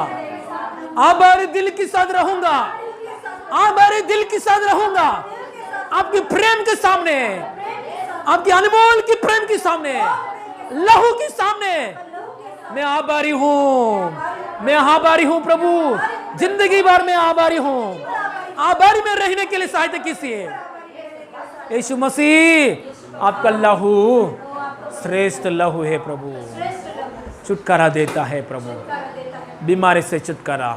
Speaker 3: आभारी दिल के साथ रहूंगा, आभारी दिल के साथ रहूंगा। आपके प्रेम के सामने, आपके अनमोल के प्रेम के सामने, लहू के सामने मैं आभारी हूं, मैं आभारी हूं प्रभु। जिंदगी भर में आभारी हूं। आभारी में रहने के लिए सहायता कीजिए। यीशु मसीह आपका लहू श्रेष्ठ लहू है प्रभु, छुटकारा देता है प्रभु, बीमारी से छुटकारा।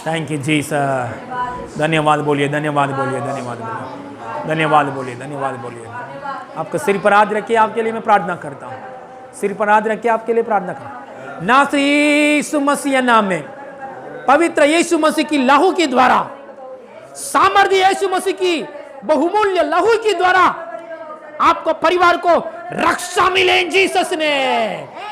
Speaker 3: Thank you Jesus. धन्यवाद बोलिए, धन्यवाद बोलिए, धन्यवाद बोलिए, धन्यवाद बोलिए, धन्यवाद बोलिए। आपका सिर पर हाथ रखिए, आपके लिए मैं प्रार्थना करता हूँ। सिर पर हाथ रखिए, आपके लिए प्रार्थना करता हूँ। नासरी यीशु मसीह नाम में, पवित्र यीशु मसीह की लहू के द्वारा, सामर्थ्य यीशु मसीह की बहुमूल्य लहू के द्वारा आपको, परिवार को रक्षा मिले जीसस ने।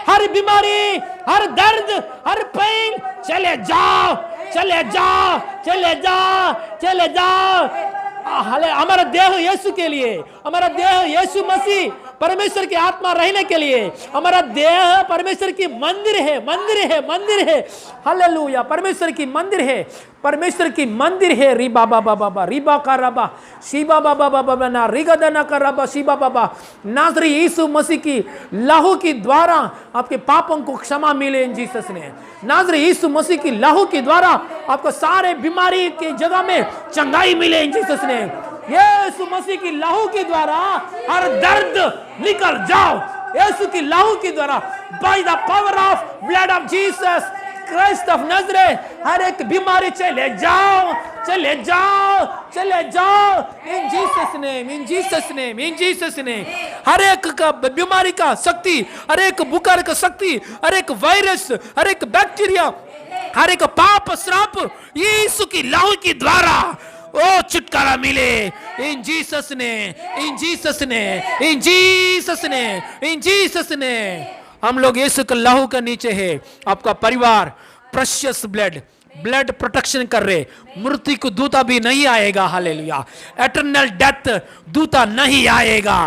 Speaker 3: हर बीमारी, हर दर्द, हर पेन चले जाओ, चले जाओ, चले जाओ, चले जाओ। हमारा देह यीशु के लिए, हमारा देह यीशु मसीह परमेश्वर की आत्मा रहने के लिए। हमारा देह परमेश्वर की मंदिर है, मंदिर है, मंदिर है। हालेलुया, परमेश्वर की मंदिर है, परमेश्वर की मंदिर है। रिबा बाबा बाबा रिबा का रबा शिबा बाबा बाबा ना रिगदना का रबा शिबा बाबा। नाज़री यीशु मसीह की लहू के द्वारा आपके पापों को क्षमा मिले इन जीसस ने। नाज़री यीशु मसीह की लहू के द्वारा आपको सारे बीमारी की जगह में चंगाई मिले इन जीसस ने। यीशु मसीह की लहू के द्वारा हर दर्द निकल जाओ। यीशु की लहू के द्वारा, by the power of blood of Jesus Christ of Nazareth, हर एक बीमारी चले जाओ, चले जाओ, चले जाओ in Jesus name, in Jesus name, in Jesus name. हर एक का बीमारी का शक्ति, हर एक बुखार का शक्ति, हर एक वायरस, हर एक बैक्टीरिया, हर एक पाप श्राप यीशु की लहू के द्वारा ओ छुटकारा मिले इन जीसस ने, इन जीसस ने, इन जीसस ने, इन जीसस ने। हम लोग यीशु के लहू के नीचे है। आपका परिवार प्रेशियस ब्लड प्रोटेक्शन कर रहे। मृत्यु को दूता भी नहीं आएगा। हालेलुया, एटर्नल डेथ दूता नहीं आएगा।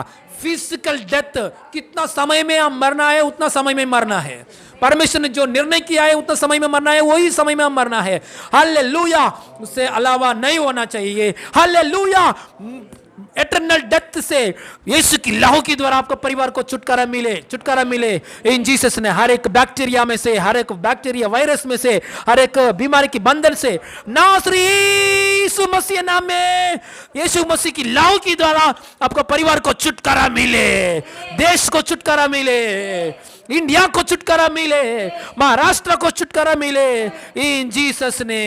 Speaker 3: फिजिकल डेथ कितना समय में हम मरना है उतना समय में मरना है। परमेश्वर ने जो निर्णय किया है उतना समय में मरना है, वही समय में हम मरना है। हालेलुया, उससे अलावा नहीं होना चाहिए। हालेलुया, एटर्नल डेथ से यीशु की लहू के द्वारा आपको परिवार को छुटकारा मिले, छुटकारा मिले इन जीसस ने। हर एक बैक्टीरिया में से, हर एक बैक्टीरिया वायरस में से, हर एक बीमारी की बंधन से नासरी यीशु मसीह नाम में, यीशु मसीह की लहू के द्वारा आपको परिवार को छुटकारा मिले, देश को छुटकारा मिले, इंडिया को छुटकारा मिले, महाराष्ट्र को छुटकारा मिले इन जीसस ने,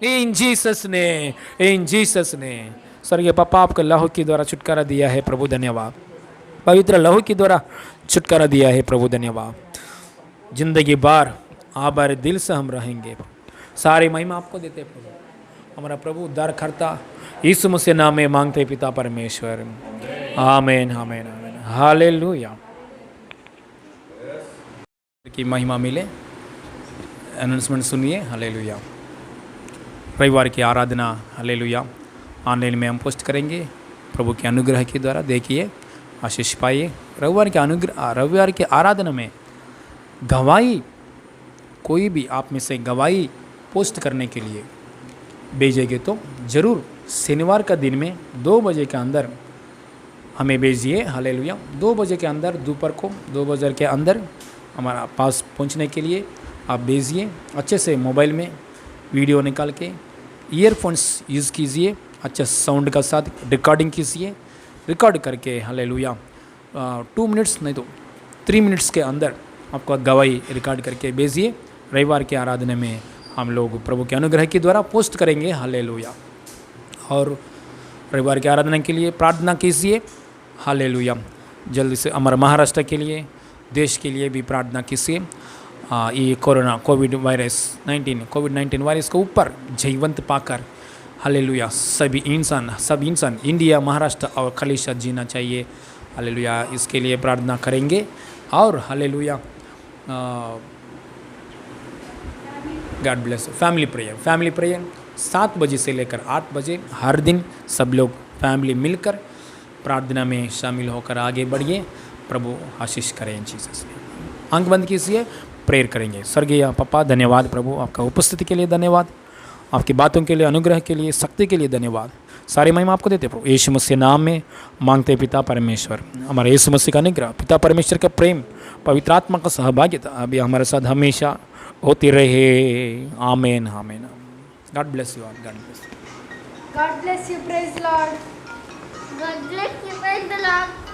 Speaker 3: इन जीसस ने, इन जीसस ने। स्वर्गीय पापा, आपके लहू के द्वारा छुटकारा दिया है प्रभु, धन्यवाद। पवित्र लहू के द्वारा छुटकारा दिया है प्रभु, धन्यवाद। जिंदगी भर आभारी दिल से हम रहेंगे। सारी महिमा आपको देते प्रभु। हमारा प्रभु उद्धारकर्ता यीशु मसीह नाम में मांगते पिता परमेश्वर, आमीन, आमीन, आमीन। हालेलुया। की महिमा मिले। अनाउंसमेंट सुनिए। हालेलुया। रविवार की आराधना हालेलुया ऑनलाइन में हम पोस्ट करेंगे प्रभु के अनुग्रह के द्वारा। देखिए, आशीष पाइए। रविवार के आराधना में गवाही, कोई भी आप में से गवाही पोस्ट करने के लिए भेजेंगे तो ज़रूर शनिवार का दिन में 2 बजे के अंदर हमें भेजिए। हालेलुया। 2 बजे के अंदर, दोपहर को 2 बजे के अंदर हमारा पास पहुंचने के लिए आप भेजिए। अच्छे से मोबाइल में वीडियो निकाल के ईयरफोन्स यूज़ कीजिए, अच्छे साउंड का साथ रिकॉर्डिंग कीजिए। रिकॉर्ड करके हालेलुया 2 मिनट्स नहीं तो 3 मिनट्स के अंदर आपका गवाही रिकॉर्ड करके भेजिए। रविवार के आराधना में हम लोग प्रभु के अनुग्रह के द्वारा पोस्ट करेंगे। हालेलुया। और रविवार की आराधना के लिए प्रार्थना कीजिए। हालेलुया। जल्दी से हमारे महाराष्ट्र के लिए, देश के लिए भी प्रार्थना कीजिए। ये कोविड 19 वायरस के ऊपर जीवंत पाकर हालेलुया सब इंसान इंडिया, महाराष्ट्र और कलीसिया जीना चाहिए। हालेलुया, इसके लिए प्रार्थना करेंगे। और hallelujah God bless. Family prayer 7 बजे से लेकर 8 बजे हर दिन सब लोग फैमिली मिलकर प्रार्थना में शामिल होकर आगे बढ़िए। प्रभु आशीष करें जीसस ने। आंख बंद कीजिए, प्रेयर करेंगे। स्वर्गीय पापा, धन्यवाद प्रभु, आपका उपस्थिति के लिए धन्यवाद, आपकी बातों के लिए, अनुग्रह के लिए, शक्ति के लिए धन्यवाद। सारी महिमा आपको देते प्रभु, यीशु मसीह नाम में मांगते पिता परमेश्वर। हमारे यीशु मसीह का अनुग्रह, पिता परमेश्वर का प्रेम, पवित्र आत्मा का सहभागिता अभी हमारे साथ हमेशा होती रहे। आमीन, आमीन। God bless you all.
Speaker 4: God bless you. Praise the Lord.
Speaker 5: God bless you. Praise the Lord.